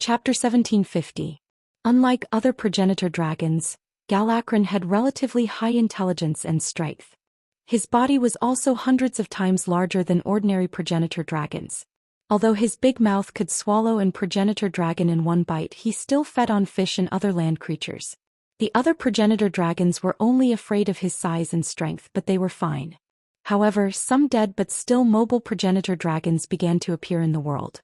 Chapter 1750. Unlike other progenitor dragons, Galakron had relatively high intelligence and strength. His body was also hundreds of times larger than ordinary progenitor dragons. Although his big mouth could swallow a progenitor dragon in one bite, he still fed on fish and other land creatures. The other progenitor dragons were only afraid of his size and strength, but they were fine. However, some dead but still mobile progenitor dragons began to appear in the world.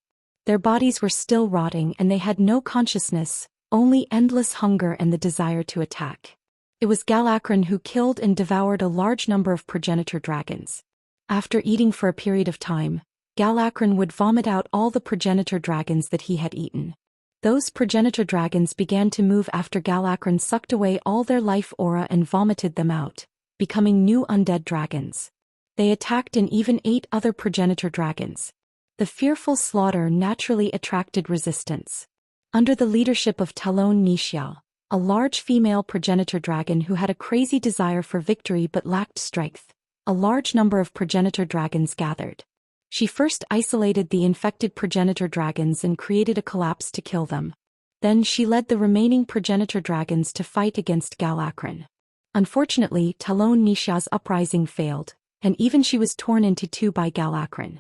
Their bodies were still rotting and they had no consciousness, only endless hunger and the desire to attack. It was Galakron who killed and devoured a large number of progenitor dragons. After eating for a period of time, Galakron would vomit out all the progenitor dragons that he had eaten. Those progenitor dragons began to move after Galakron sucked away all their life aura and vomited them out, becoming new undead dragons. They attacked and even ate other progenitor dragons. The fearful slaughter naturally attracted resistance. Under the leadership of Talon Nixia, a large female progenitor dragon who had a crazy desire for victory but lacked strength, a large number of progenitor dragons gathered. She first isolated the infected progenitor dragons and created a collapse to kill them. Then she led the remaining progenitor dragons to fight against Galakron. Unfortunately, Talon Nixia's uprising failed, and even she was torn into two by Galakron.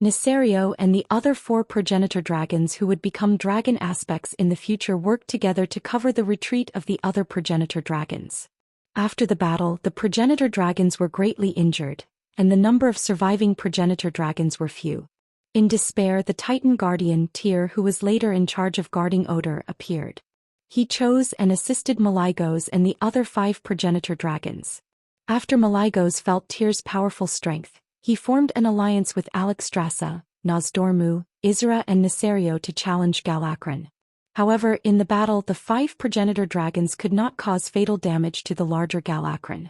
Nesario and the other 4 progenitor dragons who would become dragon aspects in the future worked together to cover the retreat of the other progenitor dragons. After the battle, the progenitor dragons were greatly injured, and the number of surviving progenitor dragons were few. In despair, the Titan guardian, Tyr, who was later in charge of guarding Oder, appeared. He chose and assisted Maligos and the other 5 progenitor dragons. After Maligos felt Tyr's powerful strength, he formed an alliance with Alexstrasza, Nozdormu, Isra and Nesario to challenge Galakron. However, in the battle the 5 progenitor dragons could not cause fatal damage to the larger Galakron.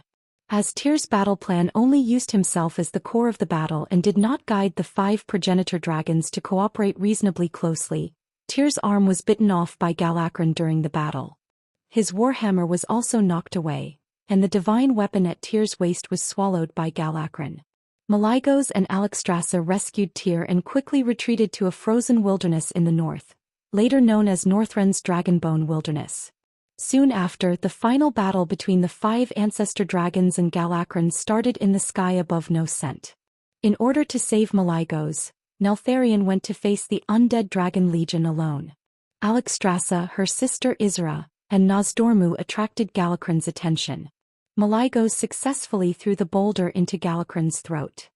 As Tyr's battle plan only used himself as the core of the battle and did not guide the 5 progenitor dragons to cooperate reasonably closely, Tyr's arm was bitten off by Galakron during the battle. His warhammer was also knocked away, and the divine weapon at Tyr's waist was swallowed by Galakron. Maligos and Alexstrasza rescued Tyr and quickly retreated to a frozen wilderness in the north, later known as Northrend's Dragonbone Wilderness. Soon after, the final battle between the 5 ancestor dragons and Galakron started in the sky above Noscent. In order to save Maligos, Neltharion went to face the undead dragon legion alone. Alexstrasza, her sister Isra, and Nozdormu attracted Galakron's attention. Maligos successfully threw the boulder into Galakron's throat.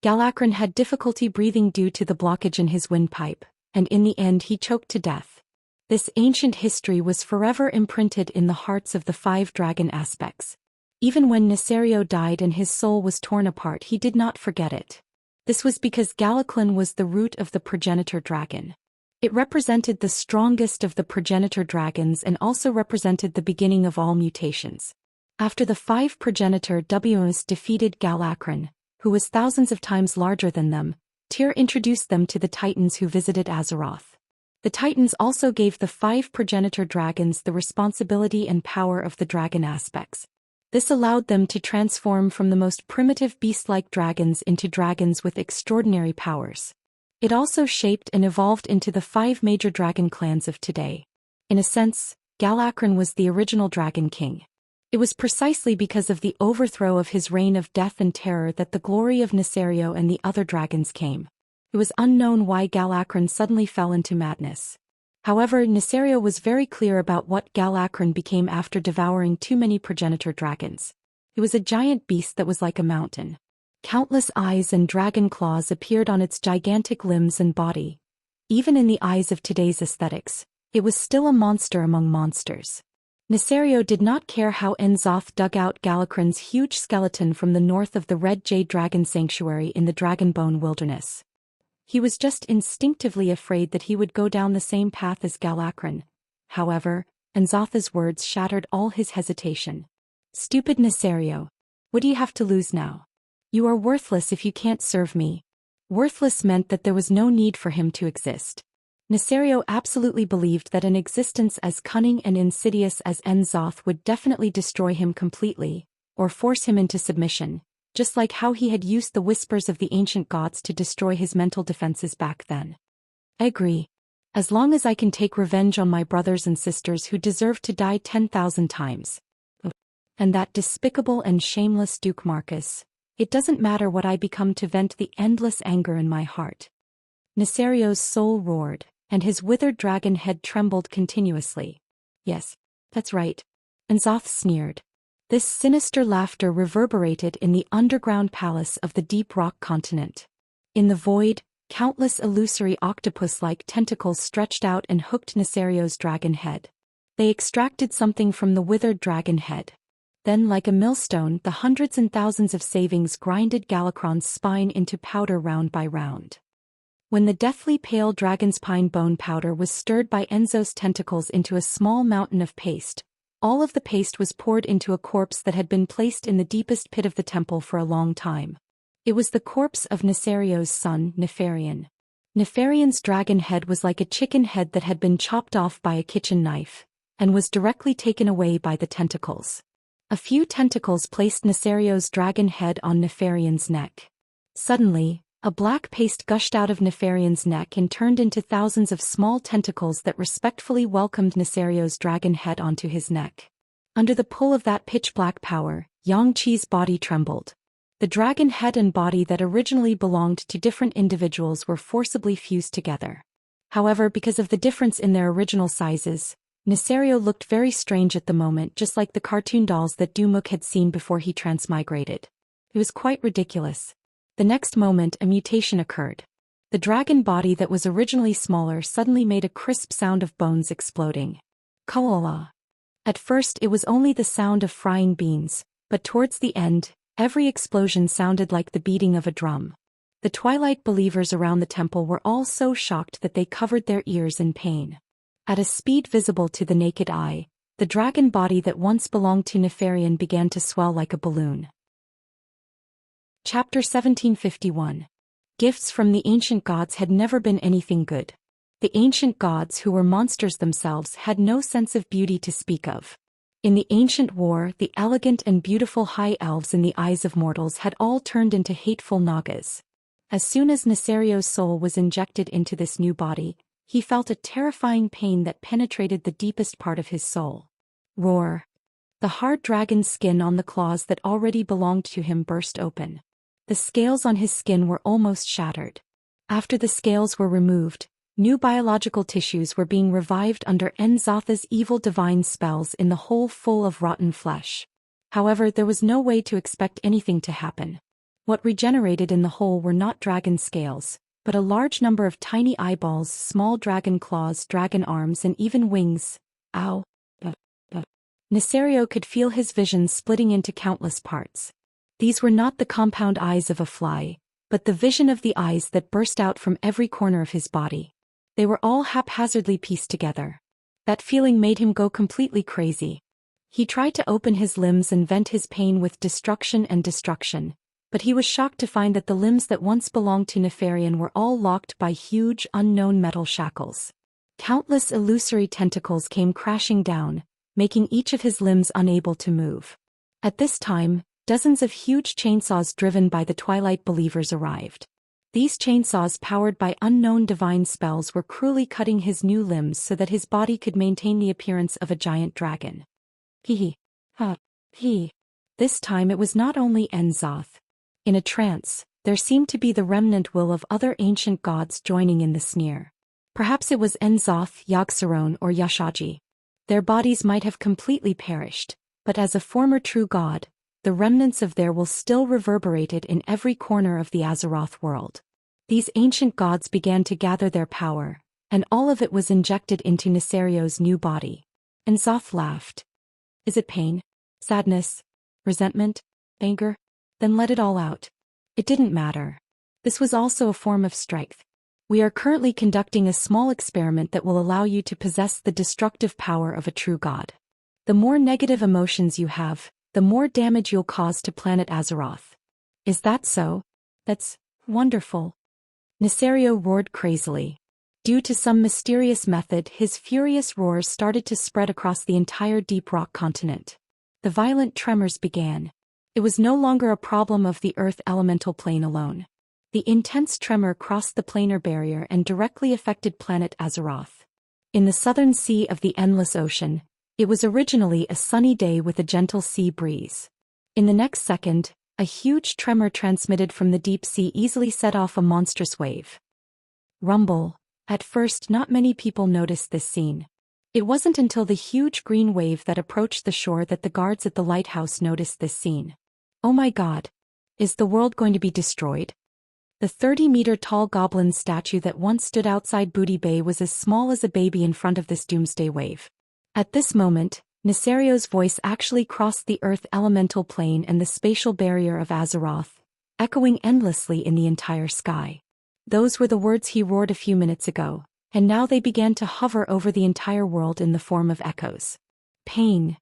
Galakron had difficulty breathing due to the blockage in his windpipe, and in the end he choked to death. This ancient history was forever imprinted in the hearts of the 5 dragon aspects. Even when Nesario died and his soul was torn apart, he did not forget it. This was because Galakron was the root of the progenitor dragon. It represented the strongest of the progenitor dragons and also represented the beginning of all mutations. After the 5 progenitor WS defeated Galakron, who was thousands of times larger than them, Tyr introduced them to the Titans who visited Azeroth. The Titans also gave the 5 progenitor dragons the responsibility and power of the dragon aspects. This allowed them to transform from the most primitive beast-like dragons into dragons with extraordinary powers. It also shaped and evolved into the 5 major dragon clans of today. In a sense, Galakron was the original Dragon King. It was precisely because of the overthrow of his reign of death and terror that the glory of Nesario and the other dragons came. It was unknown why Galakron suddenly fell into madness. However, Nesario was very clear about what Galakron became after devouring too many progenitor dragons. It was a giant beast that was like a mountain. Countless eyes and dragon claws appeared on its gigantic limbs and body. Even in the eyes of today's aesthetics, it was still a monster among monsters. Nesario did not care how N'Zoth dug out Galakron's huge skeleton from the north of the Red Jade Dragon Sanctuary in the Dragonbone Wilderness. He was just instinctively afraid that he would go down the same path as Galakron. However, N'Zoth's words shattered all his hesitation. "Stupid Nesario. What do you have to lose now? You are worthless if you can't serve me." Worthless meant that there was no need for him to exist. Nesario absolutely believed that an existence as cunning and insidious as N'Zoth would definitely destroy him completely, or force him into submission, just like how he had used the whispers of the ancient gods to destroy his mental defenses back then. "I agree. As long as I can take revenge on my brothers and sisters who deserve to die 10,000 times. And that despicable and shameless Duke Marcus. It doesn't matter what I become to vent the endless anger in my heart. Neserio's soul roared, and his withered dragon head trembled continuously. Yes, that's right. Enzoth sneered. This sinister laughter reverberated in the underground palace of the deep rock continent. In the void, countless illusory octopus-like tentacles stretched out and hooked Neserio's dragon head. They extracted something from the withered dragon head. Then, like a millstone, the hundreds and thousands of savings grinded Galakrond's spine into powder round by round. When the deathly pale dragon's pine bone powder was stirred by Enzo's tentacles into a small mountain of paste, all of the paste was poured into a corpse that had been placed in the deepest pit of the temple for a long time. It was the corpse of Neserio's son, Nefarian. Nefarian's dragon head was like a chicken head that had been chopped off by a kitchen knife, and was directly taken away by the tentacles. A few tentacles placed Neserio's dragon head on Nefarian's neck. Suddenly, a black paste gushed out of Nefarian's neck and turned into thousands of small tentacles that respectfully welcomed Neserio's dragon head onto his neck. Under the pull of that pitch-black power, Yangqi's body trembled. The dragon head and body that originally belonged to different individuals were forcibly fused together. However, because of the difference in their original sizes, Neserio looked very strange at the moment, just like the cartoon dolls that Dumuk had seen before he transmigrated. It was quite ridiculous. The next moment a mutation occurred. The dragon body that was originally smaller suddenly made a crisp sound of bones exploding. Kaola. At first it was only the sound of frying beans, but towards the end, every explosion sounded like the beating of a drum. The Twilight believers around the temple were all so shocked that they covered their ears in pain. At a speed visible to the naked eye, the dragon body that once belonged to Nefarian began to swell like a balloon. Chapter 1751. Gifts from the ancient gods had never been anything good. The ancient gods, who were monsters themselves, had no sense of beauty to speak of. In the ancient war, the elegant and beautiful high elves in the eyes of mortals had all turned into hateful nagas. As soon as Neserio's soul was injected into this new body, he felt a terrifying pain that penetrated the deepest part of his soul. Roar. The hard dragon's skin on the claws that already belonged to him burst open. The scales on his skin were almost shattered. After the scales were removed, new biological tissues were being revived under Enzatha's evil divine spells in the hole full of rotten flesh. However, there was no way to expect anything to happen. What regenerated in the hole were not dragon scales, but a large number of tiny eyeballs, small dragon claws, dragon arms, and even wings. Ow. Neserio could feel his vision splitting into countless parts. These were not the compound eyes of a fly, but the vision of the eyes that burst out from every corner of his body. They were all haphazardly pieced together. That feeling made him go completely crazy. He tried to open his limbs and vent his pain with destruction, but he was shocked to find that the limbs that once belonged to Nefarian were all locked by huge, unknown metal shackles. Countless illusory tentacles came crashing down, making each of his limbs unable to move. At this time, dozens of huge chainsaws driven by the Twilight believers arrived. These chainsaws, powered by unknown divine spells, were cruelly cutting his new limbs so that his body could maintain the appearance of a giant dragon. This time it was not only Enzoth. In a trance, there seemed to be the remnant will of other ancient gods joining in the sneer. Perhaps it was Enzoth, Yogg-Saron, or Yashaji. Their bodies might have completely perished, but as a former true god, the remnants of their will still reverberated in every corner of the Azeroth world. These ancient gods began to gather their power, and all of it was injected into Neserio's new body. Enzoth laughed. Is it pain? Sadness? Resentment? Anger? Then let it all out. It didn't matter. This was also a form of strength. We are currently conducting a small experiment that will allow you to possess the destructive power of a true god. The more negative emotions you have, the more damage you'll cause to planet Azeroth. Is that so? That's wonderful. Neserio roared crazily. Due to some mysterious method, his furious roars started to spread across the entire deep rock continent. The violent tremors began. It was no longer a problem of the earth elemental plane alone. The intense tremor crossed the planar barrier and directly affected planet Azeroth. In the southern sea of the Endless Ocean, it was originally a sunny day with a gentle sea breeze. In the next second, a huge tremor transmitted from the deep sea easily set off a monstrous wave. Rumble. At first, not many people noticed this scene. It wasn't until the huge green wave that approached the shore that the guards at the lighthouse noticed this scene. Oh my God! Is the world going to be destroyed? The 30-meter-tall goblin statue that once stood outside Booty Bay was as small as a baby in front of this doomsday wave. At this moment, Nesario's voice actually crossed the Earth elemental plane and the spatial barrier of Azeroth, echoing endlessly in the entire sky. Those were the words he roared a few minutes ago, and now they began to hover over the entire world in the form of echoes. Pain.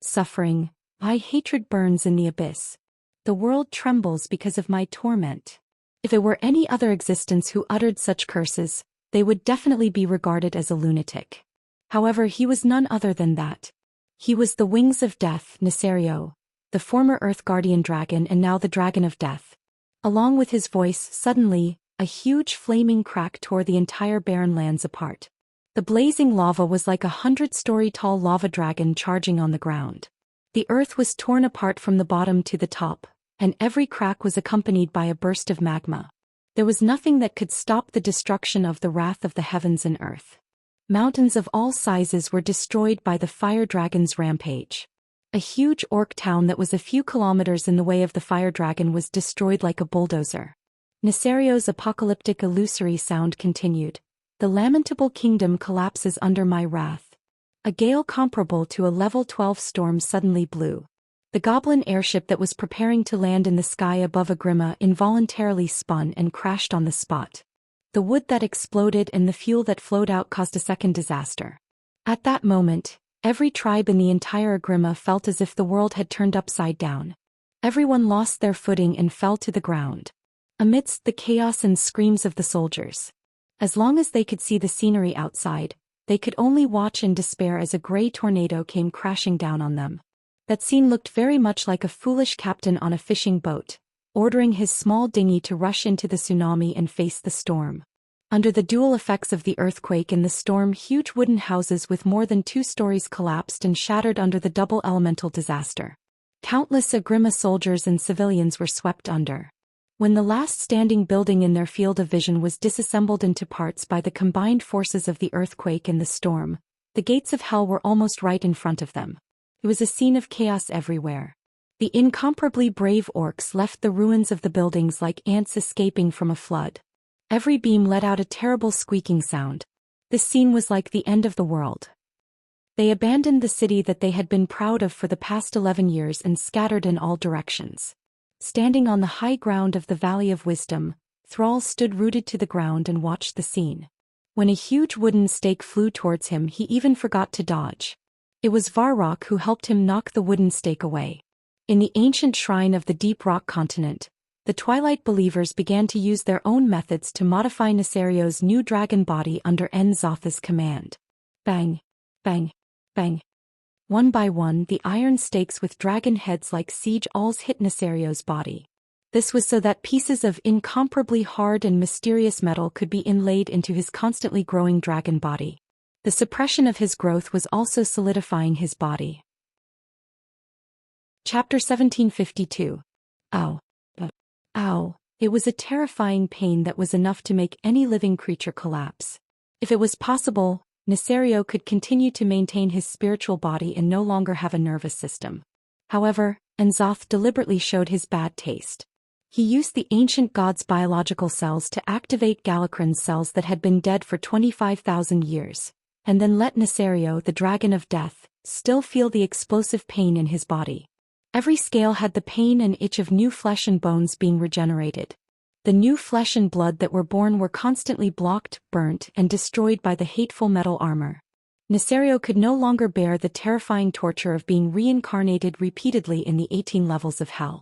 Suffering. My hatred burns in the abyss. The world trembles because of my torment. If it were any other existence who uttered such curses, they would definitely be regarded as a lunatic. However, he was none other than that. He was the Wings of Death, Nesario, the former Earth Guardian Dragon and now the Dragon of Death. Along with his voice, suddenly, a huge flaming crack tore the entire barren lands apart. The blazing lava was like a 100-story-tall lava dragon charging on the ground. The earth was torn apart from the bottom to the top, and every crack was accompanied by a burst of magma. There was nothing that could stop the destruction of the wrath of the heavens and earth. Mountains of all sizes were destroyed by the fire dragon's rampage. A huge orc town that was a few kilometers in the way of the fire dragon was destroyed like a bulldozer. Nesario's apocalyptic illusory sound continued. The lamentable kingdom collapses under my wrath. A gale comparable to a level 12 storm suddenly blew. The goblin airship that was preparing to land in the sky above Agrima involuntarily spun and crashed on the spot. The wood that exploded and the fuel that flowed out caused a second disaster. At that moment, every tribe in the entire Agrima felt as if the world had turned upside down. Everyone lost their footing and fell to the ground. Amidst the chaos and screams of the soldiers. As long as they could see the scenery outside, they could only watch in despair as a gray tornado came crashing down on them. That scene looked very much like a foolish captain on a fishing boat, ordering his small dinghy to rush into the tsunami and face the storm. Under the dual effects of the earthquake and the storm, huge wooden houses with more than 2 stories collapsed and shattered under the double elemental disaster. Countless Agrima soldiers and civilians were swept under. When the last standing building in their field of vision was disassembled into parts by the combined forces of the earthquake and the storm, the gates of hell were almost right in front of them. It was a scene of chaos everywhere. The incomparably brave orcs left the ruins of the buildings like ants escaping from a flood. Every beam let out a terrible squeaking sound. This scene was like the end of the world. They abandoned the city that they had been proud of for the past 11 years and scattered in all directions. Standing on the high ground of the Valley of Wisdom, Thrall stood rooted to the ground and watched the scene. When a huge wooden stake flew towards him, he even forgot to dodge. It was Varrock who helped him knock the wooden stake away. In the ancient shrine of the Deep Rock continent, the Twilight believers began to use their own methods to modify Nesario's new dragon body under En-Zotha's command. Bang! Bang! Bang! One by one, the iron stakes with dragon heads like siege owls hit Nesario's body. This was so that pieces of incomparably hard and mysterious metal could be inlaid into his constantly growing dragon body. The suppression of his growth was also solidifying his body. Chapter 1752. Ow. Ow. It was a terrifying pain that was enough to make any living creature collapse. If it was possible, Nesario could continue to maintain his spiritual body and no longer have a nervous system. However, En-Zoth deliberately showed his bad taste. He used the ancient god's biological cells to activate Galakran's cells that had been dead for 25,000 years, and then let Nesario, the Dragon of Death, still feel the explosive pain in his body. Every scale had the pain and itch of new flesh and bones being regenerated. The new flesh and blood that were born were constantly blocked, burnt, and destroyed by the hateful metal armor. Nesario could no longer bear the terrifying torture of being reincarnated repeatedly in the 18 levels of hell.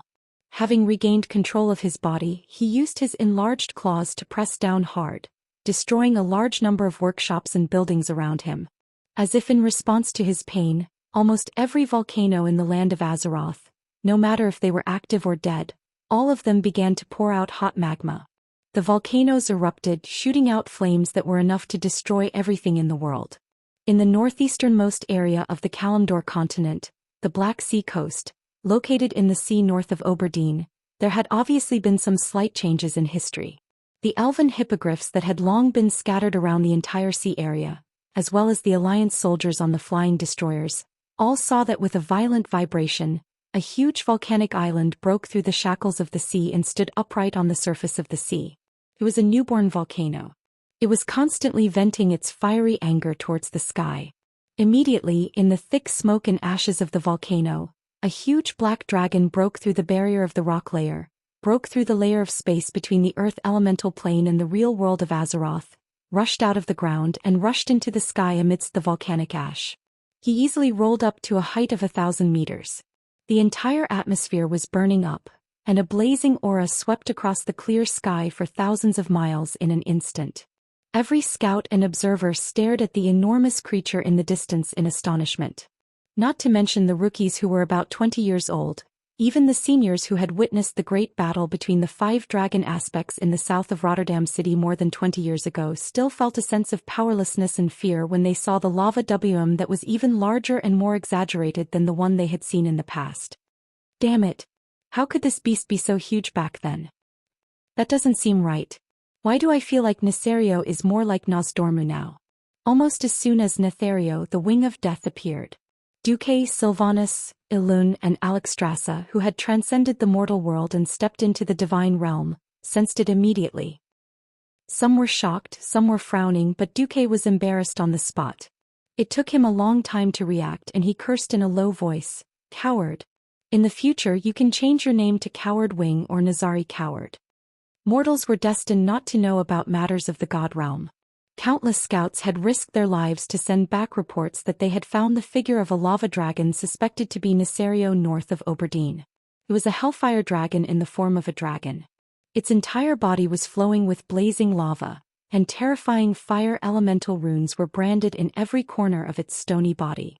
Having regained control of his body, he used his enlarged claws to press down hard, destroying a large number of workshops and buildings around him. As if in response to his pain, almost every volcano in the land of Azeroth, no matter if they were active or dead, all of them began to pour out hot magma. The volcanoes erupted, shooting out flames that were enough to destroy everything in the world. In the northeasternmost area of the Kalimdor continent, the Black Sea coast, located in the sea north of Oberdeen, there had obviously been some slight changes in history. The elven hippogriffs that had long been scattered around the entire sea area, as well as the Alliance soldiers on the flying destroyers, all saw that with a violent vibration, a huge volcanic island broke through the shackles of the sea and stood upright on the surface of the sea. It was a newborn volcano. It was constantly venting its fiery anger towards the sky. Immediately, in the thick smoke and ashes of the volcano, a huge black dragon broke through the barrier of the rock layer, broke through the layer of space between the earth elemental plane and the real world of Azeroth, rushed out of the ground and rushed into the sky amidst the volcanic ash. He easily rolled up to a height of 1,000 meters. The entire atmosphere was burning up, and a blazing aura swept across the clear sky for thousands of miles in an instant. Every scout and observer stared at the enormous creature in the distance in astonishment. Not to mention the rookies who were about 20 years old. Even the seniors who had witnessed the great battle between the 5 dragon aspects in the south of Rotterdam City more than 20 years ago still felt a sense of powerlessness and fear when they saw the lava WM that was even larger and more exaggerated than the one they had seen in the past. Damn it! How could this beast be so huge back then? That doesn't seem right. Why do I feel like Nesario is more like Nosdormu now? Almost as soon as Nethario, the Wing of Death, appeared, Duque, Sylvanas, Ilun and Alexstrasza, who had transcended the mortal world and stepped into the divine realm, sensed it immediately. Some were shocked, some were frowning, but Duque was embarrassed on the spot. It took him a long time to react and he cursed in a low voice, "Coward. In the future you can change your name to Coward Wing or Nazari Coward." Mortals were destined not to know about matters of the god realm. Countless scouts had risked their lives to send back reports that they had found the figure of a lava dragon suspected to be Nesario north of Oberdeen. It was a hellfire dragon in the form of a dragon. Its entire body was flowing with blazing lava, and terrifying fire elemental runes were branded in every corner of its stony body.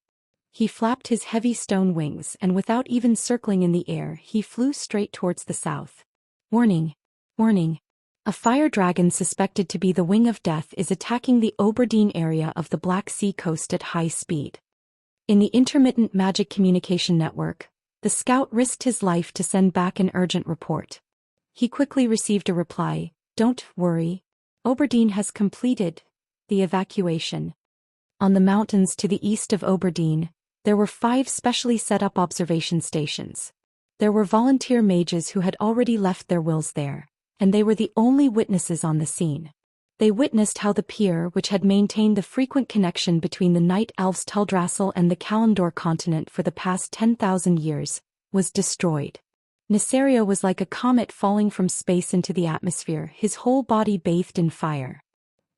He flapped his heavy stone wings and without even circling in the air he flew straight towards the south. Warning! Warning! A fire dragon suspected to be the Wing of Death is attacking the Oberdeen area of the Black Sea coast at high speed. In the intermittent magic communication network, the scout risked his life to send back an urgent report. He quickly received a reply, "Don't worry. Oberdeen has completed the evacuation." On the mountains to the east of Oberdeen, there were 5 specially set up observation stations. There were volunteer mages who had already left their wills there, and they were the only witnesses on the scene. They witnessed how the pier, which had maintained the frequent connection between the Night Elves Teldrassil and the Kalimdor continent for the past 10,000 years, was destroyed. Nesario was like a comet falling from space into the atmosphere, his whole body bathed in fire.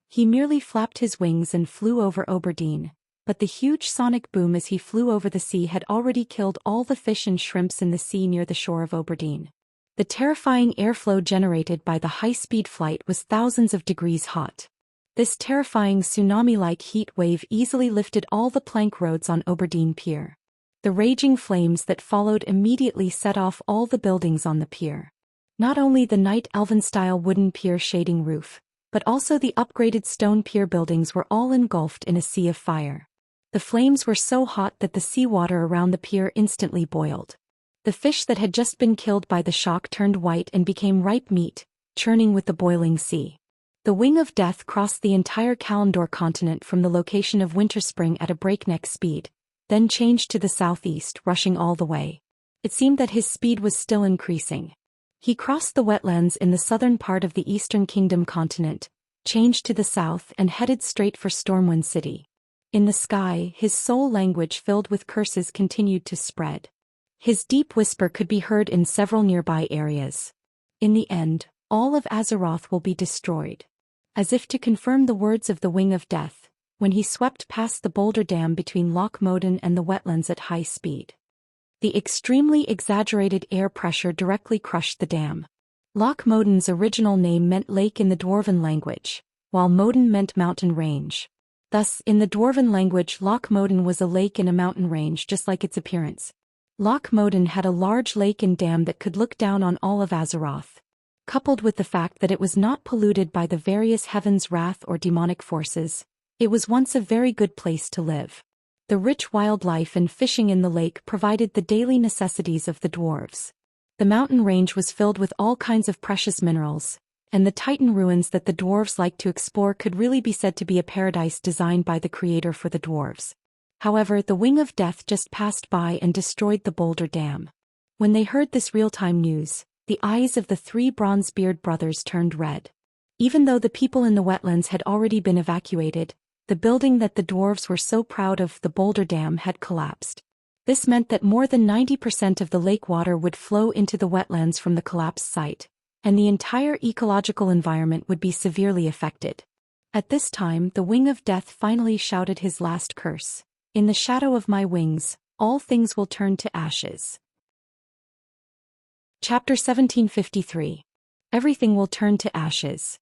He merely flapped his wings and flew over Oberdeen, but the huge sonic boom as he flew over the sea had already killed all the fish and shrimps in the sea near the shore of Oberdeen. The terrifying airflow generated by the high-speed flight was thousands of degrees hot. This terrifying tsunami-like heat wave easily lifted all the plank roads on Oberdeen Pier. The raging flames that followed immediately set off all the buildings on the pier. Not only the Night Elven-style wooden pier shading roof, but also the upgraded stone pier buildings were all engulfed in a sea of fire. The flames were so hot that the seawater around the pier instantly boiled. The fish that had just been killed by the shock turned white and became ripe meat, churning with the boiling sea. The Wing of Death crossed the entire Kalimdor continent from the location of Winterspring at a breakneck speed, then changed to the southeast, rushing all the way. It seemed that his speed was still increasing. He crossed the wetlands in the southern part of the Eastern Kingdom continent, changed to the south and headed straight for Stormwind City. In the sky, his soul language filled with curses continued to spread. His deep whisper could be heard in several nearby areas. In the end, all of Azeroth will be destroyed. As if to confirm the words of the Wing of Death, when he swept past the boulder dam between Loch Moden and the wetlands at high speed. The extremely exaggerated air pressure directly crushed the dam. Loch Moden's original name meant lake in the Dwarven language, while Moden meant mountain range. Thus, in the Dwarven language, Loch Moden was a lake in a mountain range just like its appearance. Loch Moden had a large lake and dam that could look down on all of Azeroth. Coupled with the fact that it was not polluted by the various heavens' wrath or demonic forces, it was once a very good place to live. The rich wildlife and fishing in the lake provided the daily necessities of the dwarves. The mountain range was filled with all kinds of precious minerals, and the Titan ruins that the dwarves liked to explore could really be said to be a paradise designed by the creator for the dwarves. However, the Wing of Death just passed by and destroyed the Boulder Dam. When they heard this real-time news, the eyes of the three Bronzebeard brothers turned red. Even though the people in the wetlands had already been evacuated, the building that the dwarves were so proud of, the Boulder Dam, had collapsed. This meant that more than 90% of the lake water would flow into the wetlands from the collapsed site, and the entire ecological environment would be severely affected. At this time, the Wing of Death finally shouted his last curse. In the shadow of my wings, all things will turn to ashes. Chapter 1753. Everything will turn to ashes.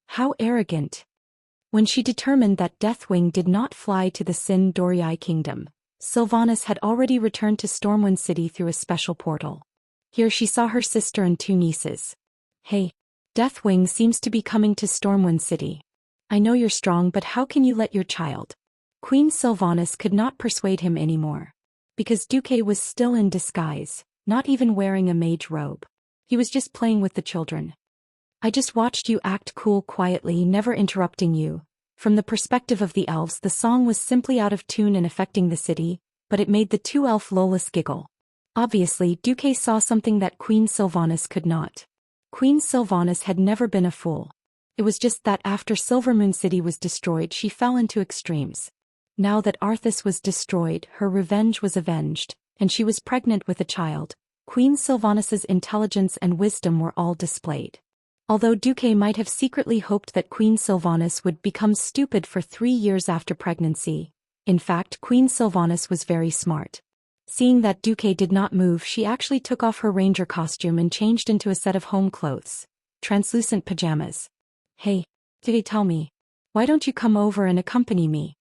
How arrogant. When she determined that Deathwing did not fly to the Sin Dorii kingdom, Sylvanas had already returned to Stormwind City through a special portal. Here she saw her sister and two nieces. Hey, Deathwing seems to be coming to Stormwind City. I know you're strong, but how can you let your child? Queen Sylvanas could not persuade him anymore. Because Duque was still in disguise, not even wearing a mage robe. He was just playing with the children. I just watched you act cool quietly, never interrupting you. From the perspective of the elves, the song was simply out of tune and affecting the city, but it made the two elf Lolas giggle. Obviously, Duque saw something that Queen Sylvanas could not. Queen Sylvanas had never been a fool. It was just that after Silvermoon City was destroyed, she fell into extremes. Now that Arthas was destroyed, her revenge was avenged, and she was pregnant with a child. Queen Sylvanas's intelligence and wisdom were all displayed. Although Duque might have secretly hoped that Queen Sylvanas would become stupid for 3 years after pregnancy, in fact, Queen Sylvanas was very smart. Seeing that Duque did not move, she actually took off her ranger costume and changed into a set of home clothes, translucent pajamas. Hey, Duque, tell me, why don't you come over and accompany me?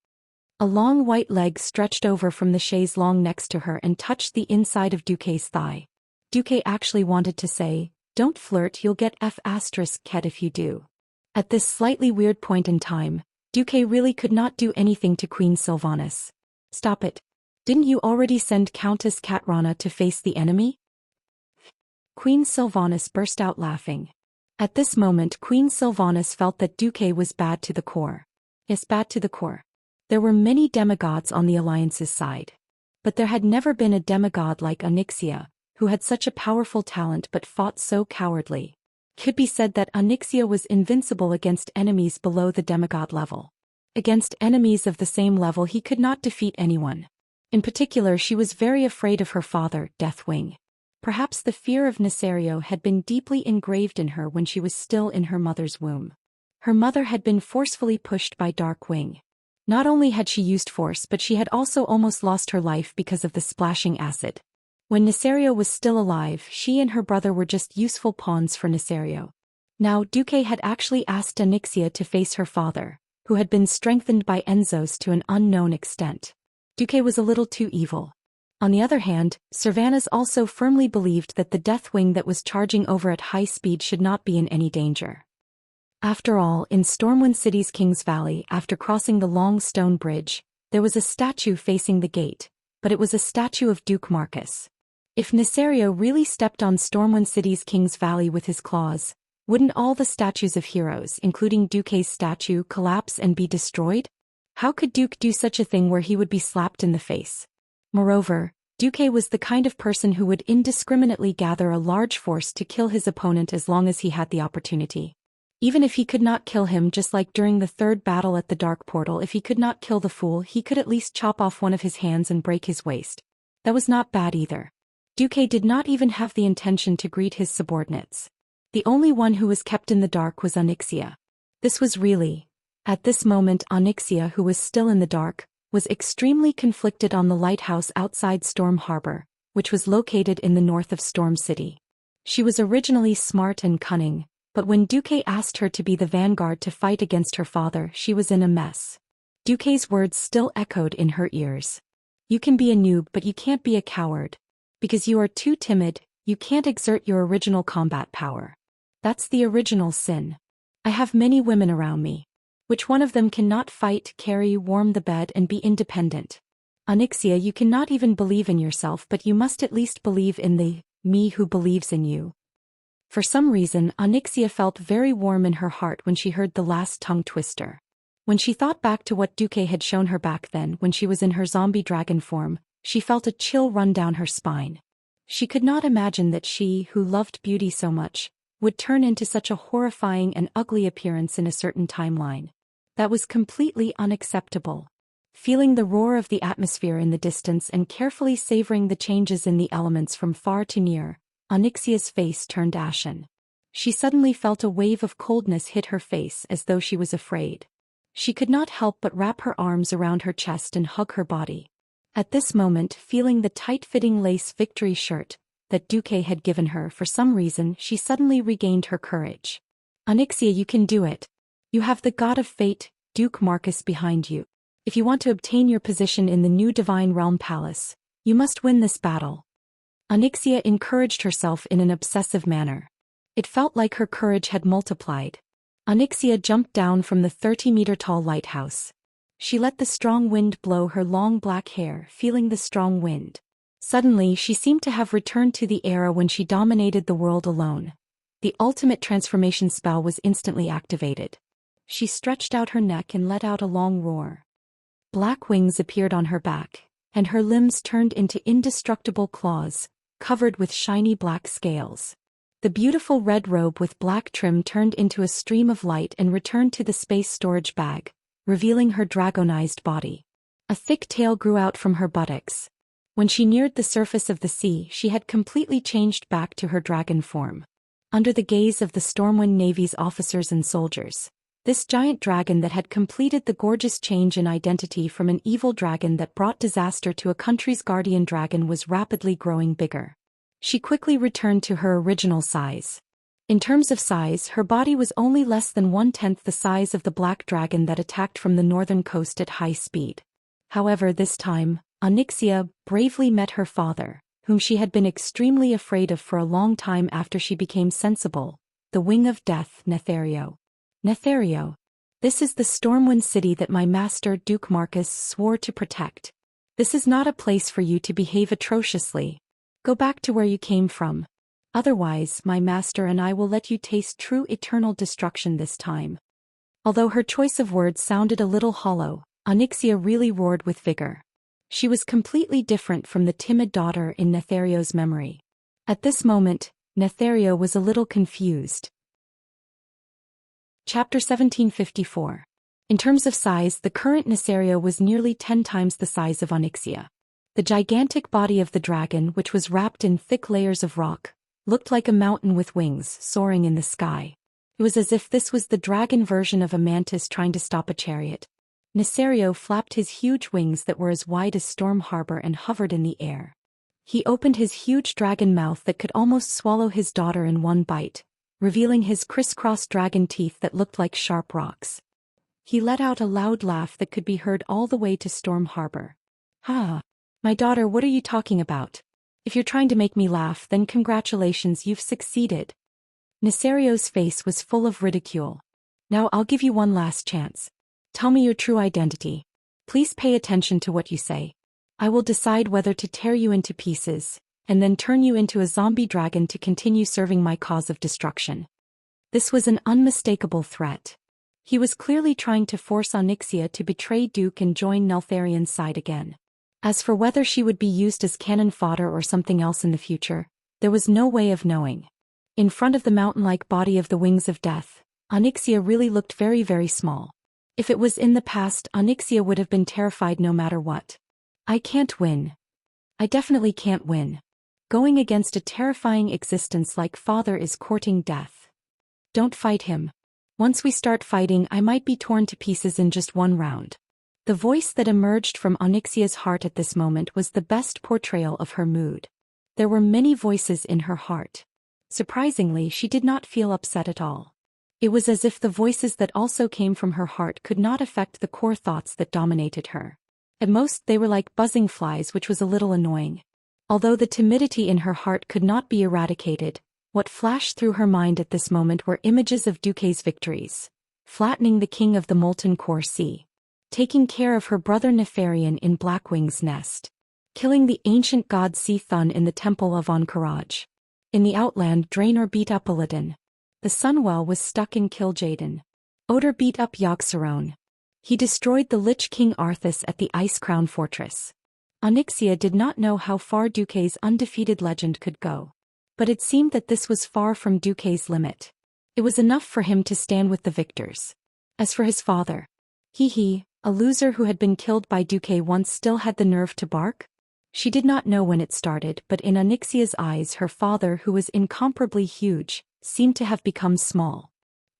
A long white leg stretched over from the chaise longue next to her and touched the inside of Duque's thigh. Duque actually wanted to say, "Don't flirt, you'll get F***ket if you do." At this slightly weird point in time, Duque really could not do anything to Queen Sylvanas. Stop it. Didn't you already send Countess Katrana to face the enemy? Queen Sylvanas burst out laughing. At this moment, Queen Sylvanas felt that Duque was bad to the core. Yes, bad to the core. There were many demigods on the Alliance's side. But there had never been a demigod like Onyxia, who had such a powerful talent but fought so cowardly. Could be said that Onyxia was invincible against enemies below the demigod level. Against enemies of the same level, he could not defeat anyone. In particular, she was very afraid of her father, Deathwing. Perhaps the fear of Nesario had been deeply engraved in her when she was still in her mother's womb. Her mother had been forcefully pushed by Darkwing. Not only had she used force, but she had also almost lost her life because of the splashing acid. When Nesario was still alive, she and her brother were just useful pawns for Nesario. Now Duque had actually asked Onyxia to face her father, who had been strengthened by Enzos to an unknown extent. Duque was a little too evil. On the other hand, Sylvanas also firmly believed that the Deathwing that was charging over at high speed should not be in any danger. After all, in Stormwind City's King's Valley, after crossing the long stone bridge, there was a statue facing the gate, but it was a statue of Duke Marcus. If Nesario really stepped on Stormwind City's King's Valley with his claws, wouldn't all the statues of heroes, including Duque's statue, collapse and be destroyed? How could Duke do such a thing where he would be slapped in the face? Moreover, Duque was the kind of person who would indiscriminately gather a large force to kill his opponent as long as he had the opportunity. Even if he could not kill him, just like during the third battle at the Dark Portal, if he could not kill the fool, he could at least chop off one of his hands and break his waist. That was not bad either. Duque did not even have the intention to greet his subordinates. The only one who was kept in the dark was Onyxia. This was really, at this moment, Onyxia, who was still in the dark, was extremely conflicted on the lighthouse outside Storm Harbor, which was located in the north of Storm City. She was originally smart and cunning, but when Duque asked her to be the vanguard to fight against her father, she was in a mess. Duque's words still echoed in her ears. You can be a noob, but you can't be a coward. Because you are too timid, you can't exert your original combat power. That's the original sin. I have many women around me. Which one of them cannot fight, carry, warm the bed and be independent? Xianxia, you cannot even believe in yourself, but you must at least believe in the me who believes in you. For some reason, Xianxia felt very warm in her heart when she heard the last tongue twister. When she thought back to what Duque had shown her back then when she was in her zombie dragon form, she felt a chill run down her spine. She could not imagine that she, who loved beauty so much, would turn into such a horrifying and ugly appearance in a certain timeline. That was completely unacceptable. Feeling the roar of the atmosphere in the distance and carefully savoring the changes in the elements from far to near, Xianxia's face turned ashen. She suddenly felt a wave of coldness hit her face as though she was afraid. She could not help but wrap her arms around her chest and hug her body. At this moment, feeling the tight-fitting lace victory shirt that Duque had given her for some reason, she suddenly regained her courage. Xianxia, you can do it. You have the god of fate, Duke Marcus, behind you. If you want to obtain your position in the new Divine Realm Palace, you must win this battle. Xianxia encouraged herself in an obsessive manner. It felt like her courage had multiplied. Xianxia jumped down from the 30-meter-tall lighthouse. She let the strong wind blow her long black hair, feeling the strong wind. Suddenly, she seemed to have returned to the era when she dominated the world alone. The ultimate transformation spell was instantly activated. She stretched out her neck and let out a long roar. Black wings appeared on her back, and her limbs turned into indestructible claws, covered with shiny black scales. The beautiful red robe with black trim turned into a stream of light and returned to the space storage bag, revealing her dragonized body. A thick tail grew out from her buttocks. When she neared the surface of the sea, she had completely changed back to her dragon form. Under the gaze of the Stormwind Navy's officers and soldiers, this giant dragon that had completed the gorgeous change in identity from an evil dragon that brought disaster to a country's guardian dragon was rapidly growing bigger. She quickly returned to her original size. In terms of size, her body was only less than 1/10 the size of the black dragon that attacked from the northern coast at high speed. However, this time, Xianxia bravely met her father, whom she had been extremely afraid of for a long time after she became sensible, the Wing of Death, Nethario. Nethario, this is the Stormwind City that my master Duke Marcus swore to protect. This is not a place for you to behave atrociously. Go back to where you came from. Otherwise, my master and I will let you taste true eternal destruction this time. Although her choice of words sounded a little hollow, Xianxia really roared with vigor. She was completely different from the timid daughter in Nethario's memory. At this moment, Nethario was a little confused. Chapter 1754. In terms of size, the current Nethario was nearly 10 times the size of Xianxia. The gigantic body of the dragon, which was wrapped in thick layers of rock, looked like a mountain with wings soaring in the sky. It was as if this was the dragon version of a mantis trying to stop a chariot. Nethario flapped his huge wings that were as wide as Storm Harbor and hovered in the air. He opened his huge dragon mouth that could almost swallow his daughter in one bite, revealing his crisscross dragon teeth that looked like sharp rocks. He let out a loud laugh that could be heard all the way to Storm Harbor. "Ha! My daughter, what are you talking about? If you're trying to make me laugh, then congratulations, you've succeeded." Nethario's face was full of ridicule. "Now I'll give you one last chance. Tell me your true identity. Please pay attention to what you say. I will decide whether to tear you into pieces, and then turn you into a zombie dragon to continue serving my cause of destruction." This was an unmistakable threat. He was clearly trying to force Xianxia to betray Duke and join Neltharion's side again. As for whether she would be used as cannon fodder or something else in the future, there was no way of knowing. In front of the mountain-like body of the Wings of Death, Xianxia really looked very, very small. If it was in the past, Xianxia would have been terrified no matter what. "I can't win. I definitely can't win. Going against a terrifying existence like father is courting death. Don't fight him. Once we start fighting, I might be torn to pieces in just one round." The voice that emerged from Xianxia's heart at this moment was the best portrayal of her mood. There were many voices in her heart. Surprisingly, she did not feel upset at all. It was as if the voices that also came from her heart could not affect the core thoughts that dominated her. At most they were like buzzing flies, which was a little annoying. Although the timidity in her heart could not be eradicated, what flashed through her mind at this moment were images of Duque's victories, flattening the king of the molten core sea, taking care of her brother Nefarian in Blackwing's nest, killing the ancient god Thun in the temple of Ankharaj. In the outland, Draenor beat up Illidan. The Sunwell was stuck in Kil'jaeden. Odor beat up Yogg-Saron. He destroyed the Lich King Arthas at the Ice Crown Fortress. Onyxia did not know how far Duque's undefeated legend could go. But it seemed that this was far from Duque's limit. It was enough for him to stand with the victors. As for his father, a loser who had been killed by Duque once still had the nerve to bark? She did not know when it started, but in Onyxia's eyes her father, who was incomparably huge, seemed to have become small.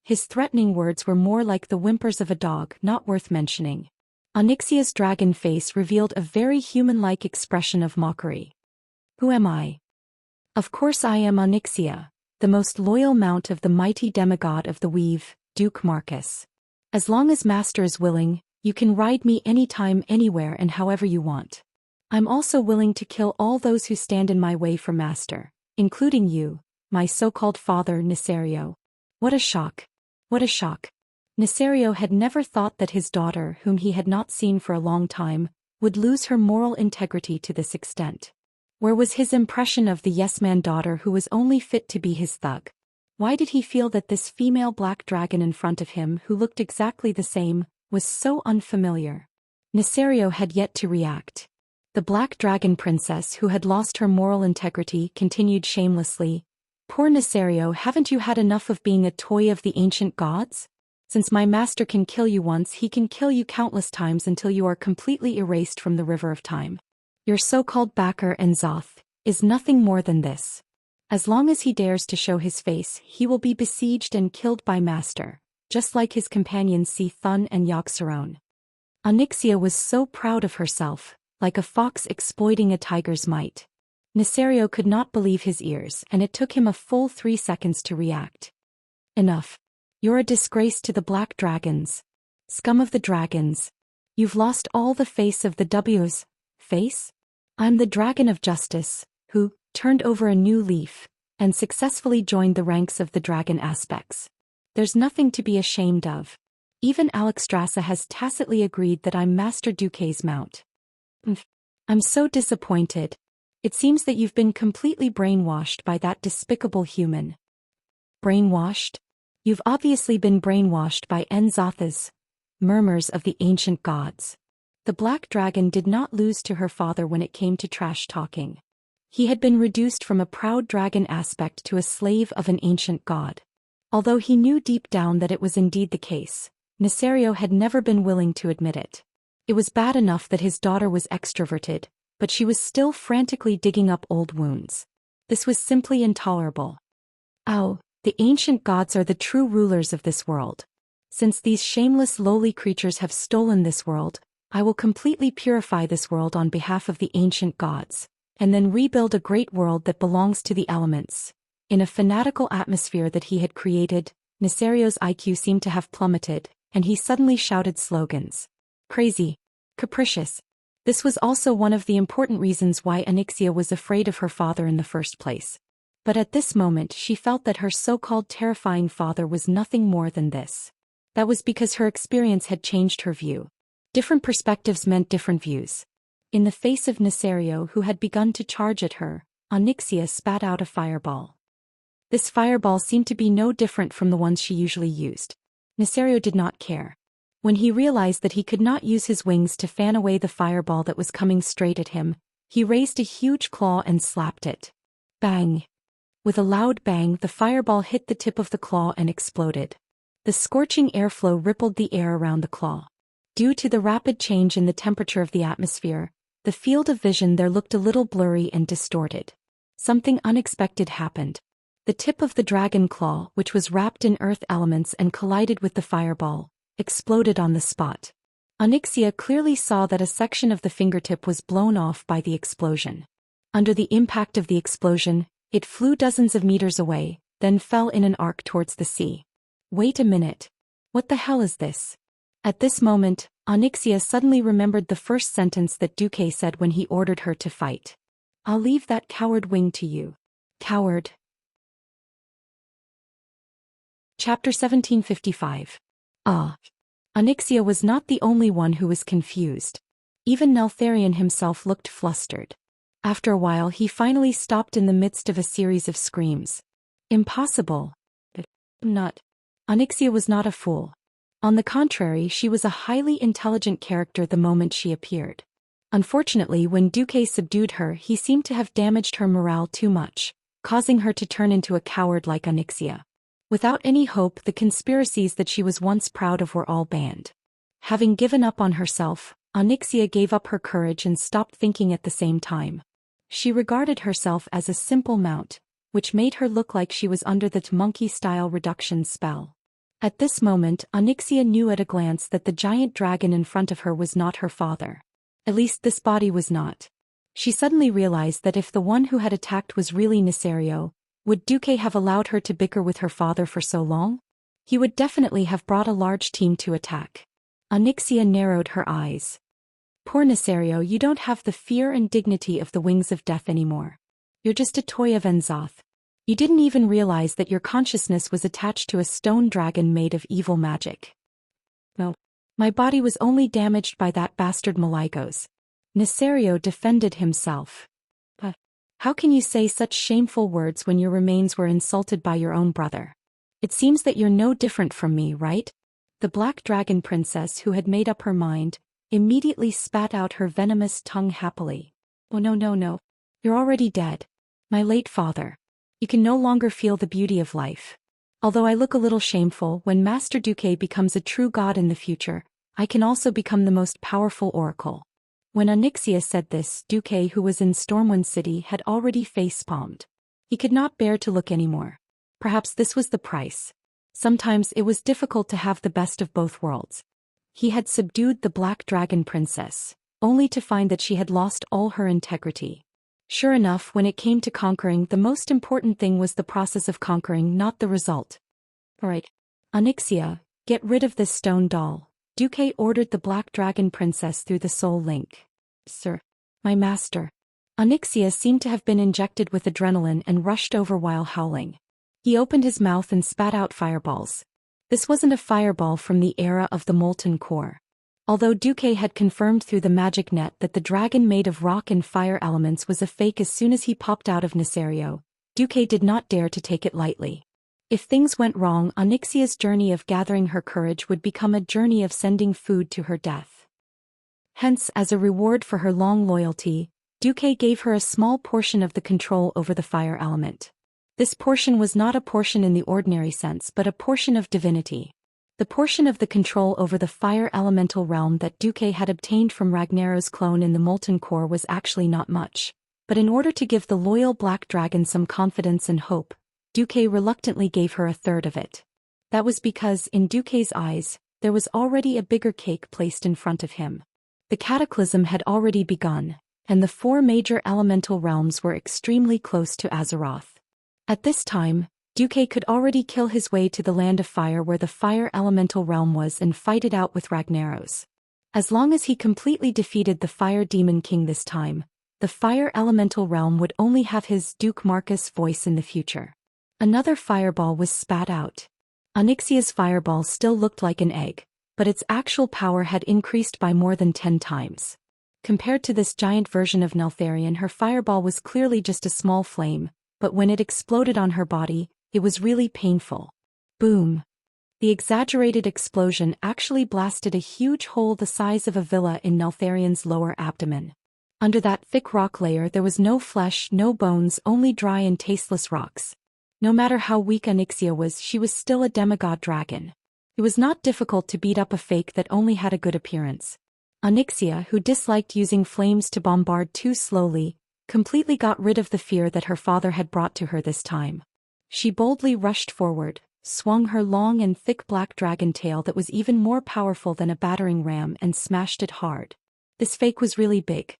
His threatening words were more like the whimpers of a dog, not worth mentioning. Onyxia's dragon face revealed a very human-like expression of mockery. Who am I? Of course I am Onyxia, the most loyal mount of the mighty demigod of the weave, Duke Marcus. As long as Master is willing, you can ride me anytime, anywhere and however you want. I'm also willing to kill all those who stand in my way for Master, including you, my so-called father Nesario. What a shock. What a shock. Nesario had never thought that his daughter, whom he had not seen for a long time, would lose her moral integrity to this extent. Where was his impression of the yes-man daughter who was only fit to be his thug? Why did he feel that this female black dragon in front of him, who looked exactly the same, was so unfamiliar? Nesario had yet to react. The black dragon princess, who had lost her moral integrity, continued shamelessly, "Poor Nesario, haven't you had enough of being a toy of the ancient gods? Since my master can kill you once, he can kill you countless times until you are completely erased from the river of time. Your so-called backer and Zoth is nothing more than this. As long as he dares to show his face, he will be besieged and killed by Master, just like his companions Thun and Yogg-Saron." Onyxia was so proud of herself, like a fox exploiting a tiger's might. Nesario could not believe his ears, and it took him a full 3 seconds to react. "Enough. You're a disgrace to the Black Dragons. Scum of the dragons. You've lost all the face of the W's face? I'm the Dragon of Justice, who turned over a new leaf and successfully joined the ranks of the dragon aspects. There's nothing to be ashamed of. Even Alexstrasza has tacitly agreed that I'm Master Duque's mount. I'm so disappointed. It seems that you've been completely brainwashed by that despicable human." "Brainwashed? You've obviously been brainwashed by Nzotha's murmurs of the ancient gods." The black dragon did not lose to her father when it came to trash talking. He had been reduced from a proud dragon aspect to a slave of an ancient god. Although he knew deep down that it was indeed the case, Nesario had never been willing to admit it. It was bad enough that his daughter was extroverted, but she was still frantically digging up old wounds. This was simply intolerable. "Ow, the ancient gods are the true rulers of this world. Since these shameless lowly creatures have stolen this world, I will completely purify this world on behalf of the ancient gods, and then rebuild a great world that belongs to the elements." In a fanatical atmosphere that he had created, Nesario's IQ seemed to have plummeted, and he suddenly shouted slogans. Crazy. Capricious. This was also one of the important reasons why Onyxia was afraid of her father in the first place. But at this moment she felt that her so-called terrifying father was nothing more than this. That was because her experience had changed her view. Different perspectives meant different views. In the face of Nesario, who had begun to charge at her, Onyxia spat out a fireball. This fireball seemed to be no different from the ones she usually used. Nesario did not care. When he realized that he could not use his wings to fan away the fireball that was coming straight at him, he raised a huge claw and slapped it. Bang! With a loud bang, the fireball hit the tip of the claw and exploded. The scorching airflow rippled the air around the claw. Due to the rapid change in the temperature of the atmosphere, the field of vision there looked a little blurry and distorted. Something unexpected happened. The tip of the dragon claw, which was wrapped in earth elements and collided with the fireball, exploded on the spot. Onyxia clearly saw that a section of the fingertip was blown off by the explosion. Under the impact of the explosion, it flew dozens of meters away, then fell in an arc towards the sea. Wait a minute. What the hell is this? At this moment, Onyxia suddenly remembered the first sentence that Duque said when he ordered her to fight. "I'll leave that coward wing to you." Coward. Chapter 1755. Onyxia was not the only one who was confused. Even Neltharion himself looked flustered. After a while he finally stopped in the midst of a series of screams. Impossible. Not. Onyxia was not a fool. On the contrary, she was a highly intelligent character the moment she appeared. Unfortunately, when Duque subdued her, he seemed to have damaged her morale too much, causing her to turn into a coward like Onyxia. Without any hope, the conspiracies that she was once proud of were all banned. Having given up on herself, Onyxia gave up her courage and stopped thinking at the same time. She regarded herself as a simple mount, which made her look like she was under the monkey-style reduction spell. At this moment, Onyxia knew at a glance that the giant dragon in front of her was not her father. At least this body was not. She suddenly realized that if the one who had attacked was really Nesario, would Duque have allowed her to bicker with her father for so long? He would definitely have brought a large team to attack. Onyxia narrowed her eyes. Poor Nesario, you don't have the fear and dignity of the wings of death anymore. You're just a toy of Enzoth. You didn't even realize that your consciousness was attached to a stone dragon made of evil magic. No. My body was only damaged by that bastard Maligos. Nesario defended himself. How can you say such shameful words when your remains were insulted by your own brother? It seems that you're no different from me, right? The black dragon princess, who had made up her mind, immediately spat out her venomous tongue happily. Oh no. You're already dead. My late father. You can no longer feel the beauty of life. Although I look a little shameful, when Master Duque becomes a true god in the future, I can also become the most powerful oracle. When Onyxia said this, Duque, who was in Stormwind City, had already face-palmed. He could not bear to look anymore. Perhaps this was the price. Sometimes it was difficult to have the best of both worlds. He had subdued the Black Dragon Princess, only to find that she had lost all her integrity. Sure enough, when it came to conquering, the most important thing was the process of conquering, not the result. Alright. Onyxia, get rid of this stone doll. Duque ordered the Black Dragon Princess through the soul link. Sir. My master. Onyxia seemed to have been injected with adrenaline and rushed over while howling. He opened his mouth and spat out fireballs. This wasn't a fireball from the era of the molten core. Although Duque had confirmed through the magic net that the dragon made of rock and fire elements was a fake as soon as he popped out of Nesario, Duque did not dare to take it lightly. If things went wrong, Onyxia's journey of gathering her courage would become a journey of sending food to her death. Hence, as a reward for her long loyalty, Duque gave her a small portion of the control over the fire element. This portion was not a portion in the ordinary sense but a portion of divinity. The portion of the control over the fire elemental realm that Duque had obtained from Ragnaro's clone in the molten core was actually not much, but in order to give the loyal black dragon some confidence and hope, Duque reluctantly gave her a third of it. That was because, in Duque's eyes, there was already a bigger cake placed in front of him. The cataclysm had already begun, and the 4 major elemental realms were extremely close to Azeroth. At this time, Duque could already kill his way to the Land of Fire where the fire elemental realm was and fight it out with Ragnaros. As long as he completely defeated the Fire Demon King this time, the fire elemental realm would only have his Duke Marcus voice in the future. Another fireball was spat out. Onyxia's fireball still looked like an egg, but its actual power had increased by more than 10 times. Compared to this giant version of Neltharion, her fireball was clearly just a small flame, but when it exploded on her body, it was really painful. Boom. The exaggerated explosion actually blasted a huge hole the size of a villa in Neltharion's lower abdomen. Under that thick rock layer there was no flesh, no bones, only dry and tasteless rocks. No matter how weak Onyxia was, she was still a demigod dragon. It was not difficult to beat up a fake that only had a good appearance. Onyxia, who disliked using flames to bombard too slowly, completely got rid of the fear that her father had brought to her this time. She boldly rushed forward, swung her long and thick black dragon tail that was even more powerful than a battering ram and smashed it hard. This fake was really big.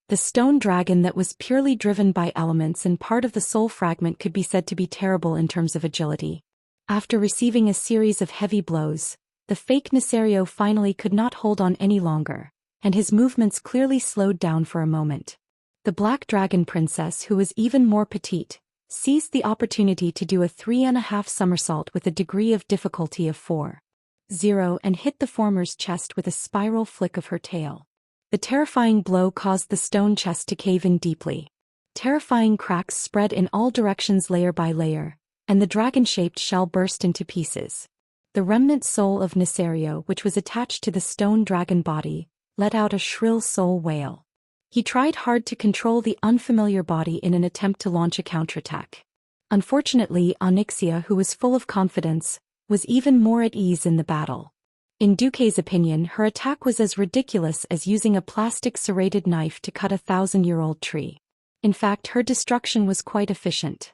The stone dragon that was purely driven by elements and part of the soul fragment could be said to be terrible in terms of agility. After receiving a series of heavy blows, The fake Nesario finally could not hold on any longer, and his movements clearly slowed down for a moment. The Black Dragon Princess, who was even more petite, seized the opportunity to do a 3.5 somersault with a degree of difficulty of 4.0 and hit the former's chest with a spiral flick of her tail. The terrifying blow caused the stone chest to cave in deeply. Terrifying cracks spread in all directions layer by layer, and the dragon-shaped shell burst into pieces. The remnant soul of Nesario, which was attached to the stone dragon body, let out a shrill soul wail. He tried hard to control the unfamiliar body in an attempt to launch a counterattack. Unfortunately, Xianxia, who was full of confidence, was even more at ease in the battle. In Duque's opinion, her attack was as ridiculous as using a plastic serrated knife to cut a 1,000-year-old tree. In fact, her destruction was quite efficient.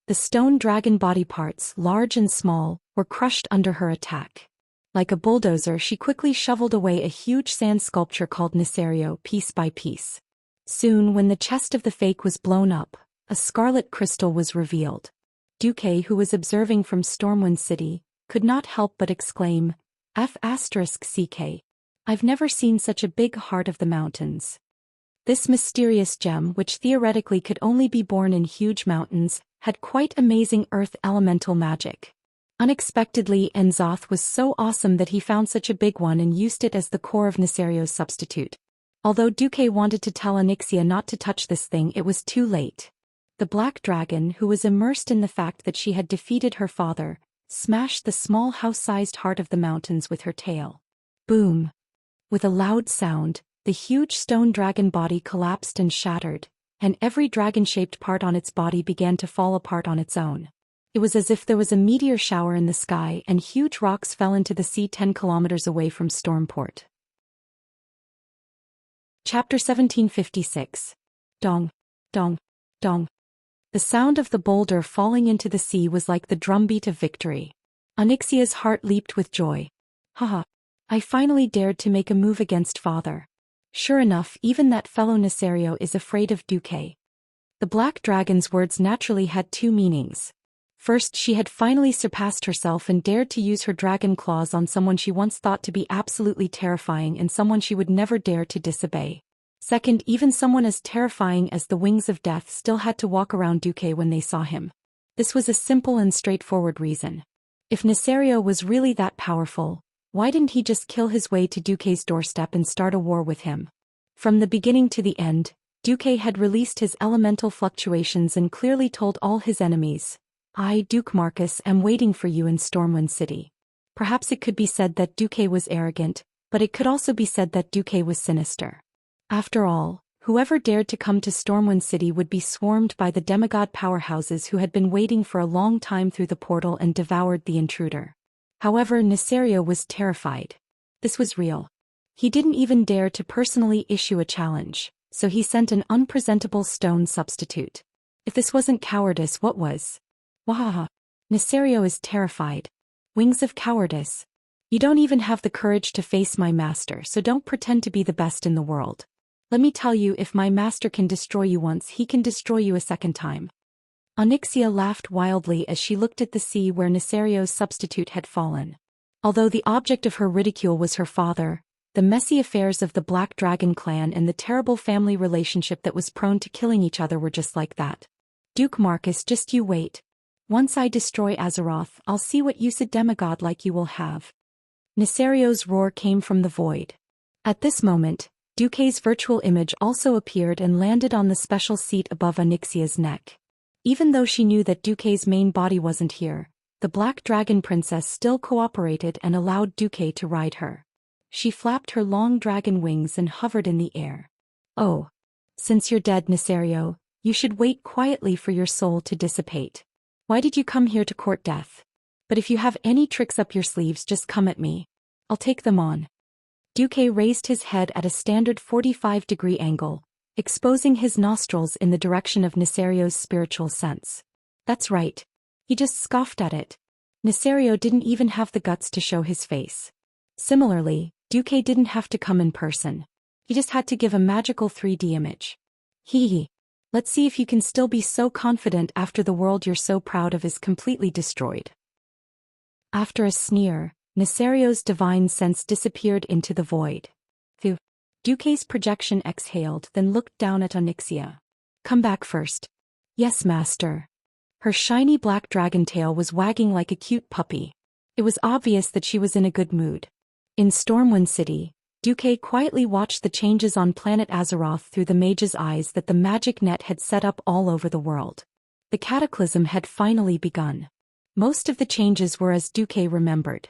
The stone dragon body parts, large and small, were crushed under her attack. Like a bulldozer, she quickly shoveled away a huge sand sculpture called Nesario piece by piece. Soon, when the chest of the fake was blown up, a scarlet crystal was revealed. Duque, who was observing from Stormwind City, could not help but exclaim, F***CK. I've never seen such a big heart of the mountains. This mysterious gem, which theoretically could only be born in huge mountains, had quite amazing earth elemental magic. Unexpectedly, Enzoth was so awesome that he found such a big one and used it as the core of Nesario's substitute. Although Duque wanted to tell Xianxia not to touch this thing, it was too late. The black dragon, who was immersed in the fact that she had defeated her father, smashed the small house-sized heart of the mountains with her tail. Boom! With a loud sound, the huge stone dragon body collapsed and shattered, and every dragon-shaped part on its body began to fall apart on its own. It was as if there was a meteor shower in the sky and huge rocks fell into the sea 10 kilometers away from Stormport. Chapter 1756. Dong, dong, dong. The sound of the boulder falling into the sea was like the drumbeat of victory. Xianxia's heart leaped with joy. Haha! I finally dared to make a move against father. Sure enough, even that fellow Nesario is afraid of Duque. The black dragon's words naturally had two meanings. First, she had finally surpassed herself and dared to use her dragon claws on someone she once thought to be absolutely terrifying and someone she would never dare to disobey. Second, even someone as terrifying as the wings of death still had to walk around Duque when they saw him. This was a simple and straightforward reason. If Nesario was really that powerful, why didn't he just kill his way to Duque's doorstep and start a war with him? From the beginning to the end, Duque had released his elemental fluctuations and clearly told all his enemies, I, Duke Marcus, am waiting for you in Stormwind City. Perhaps it could be said that Duque was arrogant, but it could also be said that Duque was sinister. After all, whoever dared to come to Stormwind City would be swarmed by the demigod powerhouses who had been waiting for a long time through the portal and devoured the intruder. However, Nesario was terrified. This was real. He didn't even dare to personally issue a challenge, so he sent an unpresentable stone substitute. If this wasn't cowardice, what was? Wahaha! Nesario is terrified. Wings of cowardice. You don't even have the courage to face my master, so don't pretend to be the best in the world. Let me tell you, if my master can destroy you once, he can destroy you a second time. Xianxia laughed wildly as she looked at the sea where Nesario's substitute had fallen. Although the object of her ridicule was her father, the messy affairs of the Black Dragon clan and the terrible family relationship that was prone to killing each other were just like that. Duke Marcus, just you wait. Once I destroy Azeroth, I'll see what use a demigod like you will have. Nesario's roar came from the void. At this moment, Duque's virtual image also appeared and landed on the special seat above Xianxia's neck. Even though she knew that Duque's main body wasn't here, the Black Dragon Princess still cooperated and allowed Duque to ride her. She flapped her long dragon wings and hovered in the air. Oh. Since you're dead, Nesario, you should wait quietly for your soul to dissipate. Why did you come here to court death? But if you have any tricks up your sleeves, just come at me. I'll take them on. Duque raised his head at a standard 45-degree angle, exposing his nostrils in the direction of Nesario's spiritual sense. That's right. He just scoffed at it. Nesario didn't even have the guts to show his face. Similarly, Duque didn't have to come in person. He just had to give a magical 3D image. Hee. Let's see if you can still be so confident after the world you're so proud of is completely destroyed. After a sneer, Nesario's divine sense disappeared into the void. The Duque's projection exhaled, then looked down at Xianxia. Come back first. Yes, master. Her shiny black dragon tail was wagging like a cute puppy. It was obvious that she was in a good mood. In Stormwind City, Duque quietly watched the changes on planet Azeroth through the mage's eyes that the magic net had set up all over the world. The cataclysm had finally begun. Most of the changes were as Duque remembered.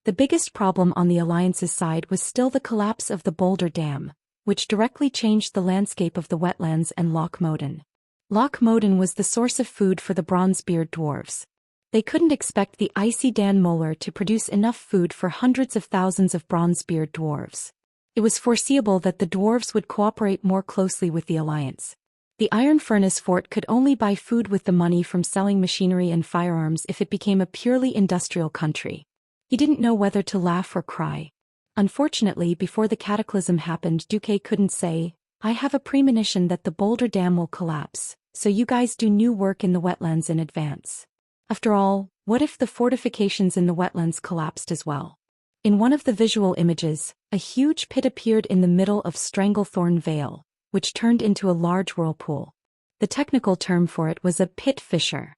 The biggest problem on the Alliance's side was still the collapse of the Boulder Dam, which directly changed the landscape of the wetlands and Loch Moden. Loch Moden was the source of food for the Bronzebeard dwarves. They couldn't expect the icy Dan Molar to produce enough food for hundreds of thousands of Bronzebeard dwarves. It was foreseeable that the dwarves would cooperate more closely with the Alliance. The Iron Furnace Fort could only buy food with the money from selling machinery and firearms if it became a purely industrial country. He didn't know whether to laugh or cry. Unfortunately, before the cataclysm happened, Duque couldn't say, I have a premonition that the Boulder Dam will collapse, so you guys do new work in the wetlands in advance. After all, what if the fortifications in the wetlands collapsed as well? In one of the visual images, a huge pit appeared in the middle of Stranglethorn Vale, which turned into a large whirlpool. The technical term for it was a pit fissure.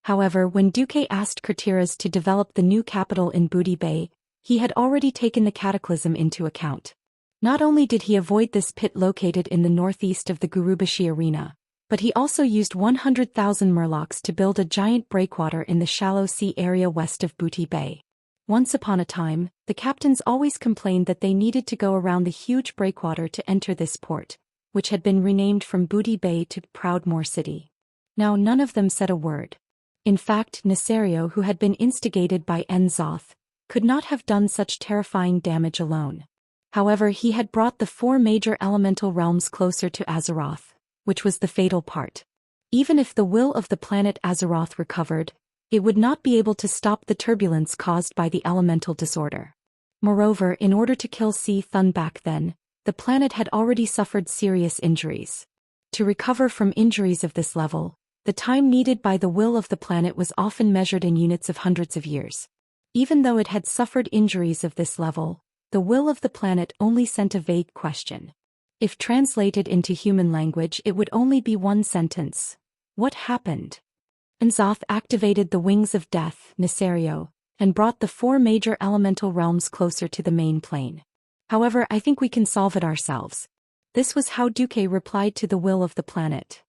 However, when Duque asked Kurtiras to develop the new capital in Booty Bay, he had already taken the cataclysm into account. Not only did he avoid this pit located in the northeast of the Gurubashi Arena, but he also used 100,000 murlocs to build a giant breakwater in the shallow sea area west of Booty Bay. Once upon a time, the captains always complained that they needed to go around the huge breakwater to enter this port, which had been renamed from Booty Bay to Proudmoore City. Now none of them said a word. In fact, Nesario, who had been instigated by Enzoth, could not have done such terrifying damage alone. However, he had brought the 4 major elemental realms closer to Azeroth, which was the fatal part. Even if the will of the planet Azeroth recovered, it would not be able to stop the turbulence caused by the elemental disorder. Moreover, in order to kill Thun back then, the planet had already suffered serious injuries. To recover from injuries of this level, the time needed by the will of the planet was often measured in units of hundreds of years. Even though it had suffered injuries of this level, the will of the planet only sent a vague question. If translated into human language, it would only be one sentence. What happened? Enzoth activated the Wings of Death, Nesario, and brought the 4 major elemental realms closer to the main plane. However, I think we can solve it ourselves. This was how Duque replied to the will of the planet.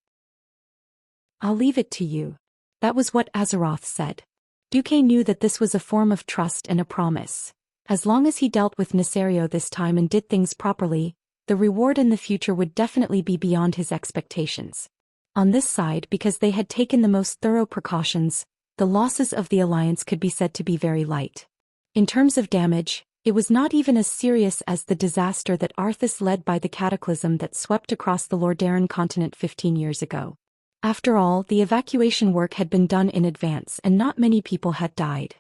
I'll leave it to you. That was what Azeroth said. Duque knew that this was a form of trust and a promise. As long as he dealt with Nesario this time and did things properly, the reward in the future would definitely be beyond his expectations. On this side, because they had taken the most thorough precautions, the losses of the Alliance could be said to be very light. In terms of damage, it was not even as serious as the disaster that Arthas led by the cataclysm that swept across the Lordaeron continent 15 years ago. After all, the evacuation work had been done in advance and not many people had died.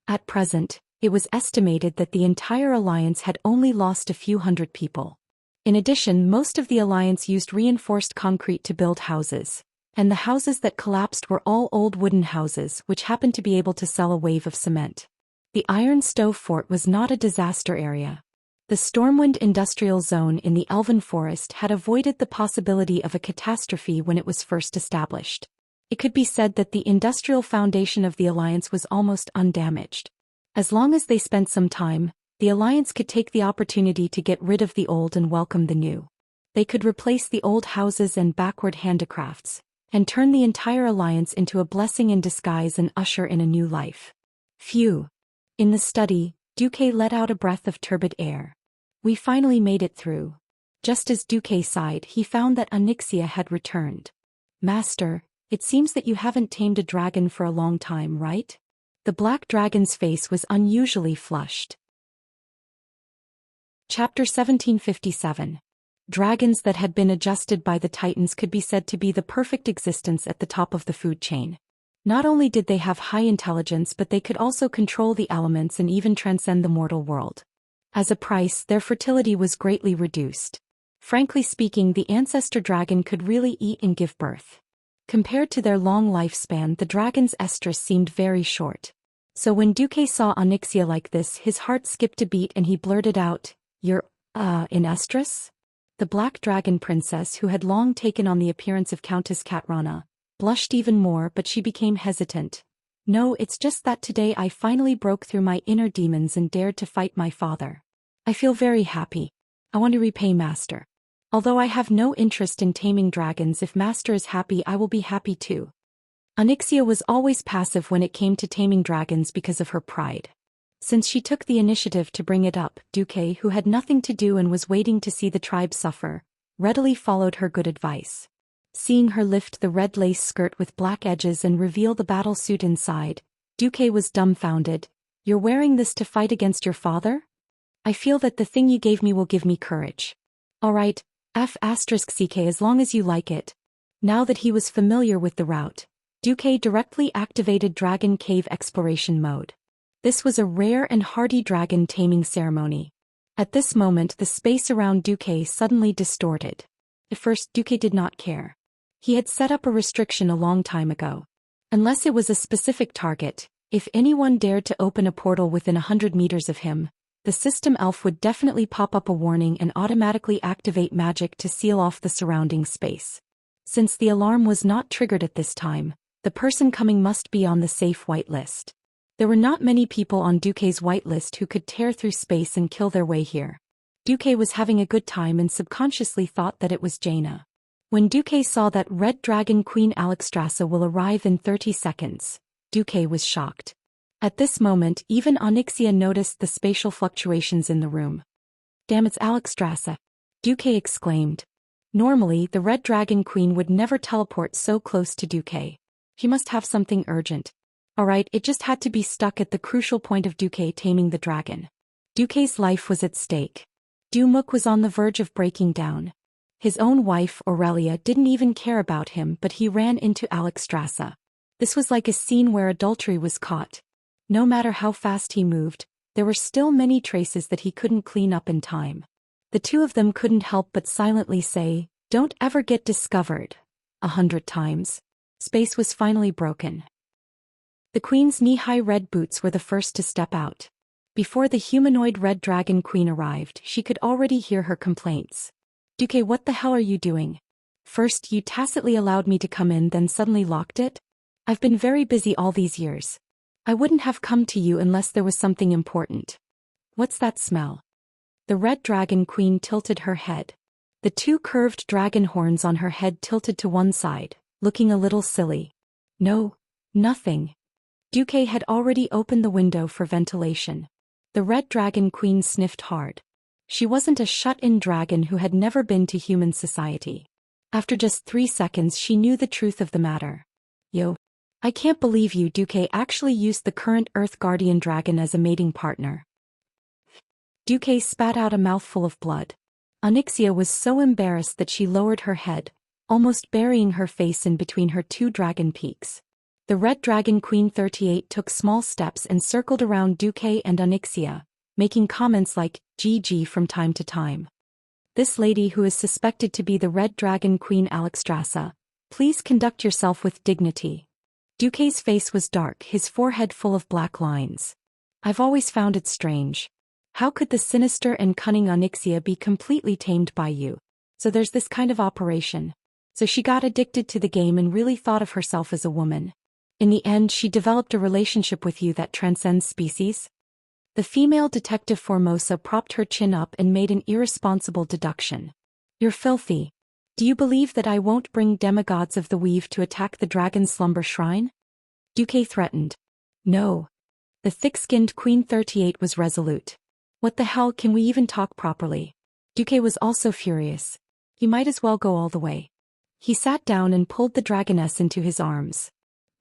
At present, it was estimated that the entire Alliance had only lost a few hundred people. In addition, most of the Alliance used reinforced concrete to build houses, and the houses that collapsed were all old wooden houses which happened to be able to sell a wave of cement. The Iron Stove Fort was not a disaster area. The Stormwind Industrial Zone in the Elven Forest had avoided the possibility of a catastrophe when it was first established. It could be said that the industrial foundation of the Alliance was almost undamaged. As long as they spent some time, the Alliance could take the opportunity to get rid of the old and welcome the new. They could replace the old houses and backward handicrafts, and turn the entire Alliance into a blessing in disguise and usher in a new life. Phew. In the study, Duque let out a breath of turbid air. We finally made it through. Just as Duque sighed, he found that Xianxia had returned. Master, it seems that you haven't tamed a dragon for a long time, right? The black dragon's face was unusually flushed. Chapter 1757. Dragons that had been adjusted by the Titans could be said to be the perfect existence at the top of the food chain. Not only did they have high intelligence, but they could also control the elements and even transcend the mortal world. As a price, their fertility was greatly reduced. Frankly speaking, the ancestor dragon could really eat and give birth. Compared to their long lifespan, the dragon's estrus seemed very short. So when Duque saw Onyxia like this, his heart skipped a beat and he blurted out, "You're, in Estrus?" The black dragon princess, who had long taken on the appearance of Countess Katrana, blushed even more, but she became hesitant. "No, it's just that today I finally broke through my inner demons and dared to fight my father. I feel very happy. I want to repay Master. Although I have no interest in taming dragons, if Master is happy I will be happy too." Onyxia was always passive when it came to taming dragons because of her pride. Since she took the initiative to bring it up, Duque, who had nothing to do and was waiting to see the tribe suffer, readily followed her good advice. Seeing her lift the red lace skirt with black edges and reveal the battle suit inside, Duque was dumbfounded. "You're wearing this to fight against your father? I feel that the thing you gave me will give me courage." "Alright, F***ck as long as you like it." Now that he was familiar with the route, Duque directly activated Dragon Cave Exploration Mode. This was a rare and hardy dragon taming ceremony. At this moment the space around Duque suddenly distorted. At first Duque did not care. He had set up a restriction a long time ago. Unless it was a specific target, if anyone dared to open a portal within 100 meters of him, the system elf would definitely pop up a warning and automatically activate magic to seal off the surrounding space. Since the alarm was not triggered at this time, the person coming must be on the safe whitelist. There were not many people on Duque's whitelist who could tear through space and kill their way here. Duque was having a good time and subconsciously thought that it was Jaina. When Duque saw that Red Dragon Queen Alexstrasza will arrive in 30 seconds, Duque was shocked. At this moment even Onyxia noticed the spatial fluctuations in the room. "Damn, it's Alexstrasza!" Duque exclaimed. Normally the Red Dragon Queen would never teleport so close to Duque. He must have something urgent. Alright, it just had to be stuck at the crucial point of Duque taming the dragon. Duque's life was at stake. Dumuk was on the verge of breaking down. His own wife, Aurelia, didn't even care about him, but he ran into Alexstrasza. This was like a scene where adultery was caught. No matter how fast he moved, there were still many traces that he couldn't clean up in time. The two of them couldn't help but silently say, "Don't ever get discovered," 100 times. Space was finally broken. The queen's knee-high red boots were the first to step out. Before the humanoid Red Dragon Queen arrived, she could already hear her complaints. "Duque, what the hell are you doing? First you tacitly allowed me to come in, then suddenly locked it? I've been very busy all these years. I wouldn't have come to you unless there was something important. What's that smell?" The Red Dragon Queen tilted her head. The two curved dragon horns on her head tilted to one side, looking a little silly. "No, nothing." Duque had already opened the window for ventilation. The Red Dragon Queen sniffed hard. She wasn't a shut-in dragon who had never been to human society. After just 3 seconds she knew the truth of the matter. "Yo, I can't believe you." Duque actually used the current Earth Guardian dragon as a mating partner. Duque spat out a mouthful of blood. Onyxia was so embarrassed that she lowered her head, almost burying her face in between her two dragon peaks. The Red Dragon Queen 38 took small steps and circled around Duque and Onyxia, making comments like, "GG" from time to time. "This lady who is suspected to be the Red Dragon Queen Alexstrasza, please conduct yourself with dignity." Duque's face was dark, his forehead full of black lines. "I've always found it strange. How could the sinister and cunning Onyxia be completely tamed by you? So there's this kind of operation. So she got addicted to the game and really thought of herself as a woman. In the end she developed a relationship with you that transcends species?" The female detective Formosa propped her chin up and made an irresponsible deduction. "You're filthy. Do you believe that I won't bring demigods of the weave to attack the dragon's slumber shrine?" Duque threatened. "No." The thick-skinned Queen 38 was resolute. "What the hell, can we even talk properly?" Duque was also furious. He might as well go all the way. He sat down and pulled the dragoness into his arms.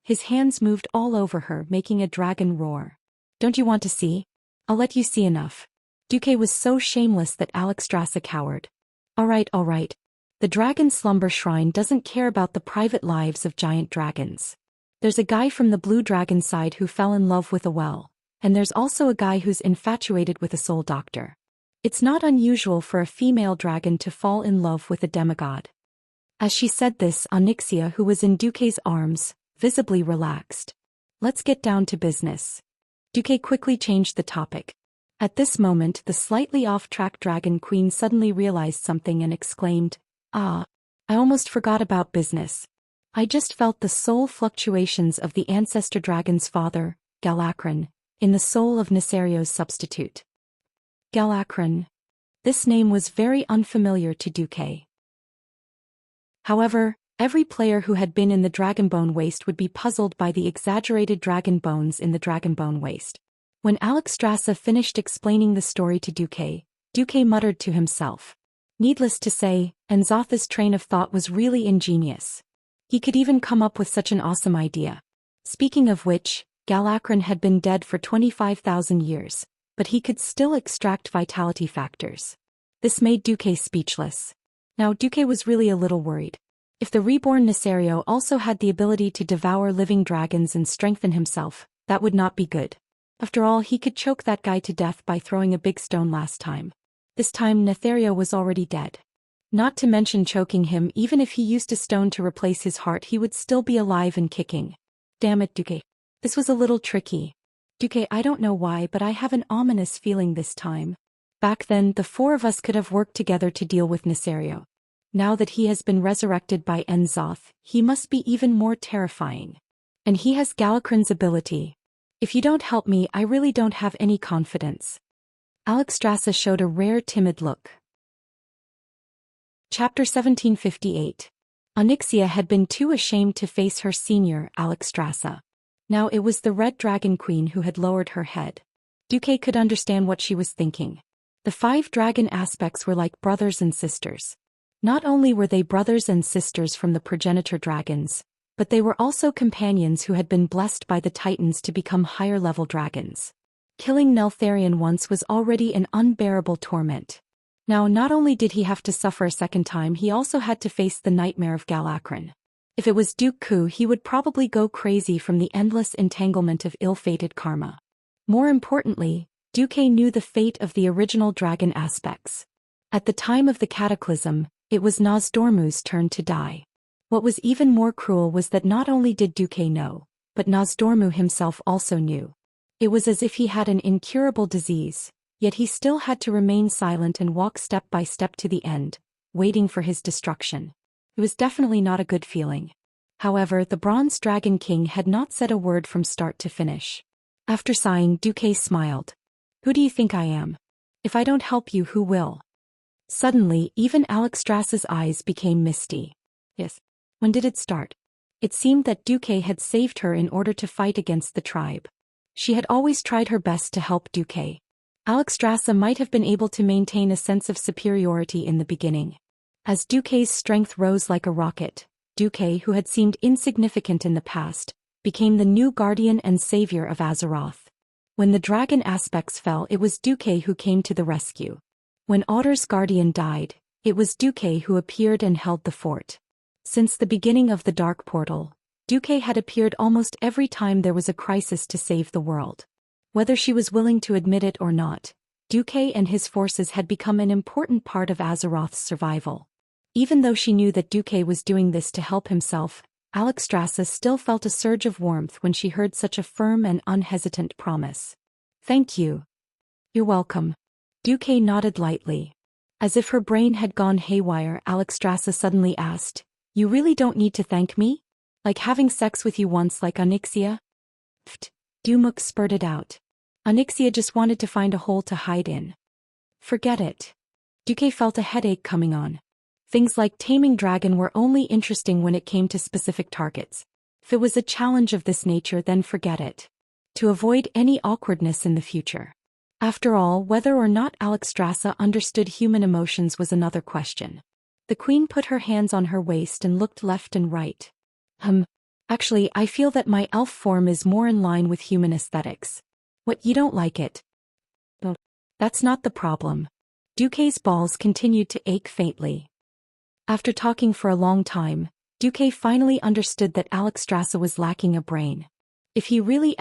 His hands moved all over her, making a dragon roar. "Don't you want to see? I'll let you see enough." Duque was so shameless that Alexstrasza cowered. Alright. The dragon slumber shrine doesn't care about the private lives of giant dragons. There's a guy from the blue dragon side who fell in love with a well, and there's also a guy who's infatuated with a soul doctor. It's not unusual for a female dragon to fall in love with a demigod. As she said this, Onyxia, who was in Duque's arms, visibly relaxed. "Let's get down to business. Duque quickly changed the topic. At this moment, the slightly off-track Dragon Queen suddenly realized something and exclaimed, "Ah, I almost forgot about business. I just felt the soul fluctuations of the ancestor dragon's father, Galacron, in the soul of Neserio's substitute." Galacron. This name was very unfamiliar to Duque. However, every player who had been in the Dragonbone Waste would be puzzled by the exaggerated dragon bones in the Dragonbone Waste. When Alexstrasza finished explaining the story to Duque, Duque muttered to himself. Needless to say, N'Zotha's train of thought was really ingenious. He could even come up with such an awesome idea. Speaking of which, Galacron had been dead for 25,000 years, but he could still extract vitality factors. This made Duque speechless. Now Duque was really a little worried. If the reborn Neserio also had the ability to devour living dragons and strengthen himself, that would not be good. After all, he could choke that guy to death by throwing a big stone last time. This time Neserio was already dead. Not to mention choking him, even if he used a stone to replace his heart, he would still be alive and kicking. Damn it, Duque. This was a little tricky. Duque, I don't know why, but I have an ominous feeling this time. Back then, the four of us could have worked together to deal with Neserio. Now that he has been resurrected by N'Zoth, he must be even more terrifying. And he has Galacron's ability. If you don't help me, I really don't have any confidence. Alexstrasza showed a rare timid look. Chapter 1758. Onyxia had been too ashamed to face her senior, Alexstrasza. Now it was the Red Dragon Queen who had lowered her head. Duque could understand what she was thinking. The 5 dragon aspects were like brothers and sisters. Not only were they brothers and sisters from the progenitor dragons, but they were also companions who had been blessed by the Titans to become higher-level dragons. Killing Neltharion once was already an unbearable torment. Now not only did he have to suffer a second time, he also had to face the nightmare of Galacron. If it was Duke Ku, he would probably go crazy from the endless entanglement of ill-fated karma. More importantly, Duque knew the fate of the original dragon aspects. At the time of the cataclysm, it was Nozdormu's turn to die. What was even more cruel was that not only did Duque know, but Nozdormu himself also knew. It was as if he had an incurable disease, yet he still had to remain silent and walk step by step to the end, waiting for his destruction. It was definitely not a good feeling. However, the Bronze Dragon King had not said a word from start to finish. After sighing, Duque smiled. "Who do you think I am? If I don't help you, who will?" Suddenly, even Alexstrasza's eyes became misty. Yes. When did it start? It seemed that Duque had saved her in order to fight against the tribe. She had always tried her best to help Duque. Alexstrasza might have been able to maintain a sense of superiority in the beginning. As Duque's strength rose like a rocket, Duque, who had seemed insignificant in the past, became the new guardian and savior of Azeroth. When the dragon aspects fell, it was Duque who came to the rescue. When Otter's guardian died, it was Duque who appeared and held the fort. Since the beginning of the Dark Portal, Duque had appeared almost every time there was a crisis to save the world. Whether she was willing to admit it or not, Duque and his forces had become an important part of Azeroth's survival. Even though she knew that Duque was doing this to help himself, Alexstrasza still felt a surge of warmth when she heard such a firm and unhesitant promise. "Thank you." "You're welcome." Duque nodded lightly. As if her brain had gone haywire, Alexstrasza suddenly asked, "You really don't need to thank me? Like having sex with you once like Onyxia?" "Pfft," Dumuk spurted out. "Onyxia just wanted to find a hole to hide in." "Forget it." Duque felt a headache coming on. Things like taming dragon were only interesting when it came to specific targets. If it was a challenge of this nature, then forget it. To avoid any awkwardness in the future. After all, whether or not Alexstrasza understood human emotions was another question. The queen put her hands on her waist and looked left and right. Actually, I feel that my elf form is more in line with human aesthetics." "What, you don't like it?" "No, that's not the problem." Duque's balls continued to ache faintly. After talking for a long time, Duque finally understood that Alexstrasza was lacking a brain. If he really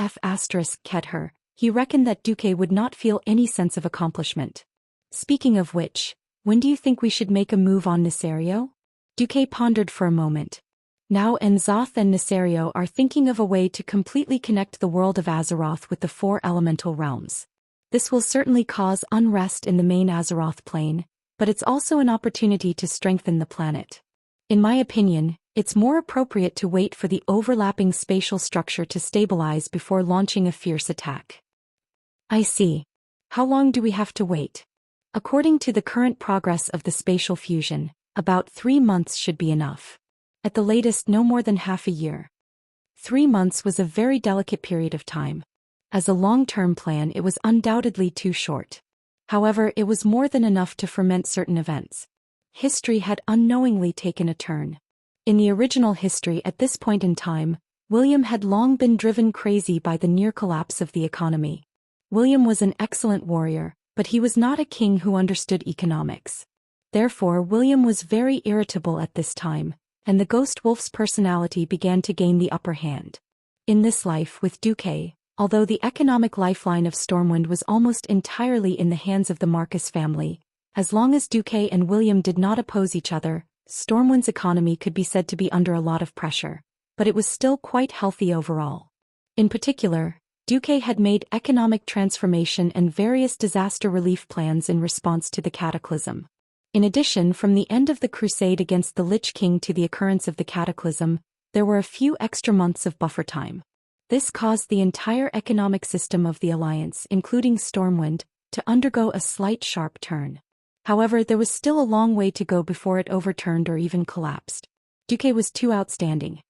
ket her, he reckoned that Duque would not feel any sense of accomplishment. "Speaking of which, when do you think we should make a move on Neserio?" Duque pondered for a moment. Now Enzoth and Nesario are thinking of a way to completely connect the world of Azeroth with the four elemental realms. This will certainly cause unrest in the main Azeroth plane, but it's also an opportunity to strengthen the planet. In my opinion, it's more appropriate to wait for the overlapping spatial structure to stabilize before launching a fierce attack. I see. How long do we have to wait? According to the current progress of the spatial fusion, about 3 months should be enough. At the latest, no more than half a year. 3 months was a very delicate period of time. As a long-term plan, it was undoubtedly too short. However, it was more than enough to ferment certain events. History had unknowingly taken a turn. In the original history at this point in time, William had long been driven crazy by the near collapse of the economy. William was an excellent warrior, but he was not a king who understood economics. Therefore, William was very irritable at this time, and the ghost wolf's personality began to gain the upper hand. In this life with Duque, although the economic lifeline of Stormwind was almost entirely in the hands of the Marcus family, as long as Duque and William did not oppose each other, Stormwind's economy could be said to be under a lot of pressure, but it was still quite healthy overall. In particular, Duque had made economic transformation and various disaster relief plans in response to the cataclysm. In addition, from the end of the crusade against the Lich King to the occurrence of the cataclysm, there were a few extra months of buffer time. This caused the entire economic system of the Alliance, including Stormwind, to undergo a slight sharp turn. However, there was still a long way to go before it overturned or even collapsed. Duque was too outstanding.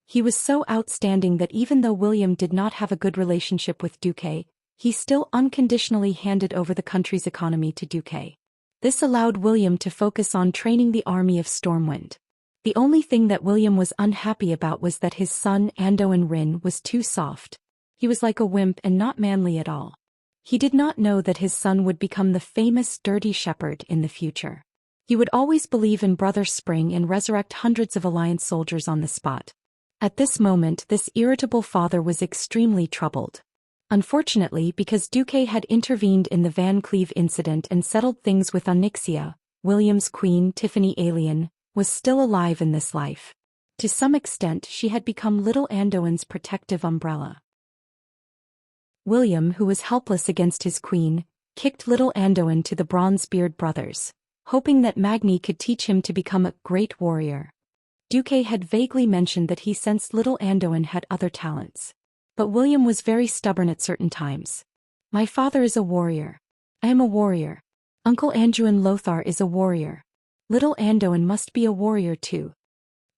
He was so outstanding that even though William did not have a good relationship with Duque, he still unconditionally handed over the country's economy to Duque. This allowed William to focus on training the army of Stormwind. The only thing that William was unhappy about was that his son Anduin Rin was too soft. He was like a wimp and not manly at all. He did not know that his son would become the famous Dirty Shepherd in the future. He would always believe in Brother Spring and resurrect hundreds of Alliance soldiers on the spot. At this moment, this irritable father was extremely troubled. Unfortunately, because Duque had intervened in the Van Cleve incident and settled things with Onyxia, William's queen Tiffany Alien, was still alive in this life. To some extent, she had become little Anduin's protective umbrella. William, who was helpless against his queen, kicked little Anduin to the Bronzebeard brothers, hoping that Magni could teach him to become a great warrior. Duque had vaguely mentioned that he sensed little Anduin had other talents. But William was very stubborn at certain times. My father is a warrior. I am a warrior. Uncle Anduin Lothar is a warrior. Little Anduin must be a warrior too.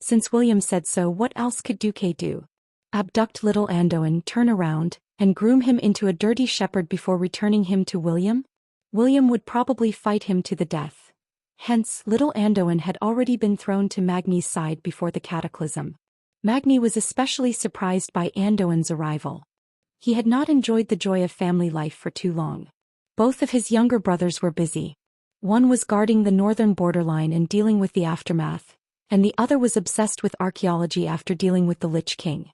Since William said so, what else could Duque do? Abduct little Anduin, turn around, and groom him into a dirty shepherd before returning him to William? William would probably fight him to the death. Hence, little Anduin had already been thrown to Magni's side before the cataclysm. Magni was especially surprised by Anduin's arrival. He had not enjoyed the joy of family life for too long. Both of his younger brothers were busy. One was guarding the northern borderline and dealing with the aftermath, and the other was obsessed with archaeology after dealing with the Lich King.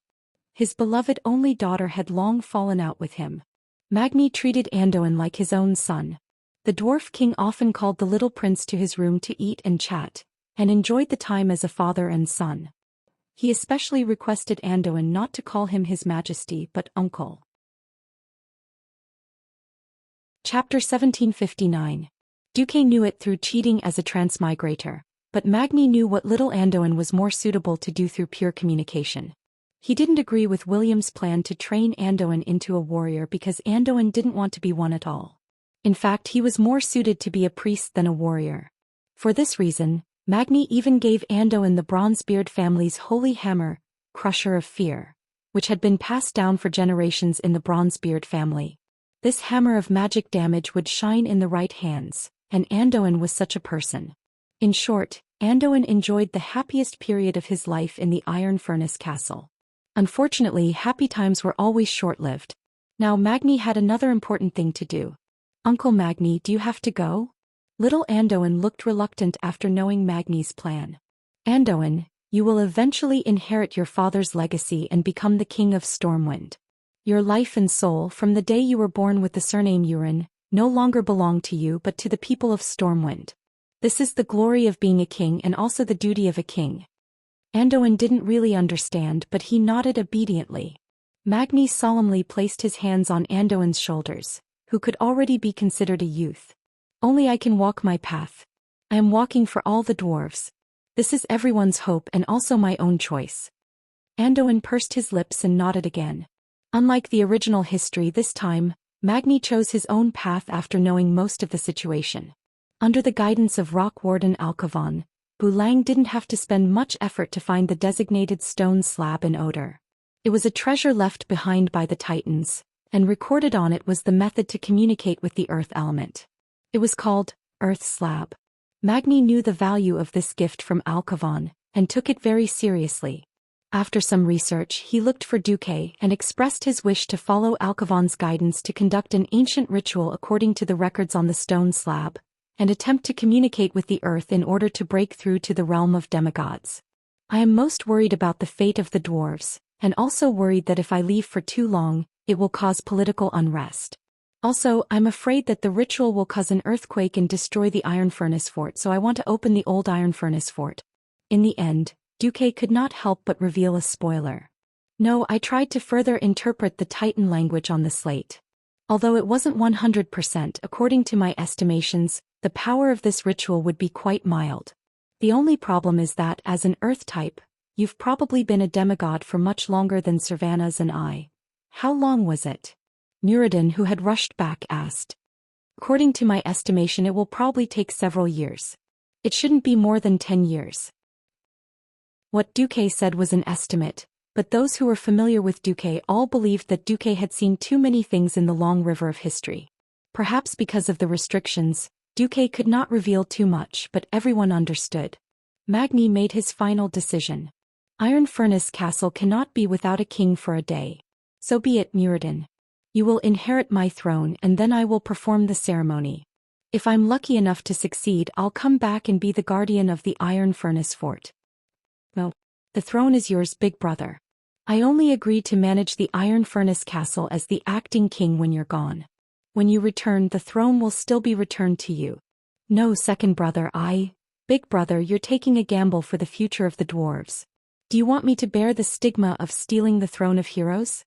His beloved only daughter had long fallen out with him. Magni treated Anduin like his own son. The Dwarf King often called the little prince to his room to eat and chat, and enjoyed the time as a father and son. He especially requested Anduin not to call him His Majesty but Uncle. Chapter 1759. Duque knew it through cheating as a transmigrator, but Magni knew what little Anduin was more suitable to do through pure communication. He didn't agree with William's plan to train Anduin into a warrior because Anduin didn't want to be one at all. In fact, he was more suited to be a priest than a warrior. For this reason, Magni even gave Anduin the Bronzebeard family's holy hammer, Crusher of Fear, which had been passed down for generations in the Bronzebeard family. This hammer of magic damage would shine in the right hands, and Anduin was such a person. In short, Anduin enjoyed the happiest period of his life in the Iron Furnace Castle. Unfortunately, happy times were always short-lived. Now Magni had another important thing to do. Uncle Magni, do you have to go? Little Anduin looked reluctant after knowing Magni's plan. Anduin, you will eventually inherit your father's legacy and become the king of Stormwind. Your life and soul, from the day you were born with the surname Urin, no longer belong to you but to the people of Stormwind. This is the glory of being a king and also the duty of a king. Anduin didn't really understand, but he nodded obediently. Magni solemnly placed his hands on Anduin's shoulders, who could already be considered a youth. Only I can walk my path. I am walking for all the dwarves. This is everyone's hope and also my own choice. Anduin pursed his lips and nodded again. Unlike the original history this time, Magni chose his own path after knowing most of the situation. Under the guidance of Rock Warden Alcavan, Bulang didn't have to spend much effort to find the designated stone slab in odor. It was a treasure left behind by the Titans, and recorded on it was the method to communicate with the earth element. It was called Earth Slab. Magni knew the value of this gift from Alcavan, and took it very seriously. After some research, he looked for Duque and expressed his wish to follow Alcavan's guidance to conduct an ancient ritual according to the records on the stone slab, and attempt to communicate with the earth in order to break through to the realm of demigods. I am most worried about the fate of the dwarves, and also worried that if I leave for too long, it will cause political unrest. Also, I'm afraid that the ritual will cause an earthquake and destroy the iron furnace fort, so I want to open the old iron furnace fort. In the end, Duque could not help but reveal a spoiler. No, I tried to further interpret the Titan language on the slate. Although it wasn't 100% according to my estimations, the power of this ritual would be quite mild. The only problem is that, as an earth type, you've probably been a demigod for much longer than Servanas and I. How long was it? Muradin, who had rushed back, asked. According to my estimation, it will probably take several years. It shouldn't be more than 10 years. What Duque said was an estimate, but those who were familiar with Duque all believed that Duque had seen too many things in the long river of history. Perhaps because of the restrictions, Duque could not reveal too much, but everyone understood. Magni made his final decision. Iron Furnace Castle cannot be without a king for a day. So be it, Muradin. You will inherit my throne and then I will perform the ceremony. If I'm lucky enough to succeed, I'll come back and be the guardian of the Iron Furnace Fort. Well, the throne is yours, big brother. I only agreed to manage the Iron Furnace Castle as the acting king when you're gone. When you return, the throne will still be returned to you. No, second brother, big brother, you're taking a gamble for the future of the dwarves. Do you want me to bear the stigma of stealing the throne of heroes?